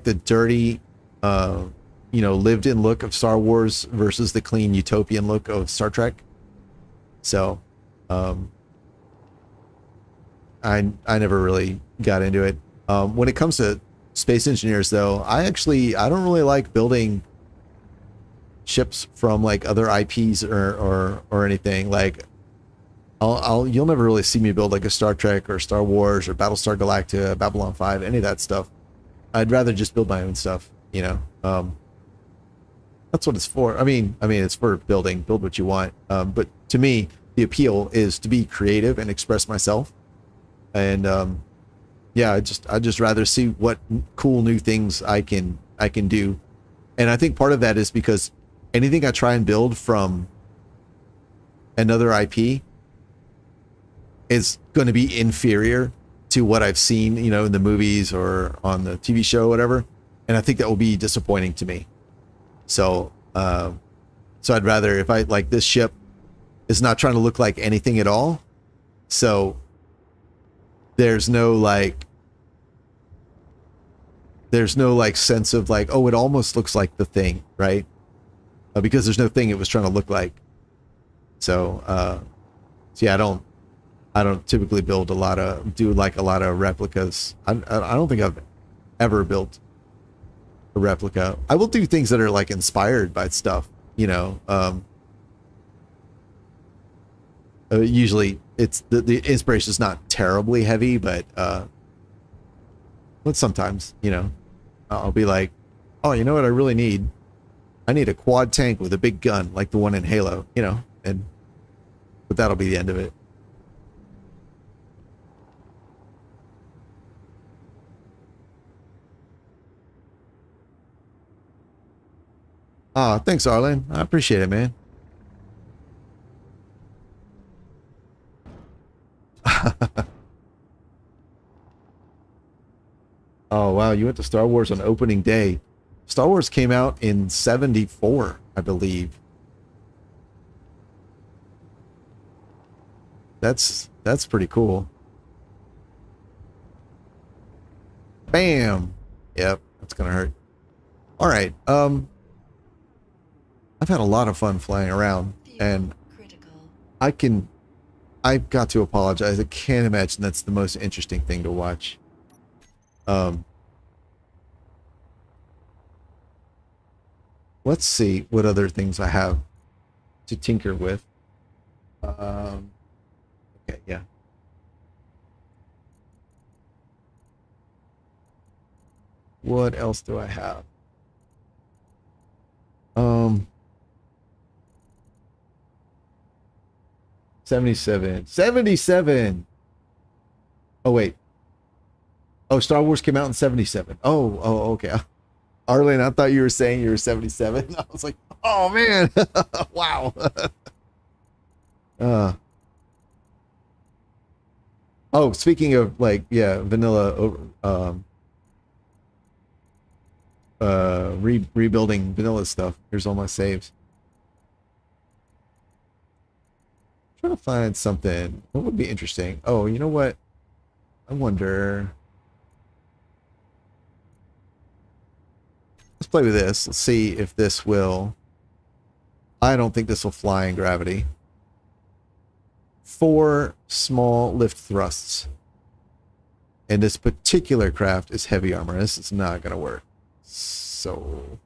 the dirty, you know, lived-in look of Star Wars versus the clean utopian look of Star Trek. So, I never really got into it. When it comes to space engineers, though, I don't really like building ships from like other IPs or anything. Like, you'll never really see me build like a Star Trek or Star Wars or Battlestar Galactica, Babylon 5, any of that stuff. I'd rather just build my own stuff, you know. That's what it's for. I mean, it's for build what you want. But to me, the appeal is to be creative and express myself. And yeah, I just rather see what cool new things I can do. And I think part of that is because anything I try and build from another IP is going to be inferior to what I've seen, you know, in the movies or on the TV show, whatever. And I think that will be disappointing to me. So, so I'd rather, if I like, this ship is not trying to look like anything at all. So there's no like sense of like, oh, it almost looks like the thing, right? Because there's no thing it was trying to look like. So, so yeah, I don't typically do a lot of replicas. I don't think I've ever built a replica. I will do things that are like inspired by stuff, you know. Usually it's the inspiration is not terribly heavy, but sometimes, you know, I'll be like, oh, you know what I really need? I need a quad tank with a big gun like the one in Halo, you know, but that'll be the end of it. Ah, thanks, Arlen. I appreciate it, man. Oh, wow. You went to Star Wars on opening day. Star Wars came out in 74, I believe. That's pretty cool. Bam. Yep, that's gonna hurt. All right. I've had a lot of fun flying around, and I've got to apologize. I can't imagine that's the most interesting thing to watch. Let's see what other things I have to tinker with. Okay, yeah. What else do I have? 77. Oh, wait. Oh, Star Wars came out in 77. Oh, okay. Arlene, I thought you were saying you were 77. I was like, oh, man. Wow. Oh, speaking of, like, yeah, vanilla, rebuilding vanilla stuff. Here's all my saves. Trying to find something. What would be interesting? Oh, you know what? I wonder. Let's play with this. Let's see if this will. I don't think this will fly in gravity. 4 small lift thrusts. And this particular craft is heavy armor. This is not going to work. So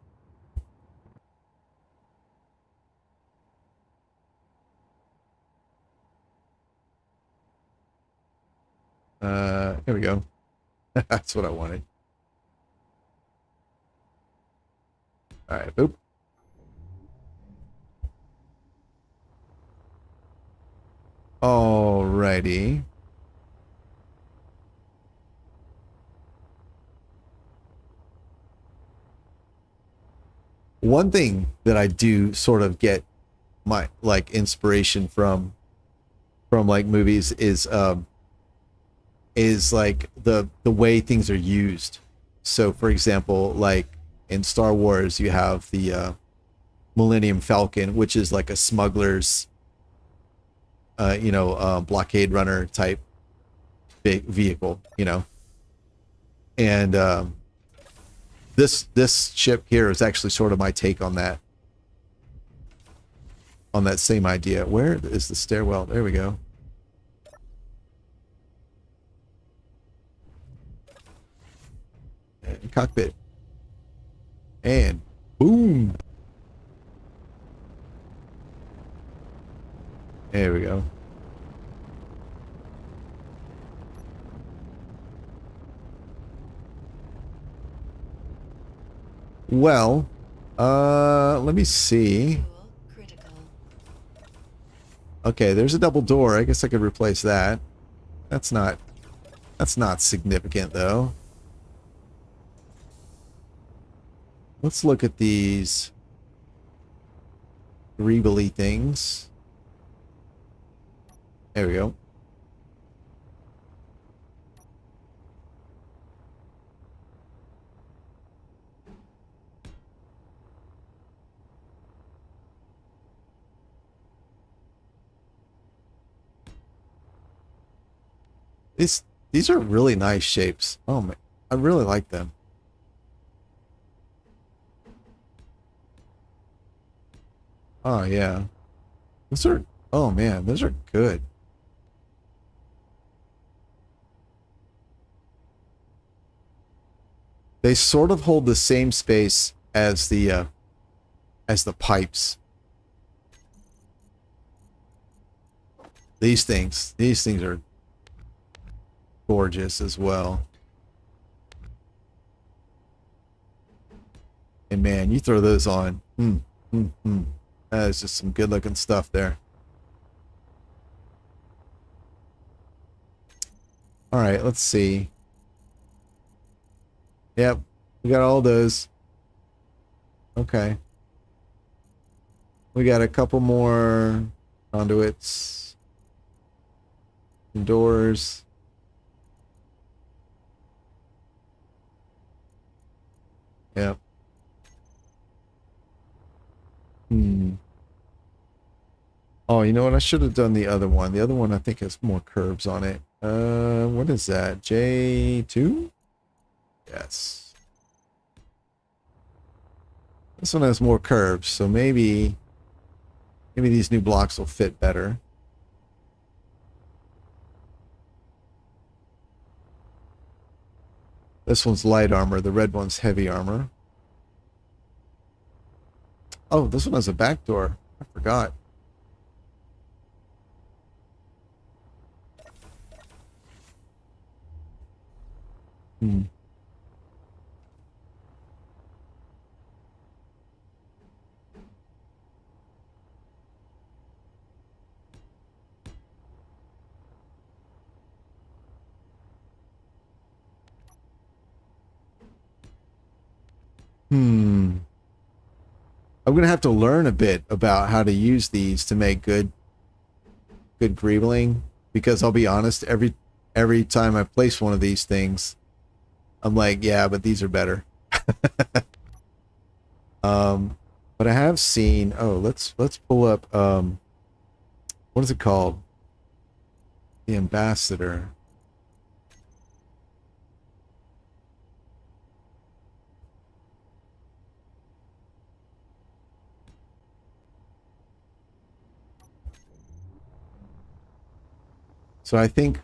Here we go. That's what I wanted. All right, boop. Alrighty. One thing that I do sort of get my like inspiration from like movies is like the way things are used. So for example, like in Star Wars you have the Millennium Falcon, which is like a smuggler's blockade runner type vehicle, you know. And this ship here is actually sort of my take on that same idea. Where is the stairwell? There we go. And cockpit. And boom. There we go. Well, let me see. Fuel critical. Okay, there's a double door. I guess I could replace that. That's not significant though. Let's look at these greebly things. There we go. These are really nice shapes. Oh man, I really like them. Oh yeah. Those are, oh man, those are good. They sort of hold the same space as the pipes. These things are gorgeous as well. And man, you throw those on. That is just some good looking stuff there. All right, let's see. Yep, we got all those. Okay. We got a couple more conduits. Some doors. Yep. Oh, you know what? I should have done the other one. The other one I think has more curves on it. What is that? J2? Yes. This one has more curves, so maybe these new blocks will fit better. This one's light armor, the red one's heavy armor. Oh, this one has a back door. I forgot. I'm gonna have to learn a bit about how to use these to make good greebling, because I'll be honest, every time I place one of these things, I'm like, yeah, but these are better. But I have seen, oh, let's pull up what is it called? The Ambassador. So I think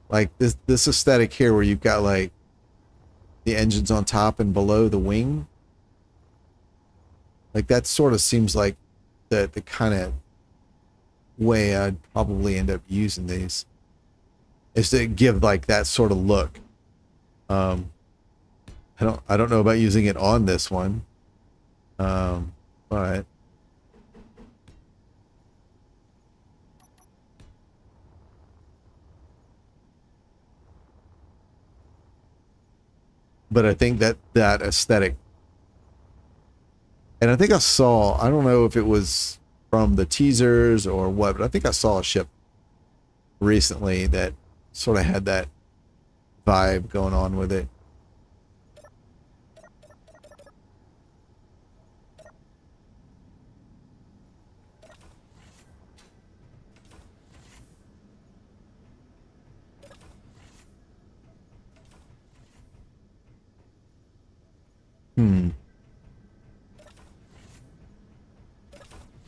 like this aesthetic here where you've got like the engines on top and below the wing, like that sort of seems like the kind of way I'd probably end up using these is to give like that sort of look. I don't know about using it on this one. But I think that aesthetic, and I think I don't know if it was from the teasers or what, but I think I saw a ship recently that sort of had that vibe going on with it.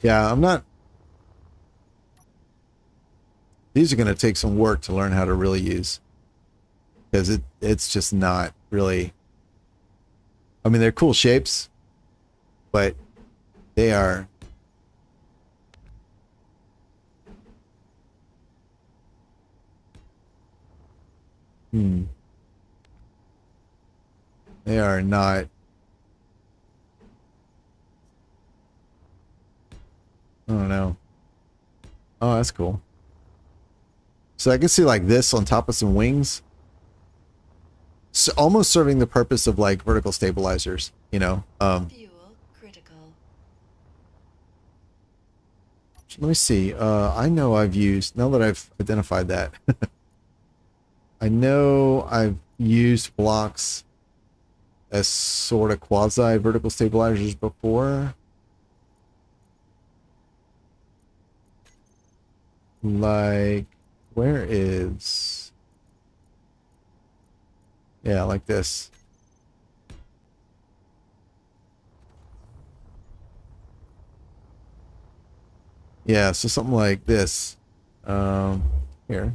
Yeah, I'm not. These are going to take some work to learn how to really use, because it's just not really. I mean, they're cool shapes, but they are. They are not. I don't know. Oh, that's cool. So I can see like this on top of some wings. So almost serving the purpose of like vertical stabilizers, you know. Fuel critical. Let me see. I know I've used, now that I've identified that, I know I've used blocks as sort of quasi vertical stabilizers before. Like, where is... Yeah, like this. Yeah, so something like this. Here.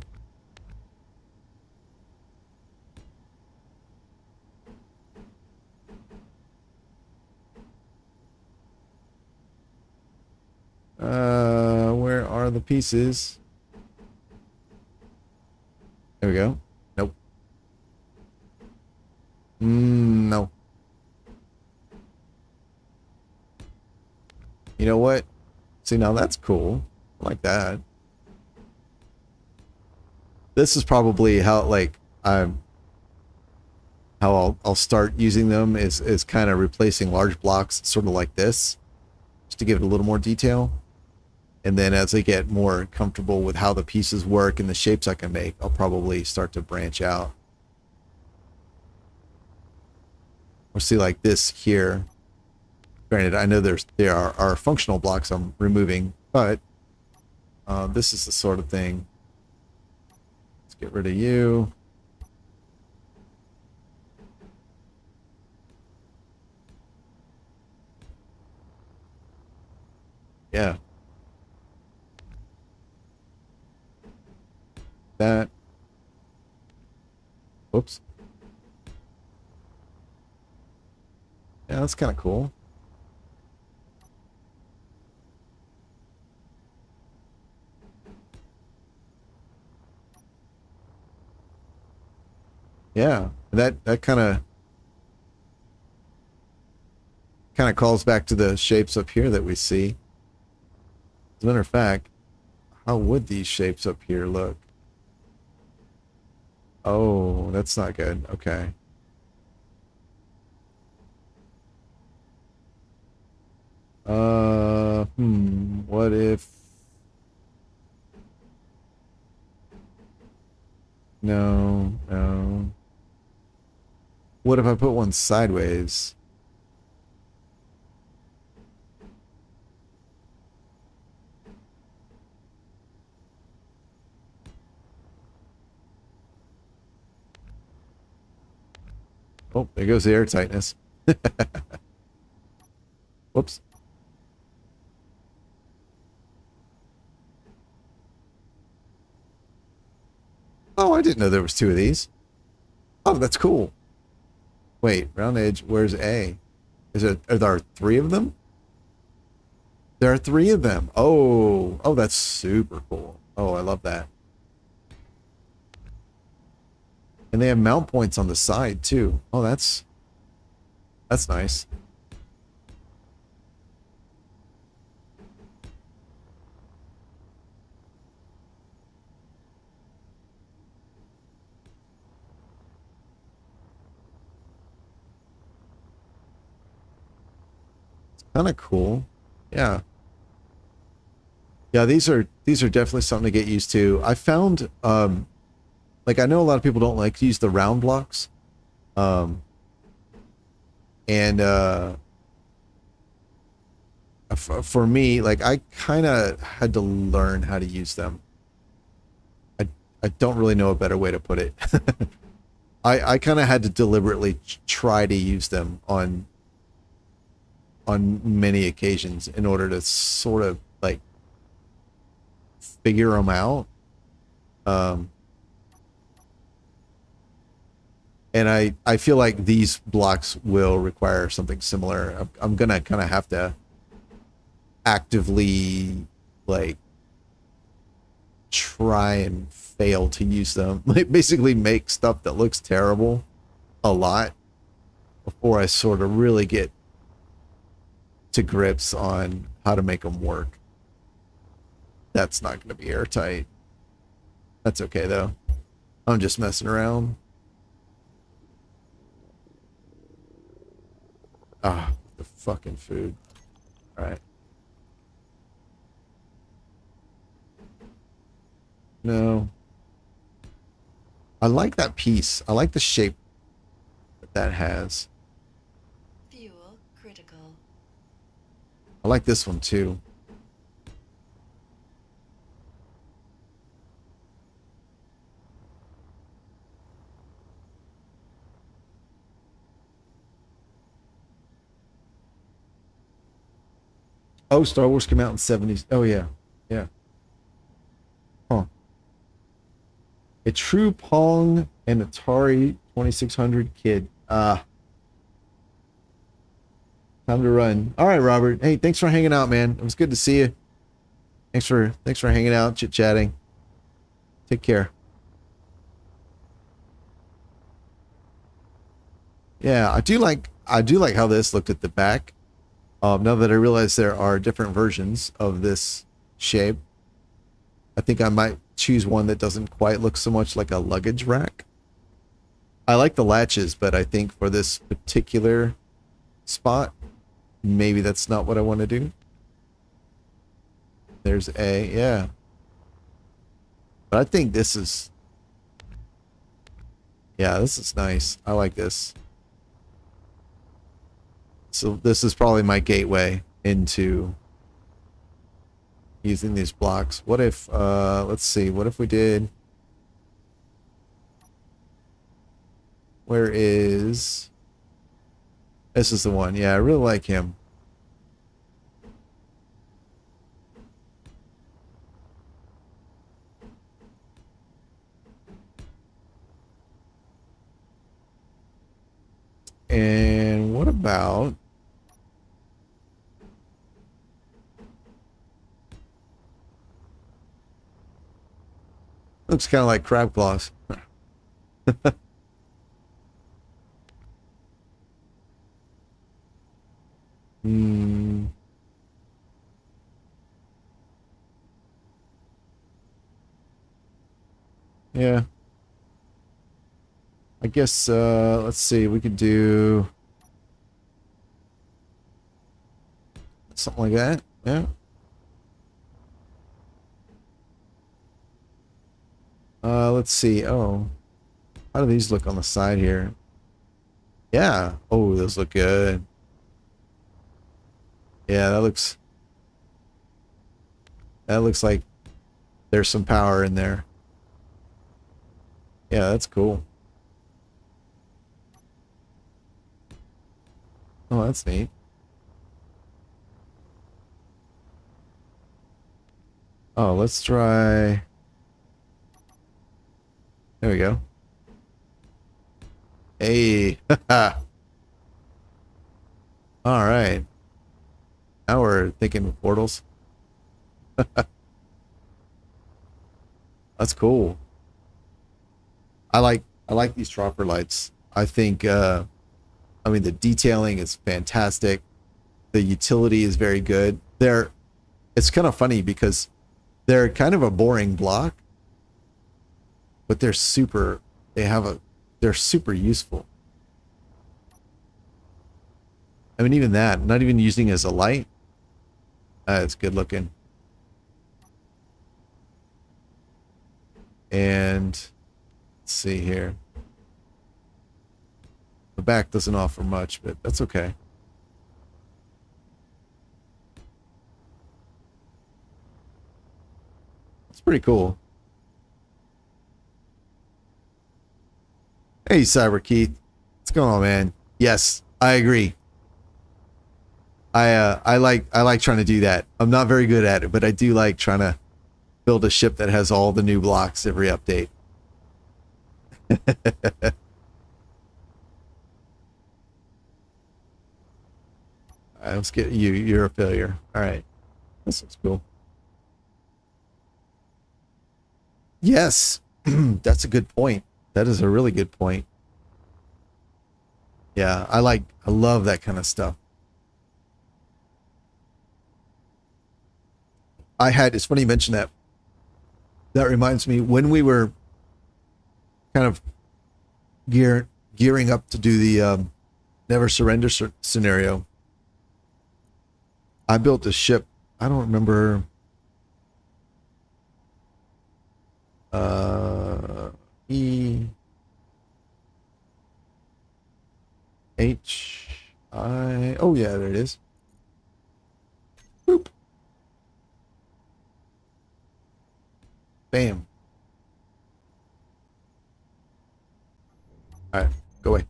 Where are the pieces? There we go. Nope. No. You know what? See, now that's cool. I like that. This is probably how, like, how I'll start using them is kind of replacing large blocks, sort of like this, just to give it a little more detail. And then as I get more comfortable with how the pieces work and the shapes I can make, I'll probably start to branch out. Or see like this here. Granted, I know there are functional blocks I'm removing, but this is the sort of thing. Let's get rid of you. Yeah. That. Whoops. Yeah, that's kind of cool. Yeah, that kind of calls back to the shapes up here that we see. As a matter of fact, how would these shapes up here look? Oh, that's not good. Okay. What if... No, no. What if I put one sideways? Oh, there goes the air tightness. Whoops. Oh, I didn't know there was two of these. Oh, that's cool. Wait, round edge, where's A? Are there three of them? There are 3 of them. Oh, oh, that's super cool. Oh, I love that. And they have mount points on the side too. Oh, that's nice. Kind of cool. Yeah. Yeah, these are definitely something to get used to. I found like I know a lot of people don't like to use the round blocks. And for me, like I kind of had to learn how to use them. I don't really know a better way to put it. I kind of had to deliberately try to use them on many occasions in order to sort of like figure them out. And I feel like these blocks will require something similar. I'm gonna kind of have to actively like try and fail to use them. Like basically make stuff that looks terrible a lot before I sort of really get to grips on how to make them work. That's not going to be airtight. That's okay though. I'm just messing around. Ah, the fucking food. All right. No. I like that piece. I like the shape that has. Fuel critical. I like this one too. Oh, Star Wars came out in 70s. Oh yeah. Yeah. Huh. A true Pong and Atari 2600 kid. Time to run. All right, Robert. Hey, thanks for hanging out, man. It was good to see you. Thanks for hanging out, chit-chatting. Take care. Yeah, I do like how this looked at the back. Now that I realize there are different versions of this shape, I think I might choose one that doesn't quite look so much like a luggage rack. I like the latches, but I think for this particular spot, maybe that's not what I want to do. There's a, yeah. But I think this is, yeah, this is nice. I like this. So this is probably my gateway into using these blocks. What if, let's see, what if we did, where is, this is the one. Yeah, I really like him. And what about, looks kind of like crab claws. Hmm. Yeah. I guess, let's see, we could do something like that. Yeah. Let's see. Oh, how do these look on the side here? Yeah. Oh, those look good. Yeah, that looks like there's some power in there. Yeah, that's cool. Oh, that's neat. Oh, let's try. There we go. Hey. All right. Now we're thinking portals. That's cool. I like these dropper lights. I think I mean the detailing is fantastic. The utility is very good. It's kind of funny because they're kind of a boring block, but they're super useful. I mean, even that, not even using it as a light. It's good looking. And let's see here. The back doesn't offer much, but that's okay. It's pretty cool. Hey, Cyber Keith. What's going on, man? Yes, I agree. I like trying to do that. I'm not very good at it, but I do like trying to build a ship that has all the new blocks every update. Alright, let's get you. You're a failure. Alright. This looks cool. Yes. That's a good point. That is a really good point. Yeah, I love that kind of stuff. It's funny you mention that. That reminds me, when we were kind of gearing up to do the Never Surrender scenario, I built a ship. I don't remember. Oh yeah, there it is. Boop. Bam. All right, go away.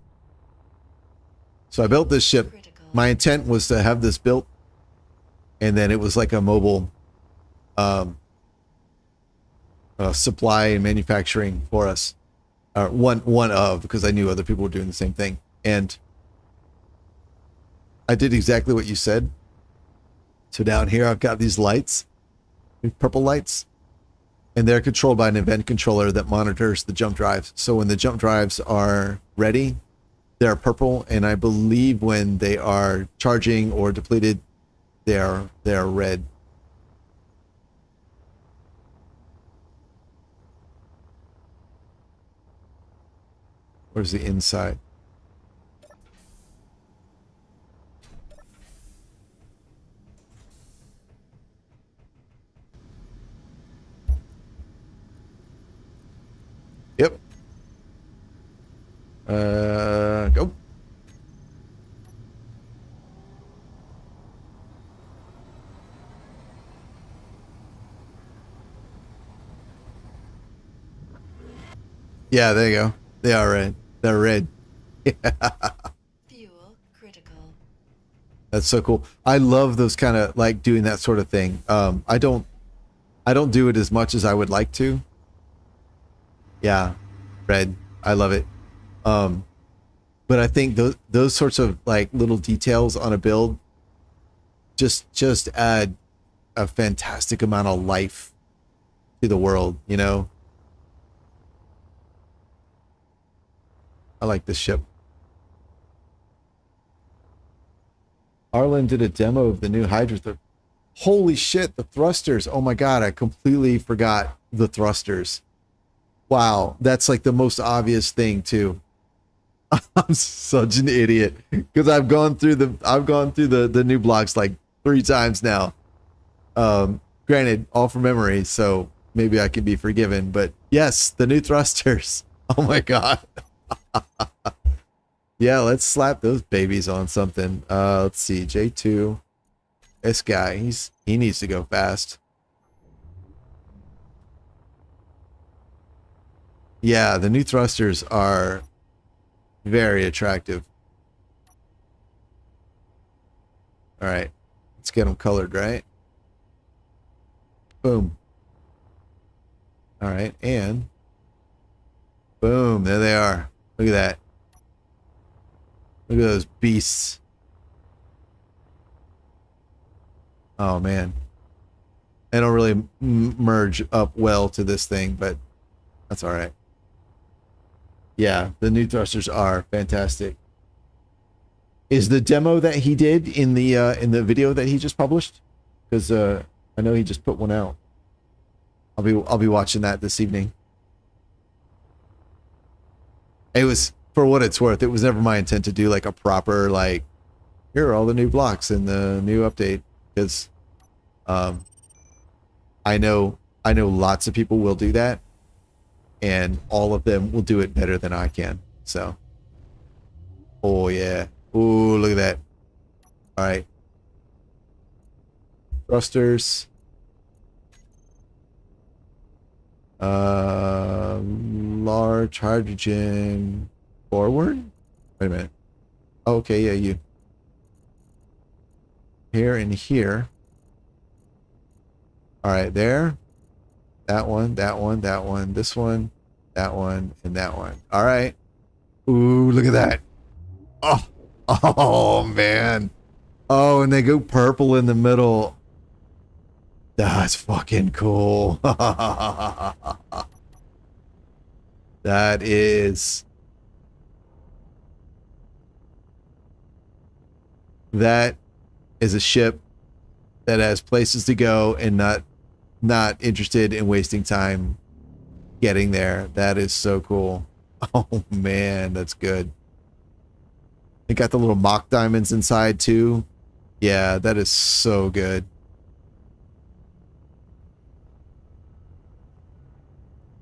So I built this ship. My intent was to have this built, and then it was like a mobile supply and manufacturing for us. One of, because I knew other people were doing the same thing. And I did exactly what you said. So down here I've got these lights, these purple lights, and they're controlled by an event controller that monitors the jump drives. So when the jump drives are ready, they're purple, and I believe when they are charging or depleted, they are red. Where's the inside? Yep. Go. Yeah, there you go. They are red. They're red. Fuel critical. That's so cool. I love those kind of like doing that sort of thing. I don't do it as much as I would like to. Yeah, red. I love it. But I think those sorts of like little details on a build just add a fantastic amount of life to the world, you know? I like this ship. Arlen did a demo of the new Hydra. Holy shit, the thrusters. Oh my god, I completely forgot the thrusters. Wow, that's like the most obvious thing too. I'm such an idiot because I've gone through the new blocks like 3 times now. Granted, all from memory, so maybe I can be forgiven, but yes, the new thrusters. Oh my god. Yeah, let's slap those babies on something. Let's see, J2. This guy, he needs to go fast. Yeah, the new thrusters are very attractive. All right, let's get them colored, right? Boom. All right, and boom, there they are. Look at that. Look at those beasts. Oh man, they don't really merge up well to this thing, but that's all right. Yeah, the new thrusters are fantastic. Is the demo that he did in the video that he just published? Because I know he just put one out. I'll be watching that this evening. It was, for what it's worth, it was never my intent to do like a proper like, here are all the new blocks in the new update, because I know lots of people will do that, and all of them will do it better than I can. So, oh yeah, ooh, look at that. All right, thrusters. Large hydrogen forward. Wait a minute. Oh, okay, yeah, you. Here and here. All right, there. That one, that one, that one, this one, that one, and that one. All right. Ooh, look at that. Oh, oh man. Oh, and they go purple in the middle. That's fucking cool. That is a ship that has places to go and not interested in wasting time getting there. That is so cool. Oh man, that's good. It got the little mock diamonds inside too. Yeah, that is so good.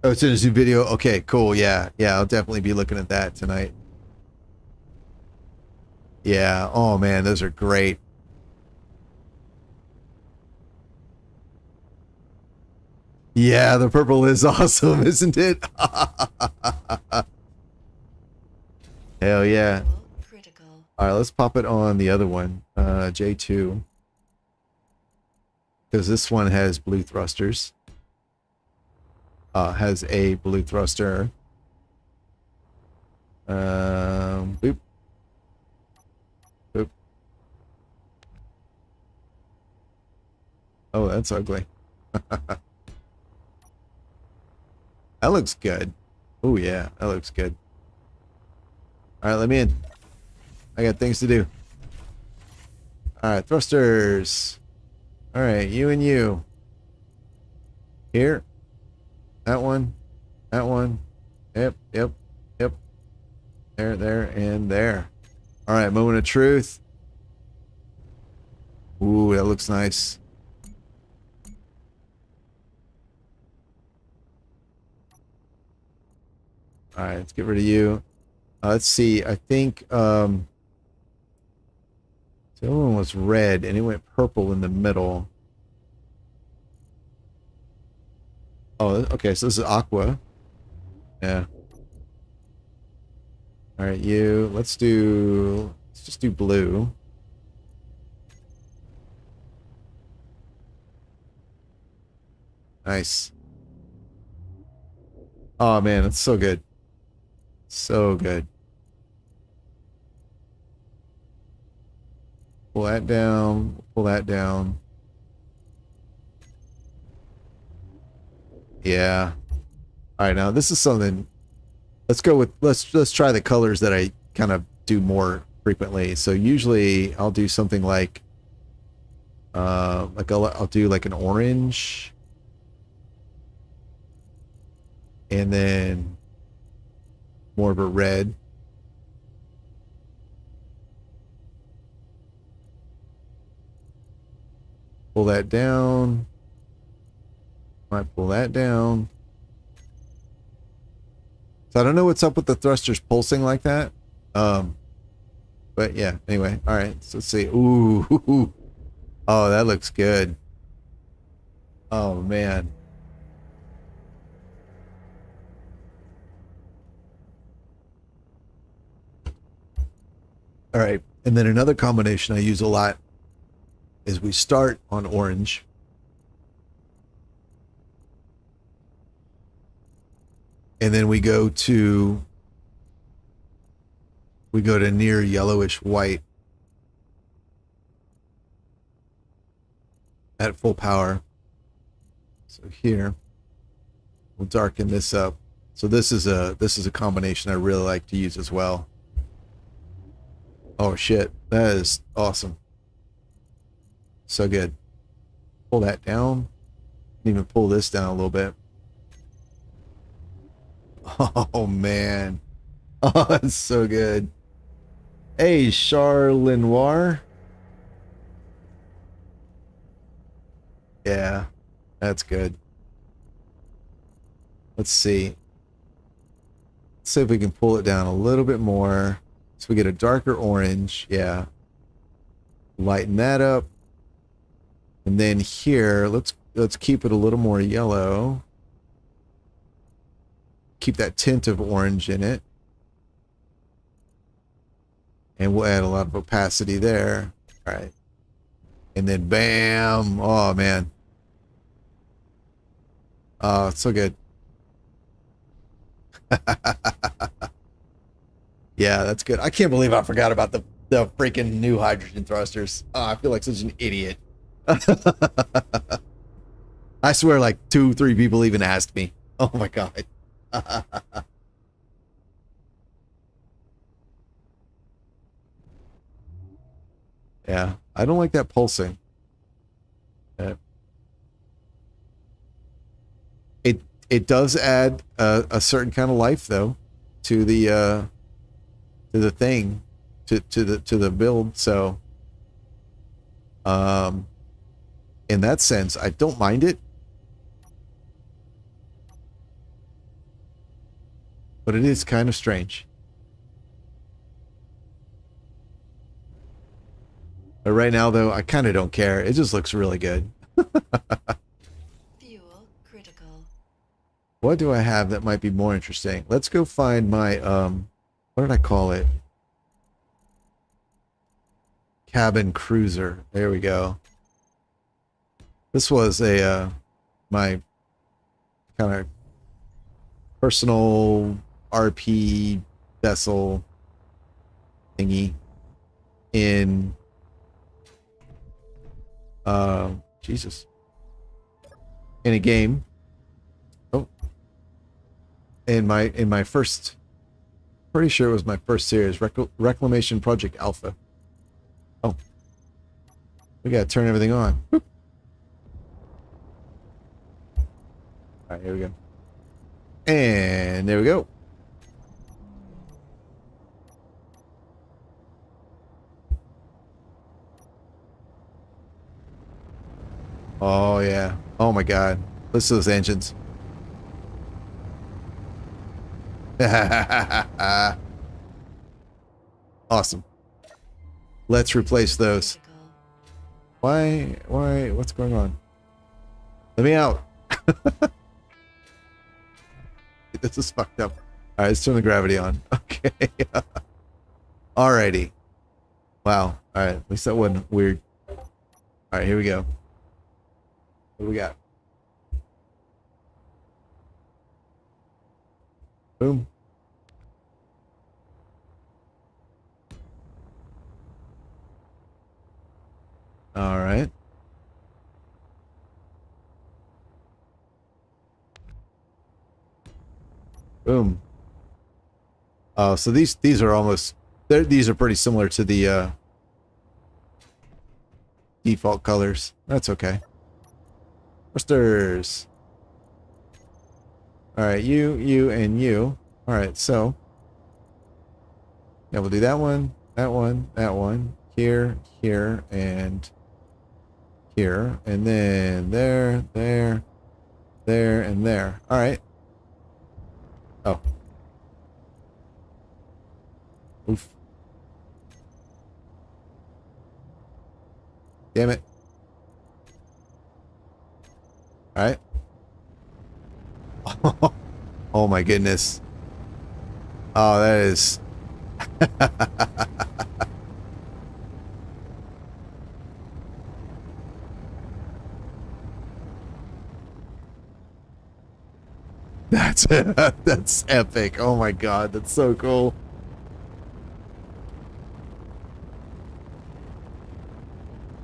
Oh, it's in his new video. Okay, cool. Yeah, yeah, I'll definitely be looking at that tonight. Yeah. Oh man, those are great. Yeah, the purple is awesome, isn't it? Hell yeah. Critical. All right, let's pop it on the other one, J2, because this one has blue thrusters. Has a blue thruster. Boop. Boop. Oh, that's ugly. That looks good. Oh yeah, that looks good. All right, let me in. I got things to do. All right, thrusters. All right, you and you. Here. That one. That one. Yep, yep, yep. There, there, and there. All right, moment of truth. Ooh, that looks nice. All right, let's get rid of you. Let's see. I think the other one was red, and it went purple in the middle. Oh, okay. So this is aqua. Yeah. All right, you. Let's just do blue. Nice. Oh man, it's so good. So good. Pull that down. Pull that down. Yeah. All right, now this is something. Let's go with let's try the colors that I kind of do more frequently. So usually I'll do something like I'll do like an orange, and then more of a red. Pull that down. Might pull that down. So I don't know what's up with the thrusters pulsing like that. But yeah, anyway. All right, so let's see. Ooh. Oh, that looks good. Oh, man. All right, and then another combination I use a lot is we start on orange. And then we go to near yellowish white. at full power. So here, we'll darken this up. So this is a combination I really like to use as well. Oh shit, that is awesome. So good. Pull that down. Even pull this down a little bit. Oh man. Oh, that's so good. Hey, Charlenoir. Yeah, that's good. Let's see. Let's see if we can pull it down a little bit more. So we get a darker orange. Yeah. Lighten that up. And then here, let's keep it a little more yellow. Keep that tint of orange in it. And we'll add a lot of opacity there. All right. And then bam. Oh, man. Oh, it's so good. Yeah, that's good. I can't believe I forgot about the freaking new hydrogen thrusters. Oh, I feel like such an idiot. I swear like 2-3 people even asked me. Oh my god. Yeah, I don't like that pulsing. It does add a certain kind of life though to the thing, to the build. So in that sense, I don't mind it. But it is kind of strange. But right now, though, I kind of don't care. It just looks really good. Fuel critical. What do I have that might be more interesting? Let's go find my, what did I call it? Cabin cruiser. There we go. This was a, my kind of personal RP vessel thingy in Jesus, in a game. Oh, in my first, pretty sure it was my first series, Reclamation Project Alpha. Oh, we gotta turn everything on. Boop. All right, here we go. And there we go. Oh, yeah. Oh, my God. Listen to those engines. Awesome. Let's replace those. Critical. Why, what's going on? Let me out. This is fucked up. All right, let's turn the gravity on. Okay. Alrighty. Wow. All right, at least that wasn't weird. All right, here we go. What do we got? Boom. All right. Boom. Oh, so these are almost, these are pretty similar to the default colors. That's okay. Thrusters. All right, you, and you. All right, so yeah, we'll do that one, that one, here, and here, and then there, and there. All right. Oh. Oof. Damn it. All right. Oh my goodness. Oh, that is. That's epic. Oh my god, that's so cool.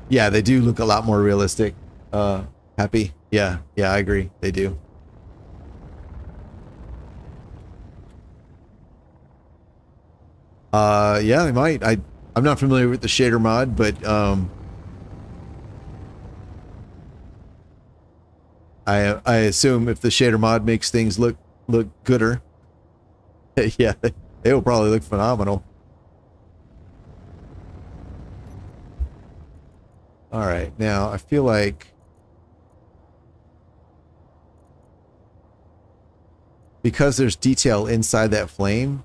Yeah, they do look a lot more realistic. happy. Yeah, I agree. They do. Yeah, they might. I'm not familiar with the shader mod, but I assume if the shader mod makes things look gooder, yeah, they will probably look phenomenal. All right, now I feel like because there's detail inside that flame,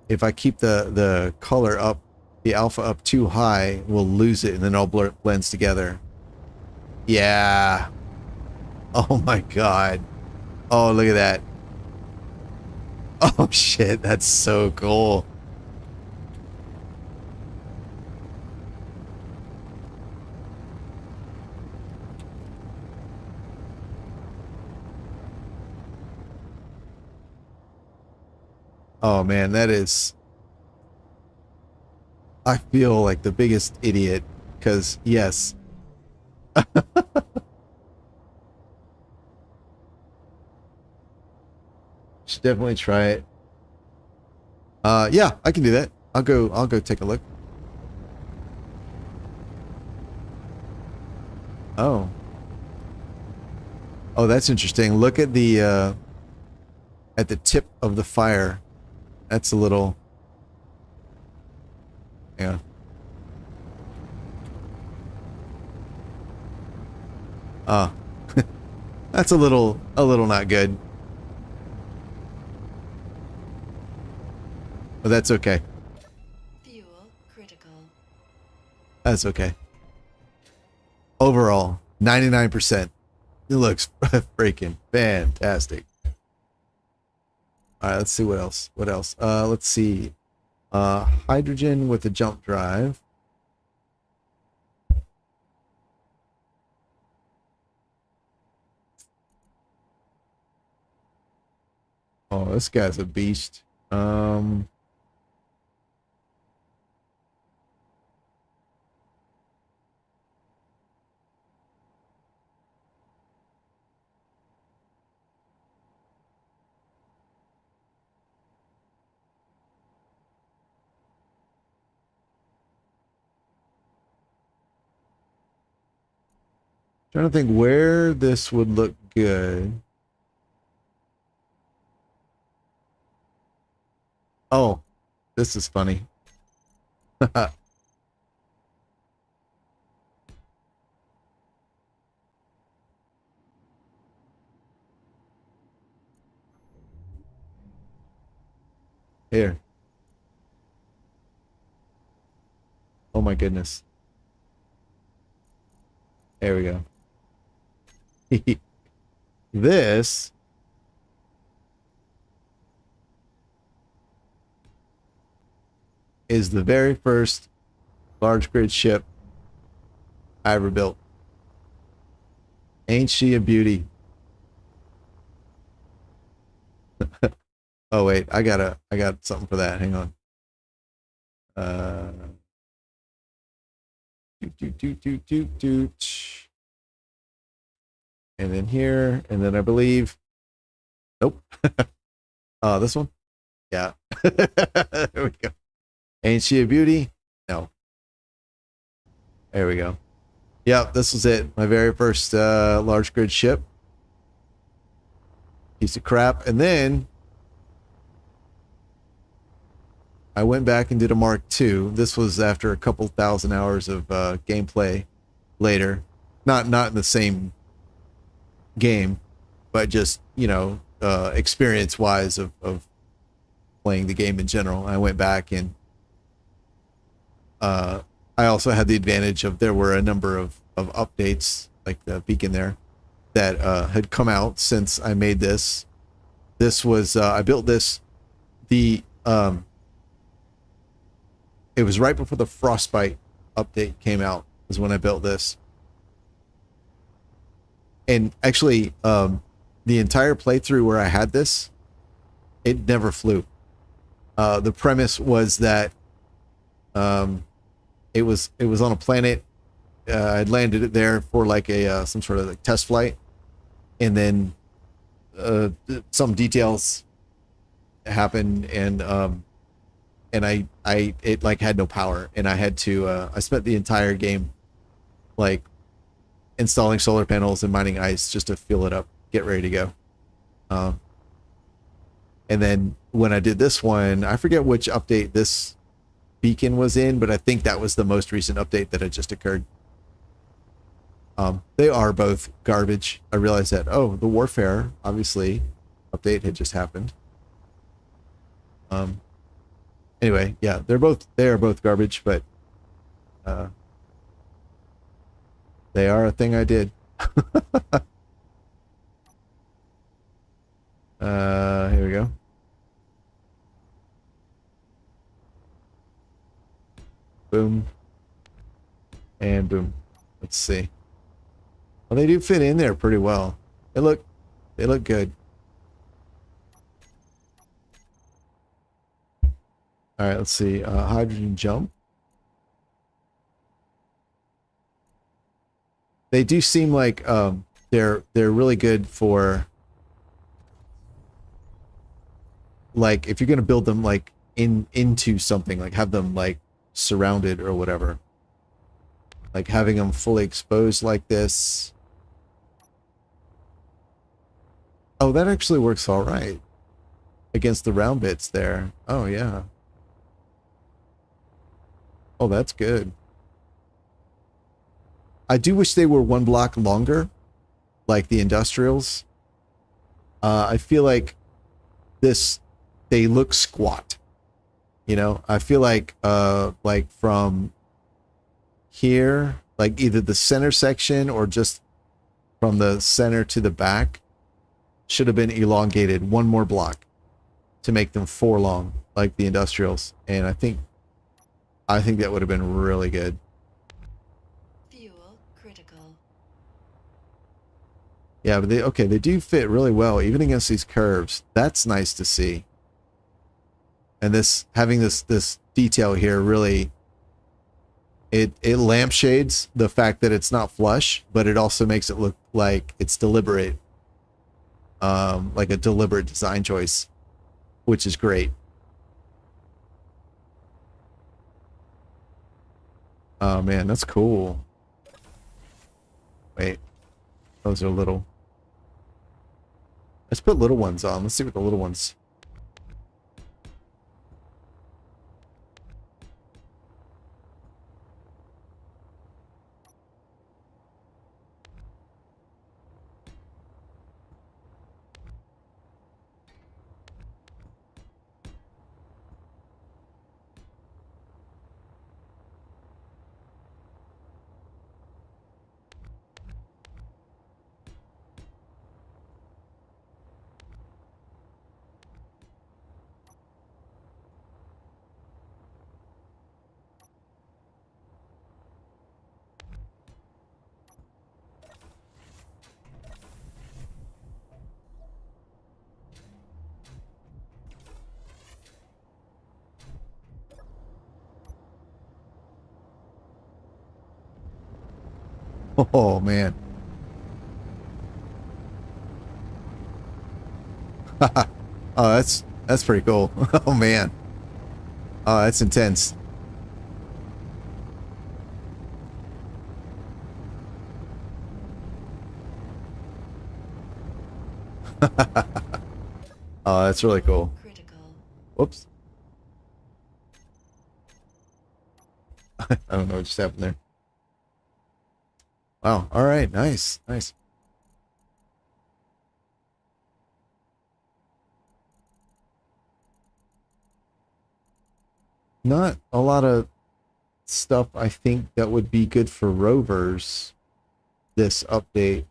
if I keep the color up, the alpha up too high, we'll lose it and then all blends together. Yeah. Oh my god. Oh, look at that. Oh shit, that's so cool. Oh man, that is... I feel like the biggest idiot, because yes. Should definitely try it. Yeah, I can do that. I'll go take a look. Oh. Oh, that's interesting. Look at the tip of the fire. That's a little... Yeah. Oh. That's a little not good. But that's okay. Fuel critical. That's okay. Overall, 99%. It looks freaking fantastic. All right, let's see what else. What else? Let's see. Hydrogen with a jump drive. Oh, this guy's a beast. Trying to think where this would look good. Oh, this is funny. Here. Oh my goodness. There we go. This is the very first large grid ship I ever built. Ain't she a beauty? Oh wait, I got something for that. Hang on. And then here, and then I believe, nope. This one? Yeah. There we go. Ain't she a beauty? No. There we go. Yep, this was it. My very first large grid ship. Piece of crap. And then I went back and did a Mark II. This was after a couple thousand hours of gameplay later. Not in the same game, but just, you know, experience-wise of playing the game in general. I went back and I also had the advantage of there were a number of updates, like the beacon there, that had come out since I made this. This was, I built this, it was right before the Frostbite update came out is when I built this. And actually, the entire playthrough where I had this, it never flew. The premise was that it was on a planet I'd landed it there for like a some sort of like test flight, and then some details happened, and it like had no power, and I had to I spent the entire game like installing solar panels and mining ice just to fill it up, get ready to go. And then when I did this one, I forget which update this beacon was in, but I think that was the most recent update that had just occurred. They are both garbage. I realized that. Oh, the Warfare, obviously, update had just happened. Anyway, yeah, they are both garbage, but they are a thing I did. Here we go. Boom. And boom. Let's see. Well, they do fit in there pretty well. They look good. All right, let's see. Hydrogen jump. They do seem like they're really good for like if you're gonna build them like into something, like have them like surrounded or whatever. Like having them fully exposed like this. Oh, that actually works all right against the round bits there. Oh yeah. Oh, that's good. I do wish they were one block longer, like the industrials. I feel like they look squat. You know, I feel like from here, like either the center section or just from the center to the back should have been elongated one more block to make them 4 long, like the industrials. And I think that would have been really good. Fuel critical. Yeah, but they do fit really well, even against these curves. That's nice to see. And having this detail here really, it lampshades the fact that it's not flush, but it also makes it look like it's deliberate, like a deliberate design choice, which is great. Oh man, that's cool. Wait, those are little. Let's put little ones on. Let's see what the little ones. Oh man. Oh, that's pretty cool. Oh man. Oh, that's intense. Oh, that's really cool. Critical. Whoops. I don't know what just happened there. Wow. All right. Nice. Nice. Not a lot of stuff I think that would be good for rovers this update.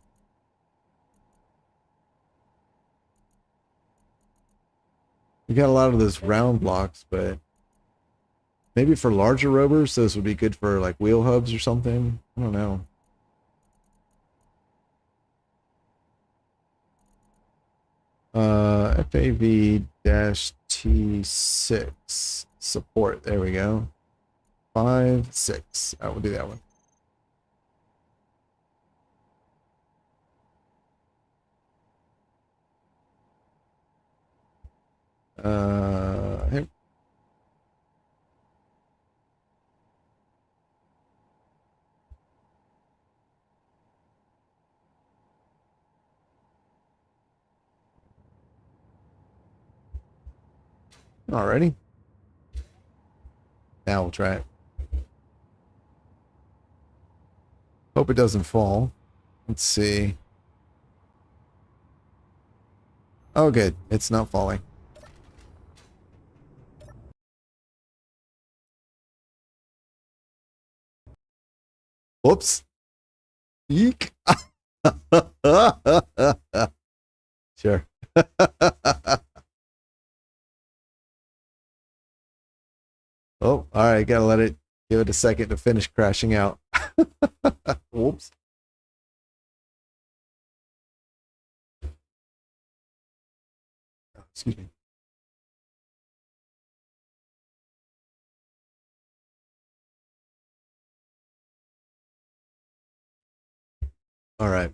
We got a lot of those round blocks, but maybe for larger rovers, those would be good for like wheel hubs or something. I don't know. FAV-T6 support. There we go. 5, 6. I will do that one. Here. Alrighty. Now we'll try it. Hope it doesn't fall. Let's see. Oh, good. It's not falling. Whoops. Eek. Sure. Oh, all right. Gotta let it give it a second to finish crashing out. Whoops. Excuse me. All right.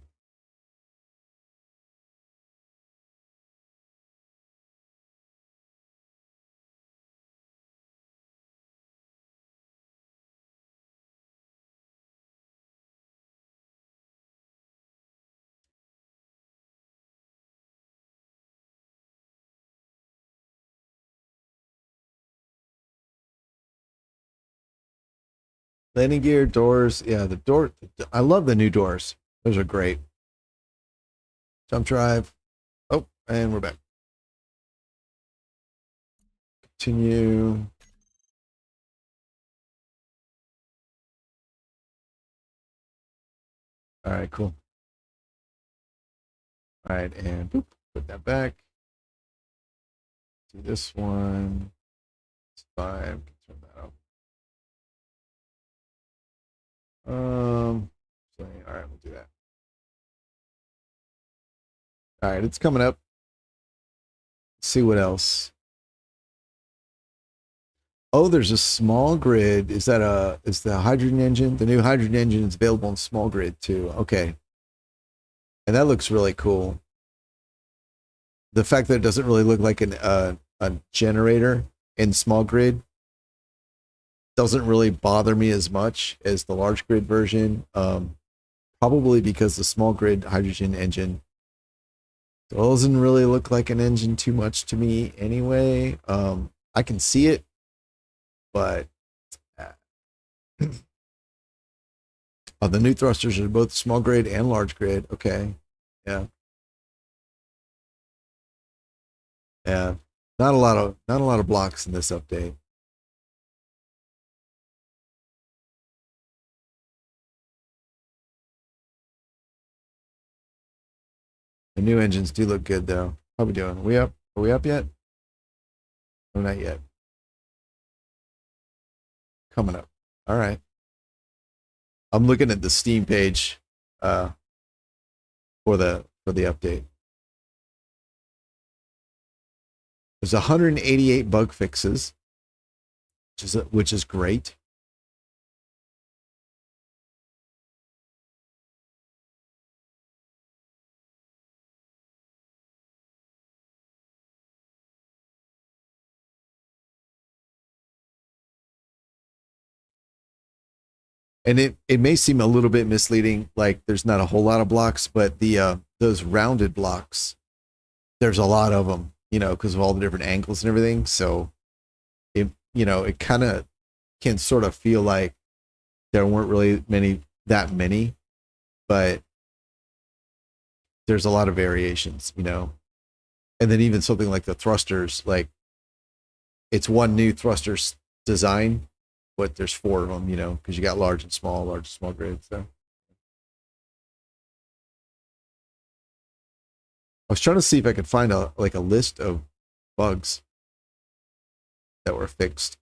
Landing gear, doors. Yeah, the door. I love the new doors. Those are great. Jump drive. Oh, and we're back. Continue. All right, cool. All right, and boop, put that back. Do this one. It's 5. Turn that up. So, all right, we'll do that. All right, it's coming up. Let's see what else. Oh, there's a small grid. Is the hydrogen engine? The new hydrogen engine is available in small grid too. Okay. And that looks really cool. The fact that it doesn't really look like a generator in small grid doesn't really bother me as much as the large grid version. Probably because the small grid hydrogen engine doesn't really look like an engine too much to me anyway. I can see it, but oh, the new thrusters are both small grid and large grid. Okay. Yeah. Yeah. Not a lot of blocks in this update. The new engines do look good though. How we doing? Are we up? Are we up yet? No, not yet. Coming up. All right. I'm looking at the Steam page for the update. There's 188 bug fixes, which is great. And it may seem a little bit misleading, like there's not a whole lot of blocks, but the those rounded blocks, there's a lot of them, because of all the different angles and everything. So it kind of can sort of feel like there weren't really that many, but there's a lot of variations, And then even something like the thrusters, like it's one new thruster design, but there's 4 of them, because you got large and small grids. So I was trying to see if I could find a list of bugs that were fixed.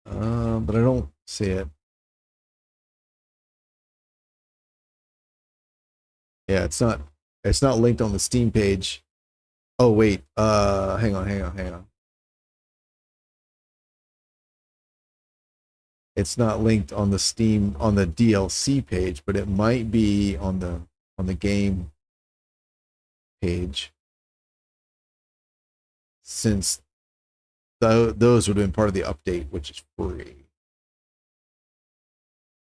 But I don't see it. Yeah, it's not linked on the Steam page. Oh wait, hang on. It's not linked on the Steam on the DLC page, but it might be on the game page, since those would have been part of the update, which is free.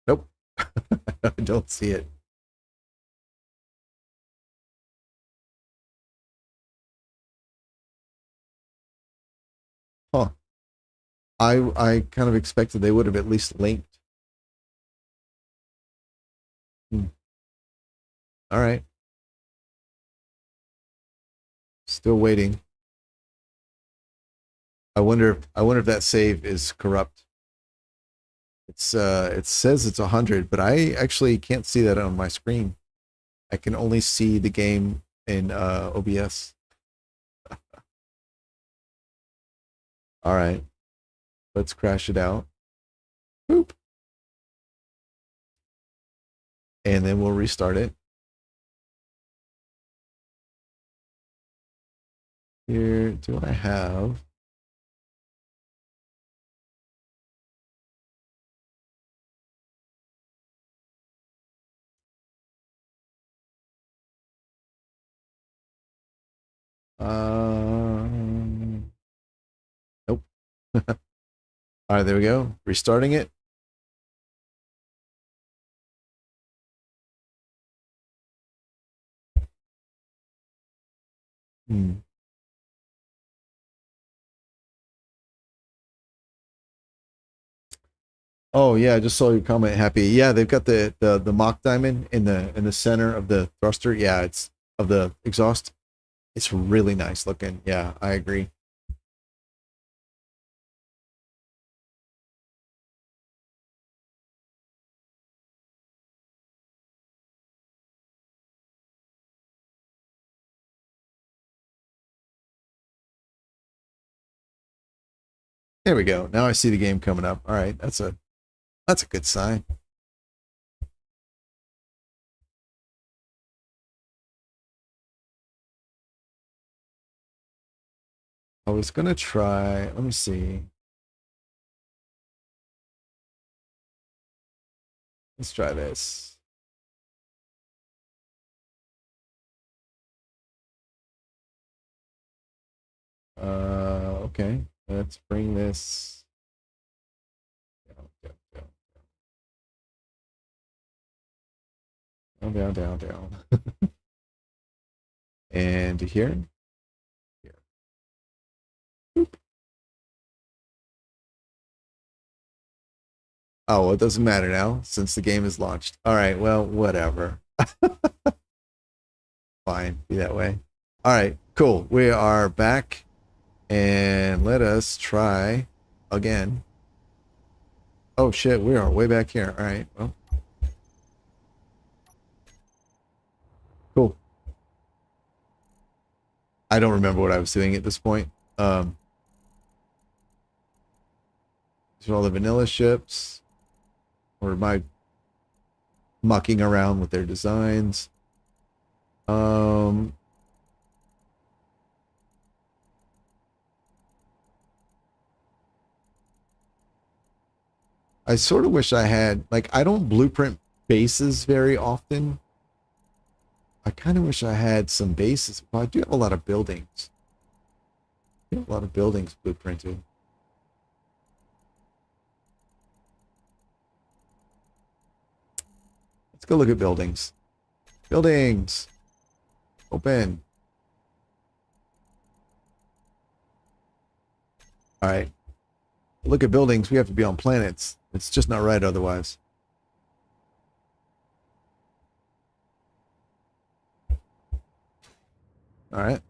Nope. I don't see it. Huh. I kind of expected they would have at least linked. All right. Still waiting. I wonder if that save is corrupt. It's it says it's 100, but I actually can't see that on my screen. I can only see the game in OBS. All right. Let's crash it out. Boop. And then we'll restart it. Here, do I have? Nope. All right, there we go. Restarting it. Oh yeah, I just saw your comment, Happy. Yeah, they've got the mock diamond in the center of the thruster. Yeah, it's of the exhaust. It's really nice looking. Yeah, I agree. There we go. Now I see the game coming up. All right, that's a good sign. I was gonna try. Let me see. Let's try this. Okay. Let's bring this down. And here. Boop. Oh, well, it doesn't matter now since the game is launched. All right, well, whatever. Fine, be that way. All right, cool. We are back, and let us try again. Oh shit, we are way back here. All right, well, cool. I don't remember what I was doing at this point. These are all the vanilla ships, or am I mucking around with their designs? I sort of wish I had, like, I don't blueprint bases very often. I kind of wish I had some bases. Well, I do have a lot of buildings. I have a lot of buildings blueprinted. Let's go look at buildings. Buildings. Open. All right. Look at buildings. We have to be on planets. It's just not right otherwise. All right.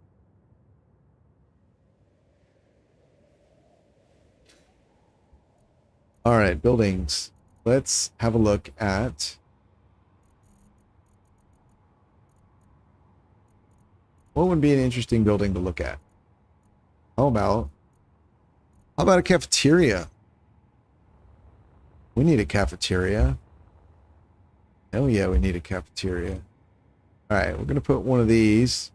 All right, buildings. Let's have a look at what would be an interesting building to look at. How about a cafeteria? We need a cafeteria. Hell yeah, we need a cafeteria. All right, we're gonna put one of these.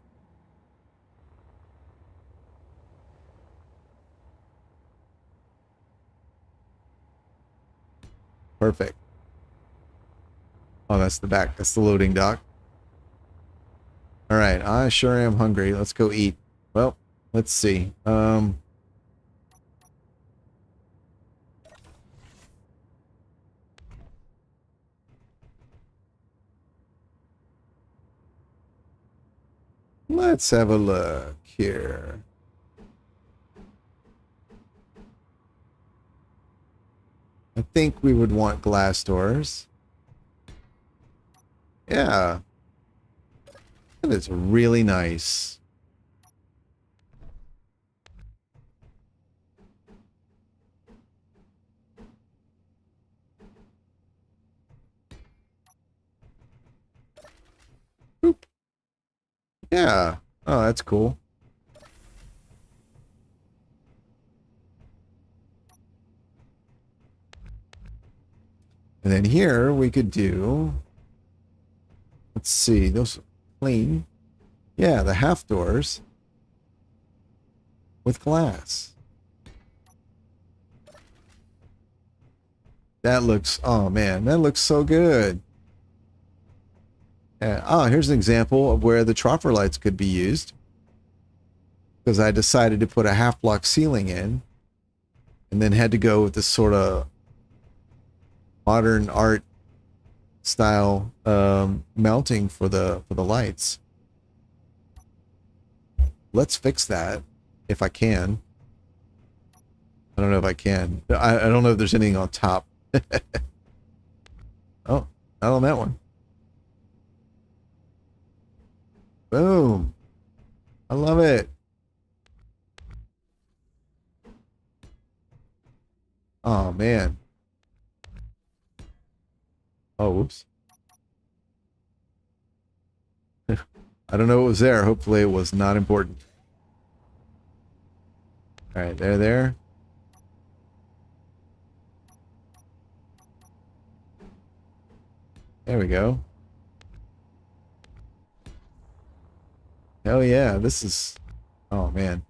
Perfect. Oh, that's the back. That's the loading dock. All right, I sure am hungry. Let's go eat. Well, let's see. Let's have a look here. I think we would want glass doors. Yeah. That is really nice. Boop. Yeah. Oh, that's cool. And then here we could do, let's see, those clean. Yeah, the half doors with glass. That looks, oh man, that looks so good. Yeah. Oh, here's an example of where the troffer lights could be used. Because I decided to put a half block ceiling in and then had to go with this sort of modern art style mounting for the lights. Let's fix that if I can. I don't know if I can. I don't know if there's anything on top. Oh, not on that one. Boom. I love it. Oh, man. Oh, whoops. I don't know what was there. Hopefully it was not important. All right, there. There we go. Hell yeah, this is, oh man.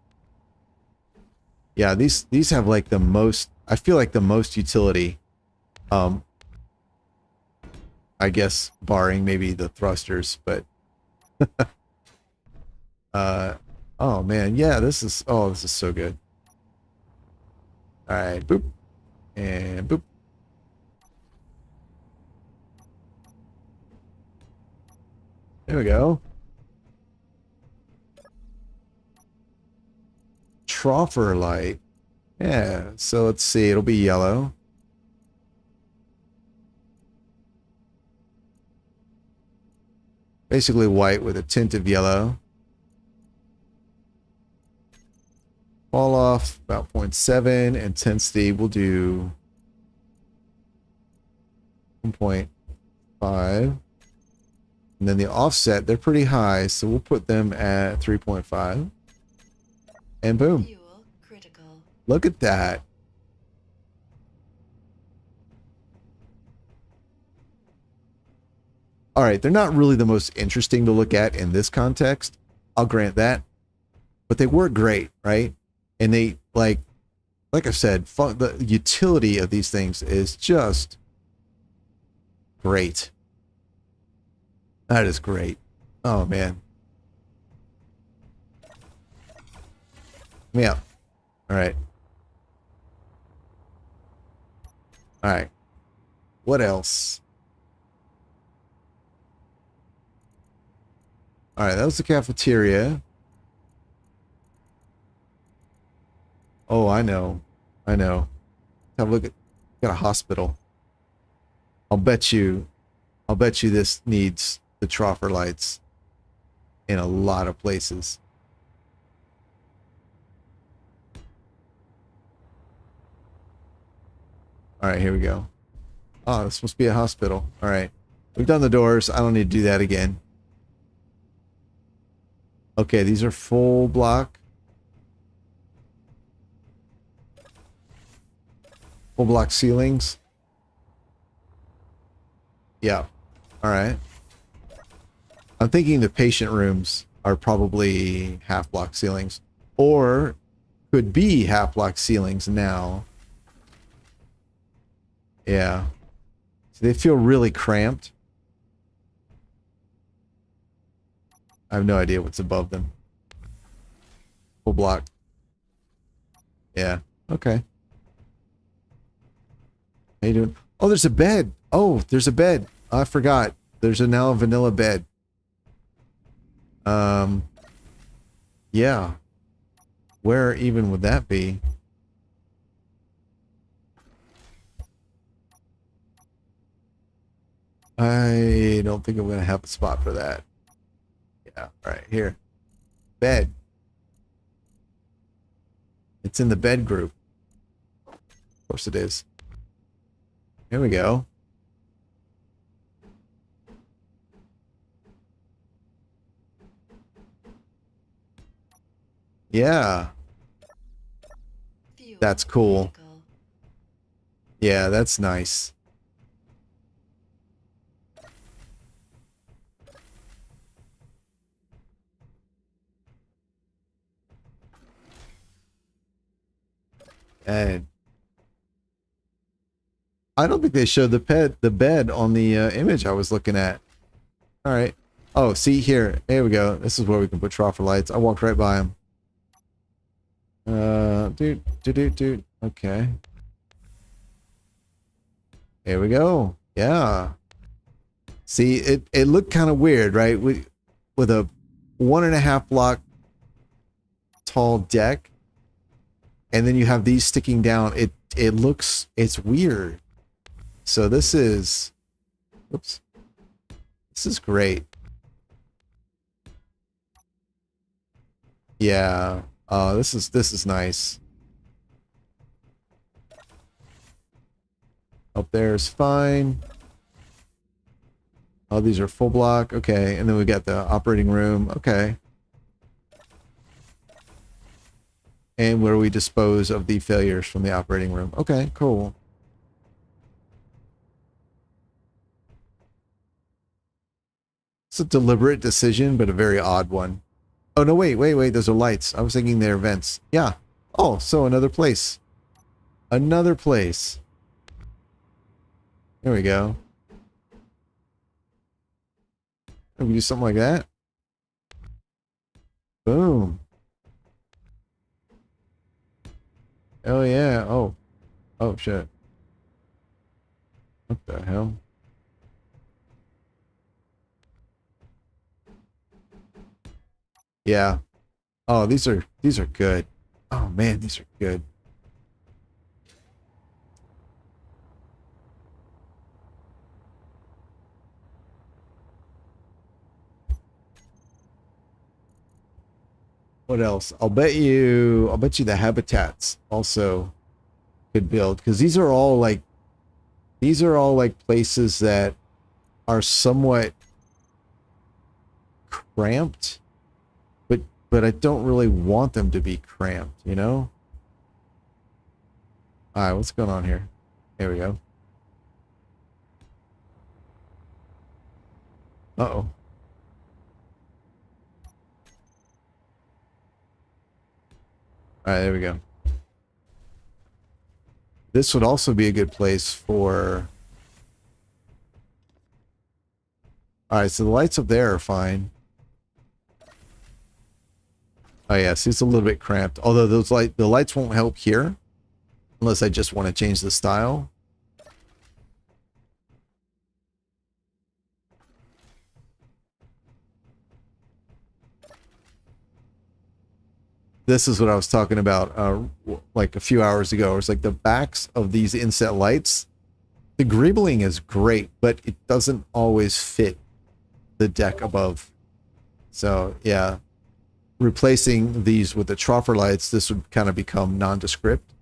Yeah, these have like the most, I feel like the most utility. I guess barring maybe the thrusters, but oh man, yeah, this is so good. All right, boop and boop. There we go. Troffer light. Yeah, so let's see, it'll be yellow. Basically white with a tint of yellow. Fall off about 0.7. Intensity we'll do 1.5. And then the offset, they're pretty high, so we'll put them at 3.5. And boom. Fuel critical. Look at that. All right, they're not really the most interesting to look at in this context. I'll grant that. But they work great, right? And they, like I said, the utility of these things is just great. That is great. Oh, man. Yeah. All right. All right. What else? All right, that was the cafeteria. Oh, I know. I know. Have a look at, got a hospital. I'll bet you this needs the troffer lights in a lot of places. All right, here we go. Oh, this must be a hospital. All right. We've done the doors. I don't need to do that again. Okay, these are full block. Full block ceilings. Yeah. All right. I'm thinking the patient rooms are probably half block ceilings, or could be half block ceilings now. Yeah. So they feel really cramped. I have no idea what's above them. Full block. Yeah. Okay. How you doing? Oh, there's a bed. Oh, there's a bed. I forgot. There's a now vanilla bed. Yeah. Where even would that be? I don't think I'm going to have a spot for that. Yeah, right here. Bed. It's in the bed group. Of course it is. Here we go. Yeah. Fuel That's cool. critical. Yeah, that's nice. And I don't think they showed the bed on the image I was looking at. All right. Oh, see here. There we go. This is where we can put troffer lights. I walked right by them. Dude. Okay. There we go. Yeah. See, it looked kind of weird, right? With a 1.5 block tall deck, and then you have these sticking down. It's weird. So this is, oops. This is great. Yeah. This is nice. Up there is fine. Oh, these are full block. Okay. And then we got the operating room. Okay. And where we dispose of the failures from the operating room. Okay, cool. It's a deliberate decision, but a very odd one. Oh, no, wait. Those are lights. I was thinking they're vents. Yeah. Oh, so another place. Another place. There we go. We do something like that. Boom. Oh, yeah. Oh. Oh, shit. What the hell? Yeah. Oh, these are good. Oh man, these are good. What else? I'll bet you the habitats also could build, because these are all like places that are somewhat cramped. But I don't really want them to be cramped, you know? Alright, what's going on here? There we go. Uh-oh. Alright, there we go. This would also be a good place for... Alright, so the lights up there are fine. Oh yeah, see, it's a little bit cramped. Although the lights won't help here unless I just want to change the style. This is what I was talking about like a few hours ago. It's like the backs of these inset lights, the greebling is great, but it doesn't always fit the deck above. So yeah. Replacing these with the troffer lights, this would kind of become nondescript,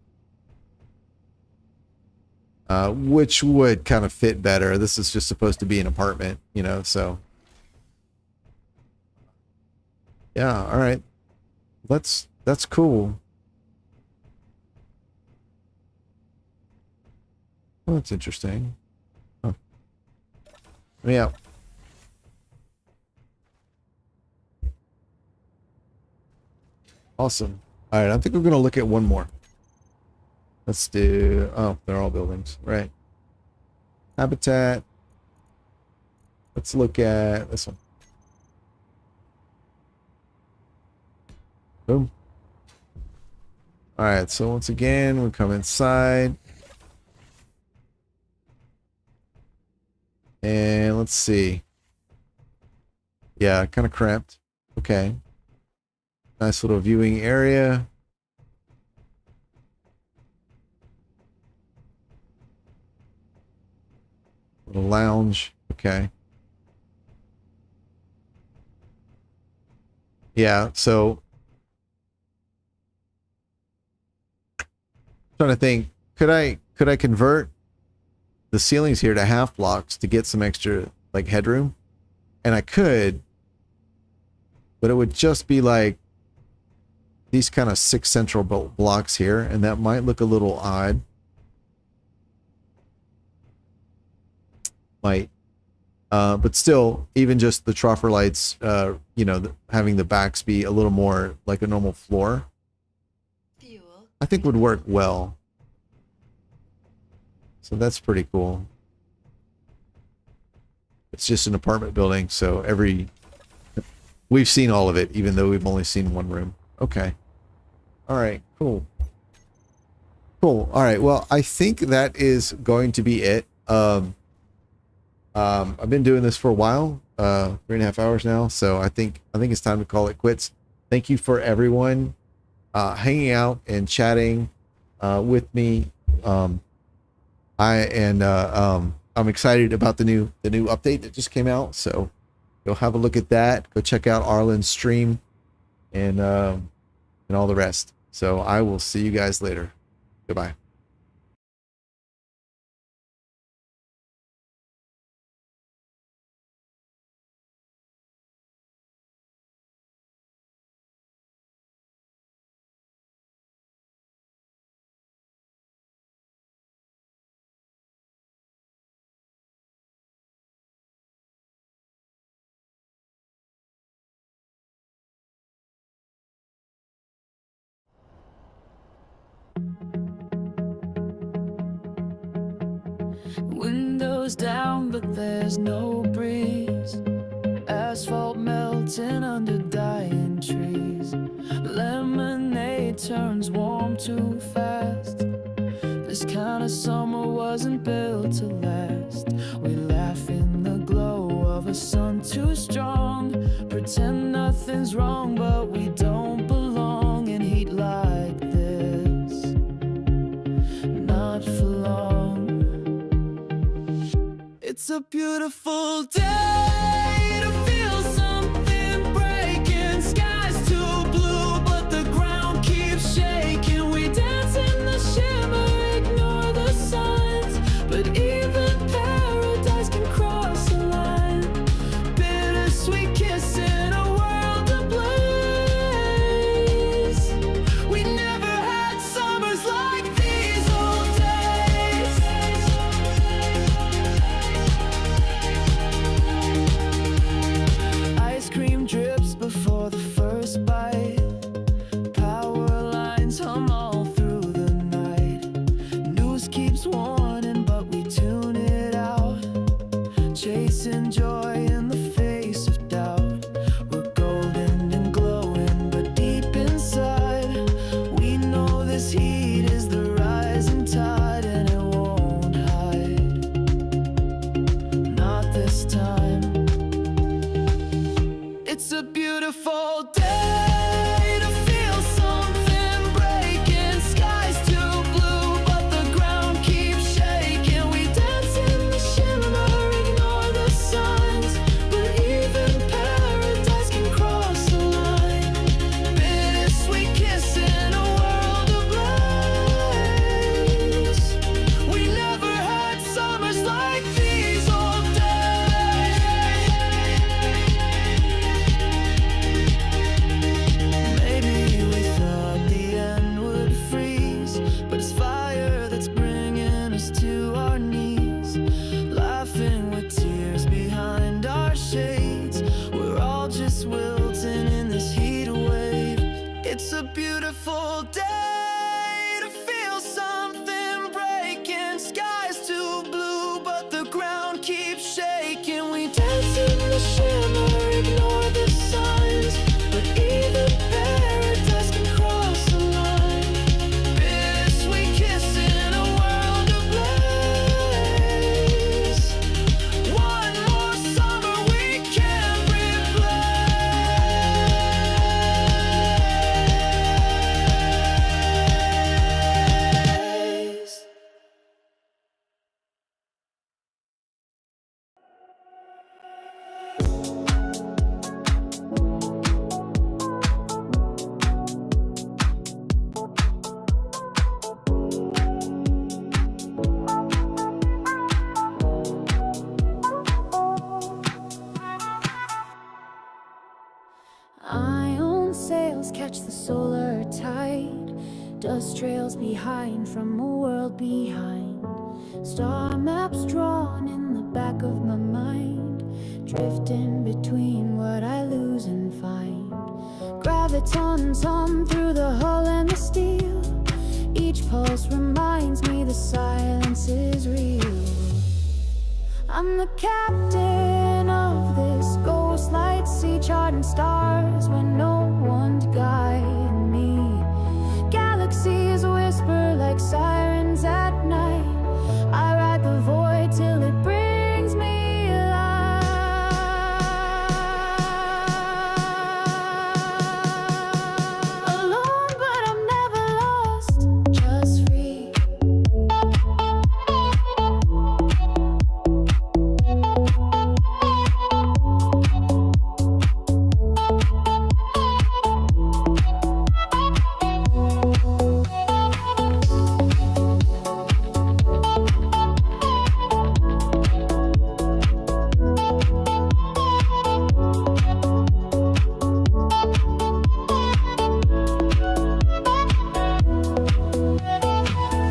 which would kind of fit better. This is just supposed to be an apartment, you know, so yeah. All right, that's cool. Well, that's interesting. Huh. Yeah. Awesome. All right, I think we're going to look at one more. Let's do... Oh, they're all buildings. Right. Habitat. Let's look at this one. Boom. All right, so once again, we come inside. And let's see. Yeah, kind of cramped. Okay. Nice little viewing area. Little lounge. Okay. Yeah, so trying to think, could I convert the ceilings here to half blocks to get some extra like headroom? And I could, but it would just be like these kind of 6 central blocks here, and that might look a little odd. Might. But still, even just the troffer lights, you know, having the backs be a little more like a normal floor, Fuel. I think would work well. So that's pretty cool. It's just an apartment building, so we've seen all of it, even though we've only seen one room. Okay. All right, cool. Cool. All right, well, I think that is going to be it. I've been doing this for a while, 3.5 hours now, so I think it's time to call it quits. Thank you for everyone hanging out and chatting with me. I'm excited about the new update that just came out, so go have a look at that. Go check out Arlen's stream and all the rest. So I will see you guys later. Goodbye. Windows down, but there's no breeze. Asphalt melting under dying trees. Lemonade turns warm too fast. This kind of summer wasn't built to last. We laugh in the glow of a sun too strong. Pretend nothing's wrong, but we don't belong in heat like this. Not for long. It's a beautiful day to feel something breaking. Sky's too blue, but the ground keeps shaking. We dance in the shimmer, ignore the signs. But even paradise can cross a line. Bittersweet kiss in a world ablaze. We never had summers like these old days. Ice cream drips before the first bite. Power lines hum all through the night. News keeps warning, but we tune it out. Chasing joy in the face of doubt. We're golden and glowing, but deep inside, we know this heat is the rising tide, and it won't hide. Not this time. It's a beautiful day to feel something breaking. Sky's too blue, but the ground keeps shaking. We dance in the shimmer, ignore the signs. But even paradise can cross the line. Bittersweet kiss in a world ablaze. We never had summers like these old days. Maybe we thought the end would freeze, but it's fire that's bringing us to our knees. Laughing with tears behind our shades. We're all just wilting in this heat wave. It's a beautiful day to feel something breaking. Sky's too blue, but the ground keeps shaking. We dance in the shimmer, ignore the signs. But even paradise Dust trails behind from a world behind. Star maps drawn in the back of my mind. Drifting between what I lose and find. Gravitons hum through the hull and the steel. Each pulse reminds me the silence is real. I'm the captain of this ghost light sea, charting stars when no one to guide me. Galaxies whisper like sirens at night. I ride the void till it brings me alive. Alone, but I'm never lost, just free.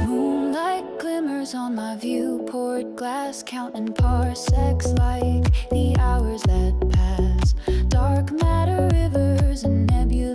Moonlight glimmers on my viewport glass, counting parsecs like the hours that pass. Dark matter rivers and nebulae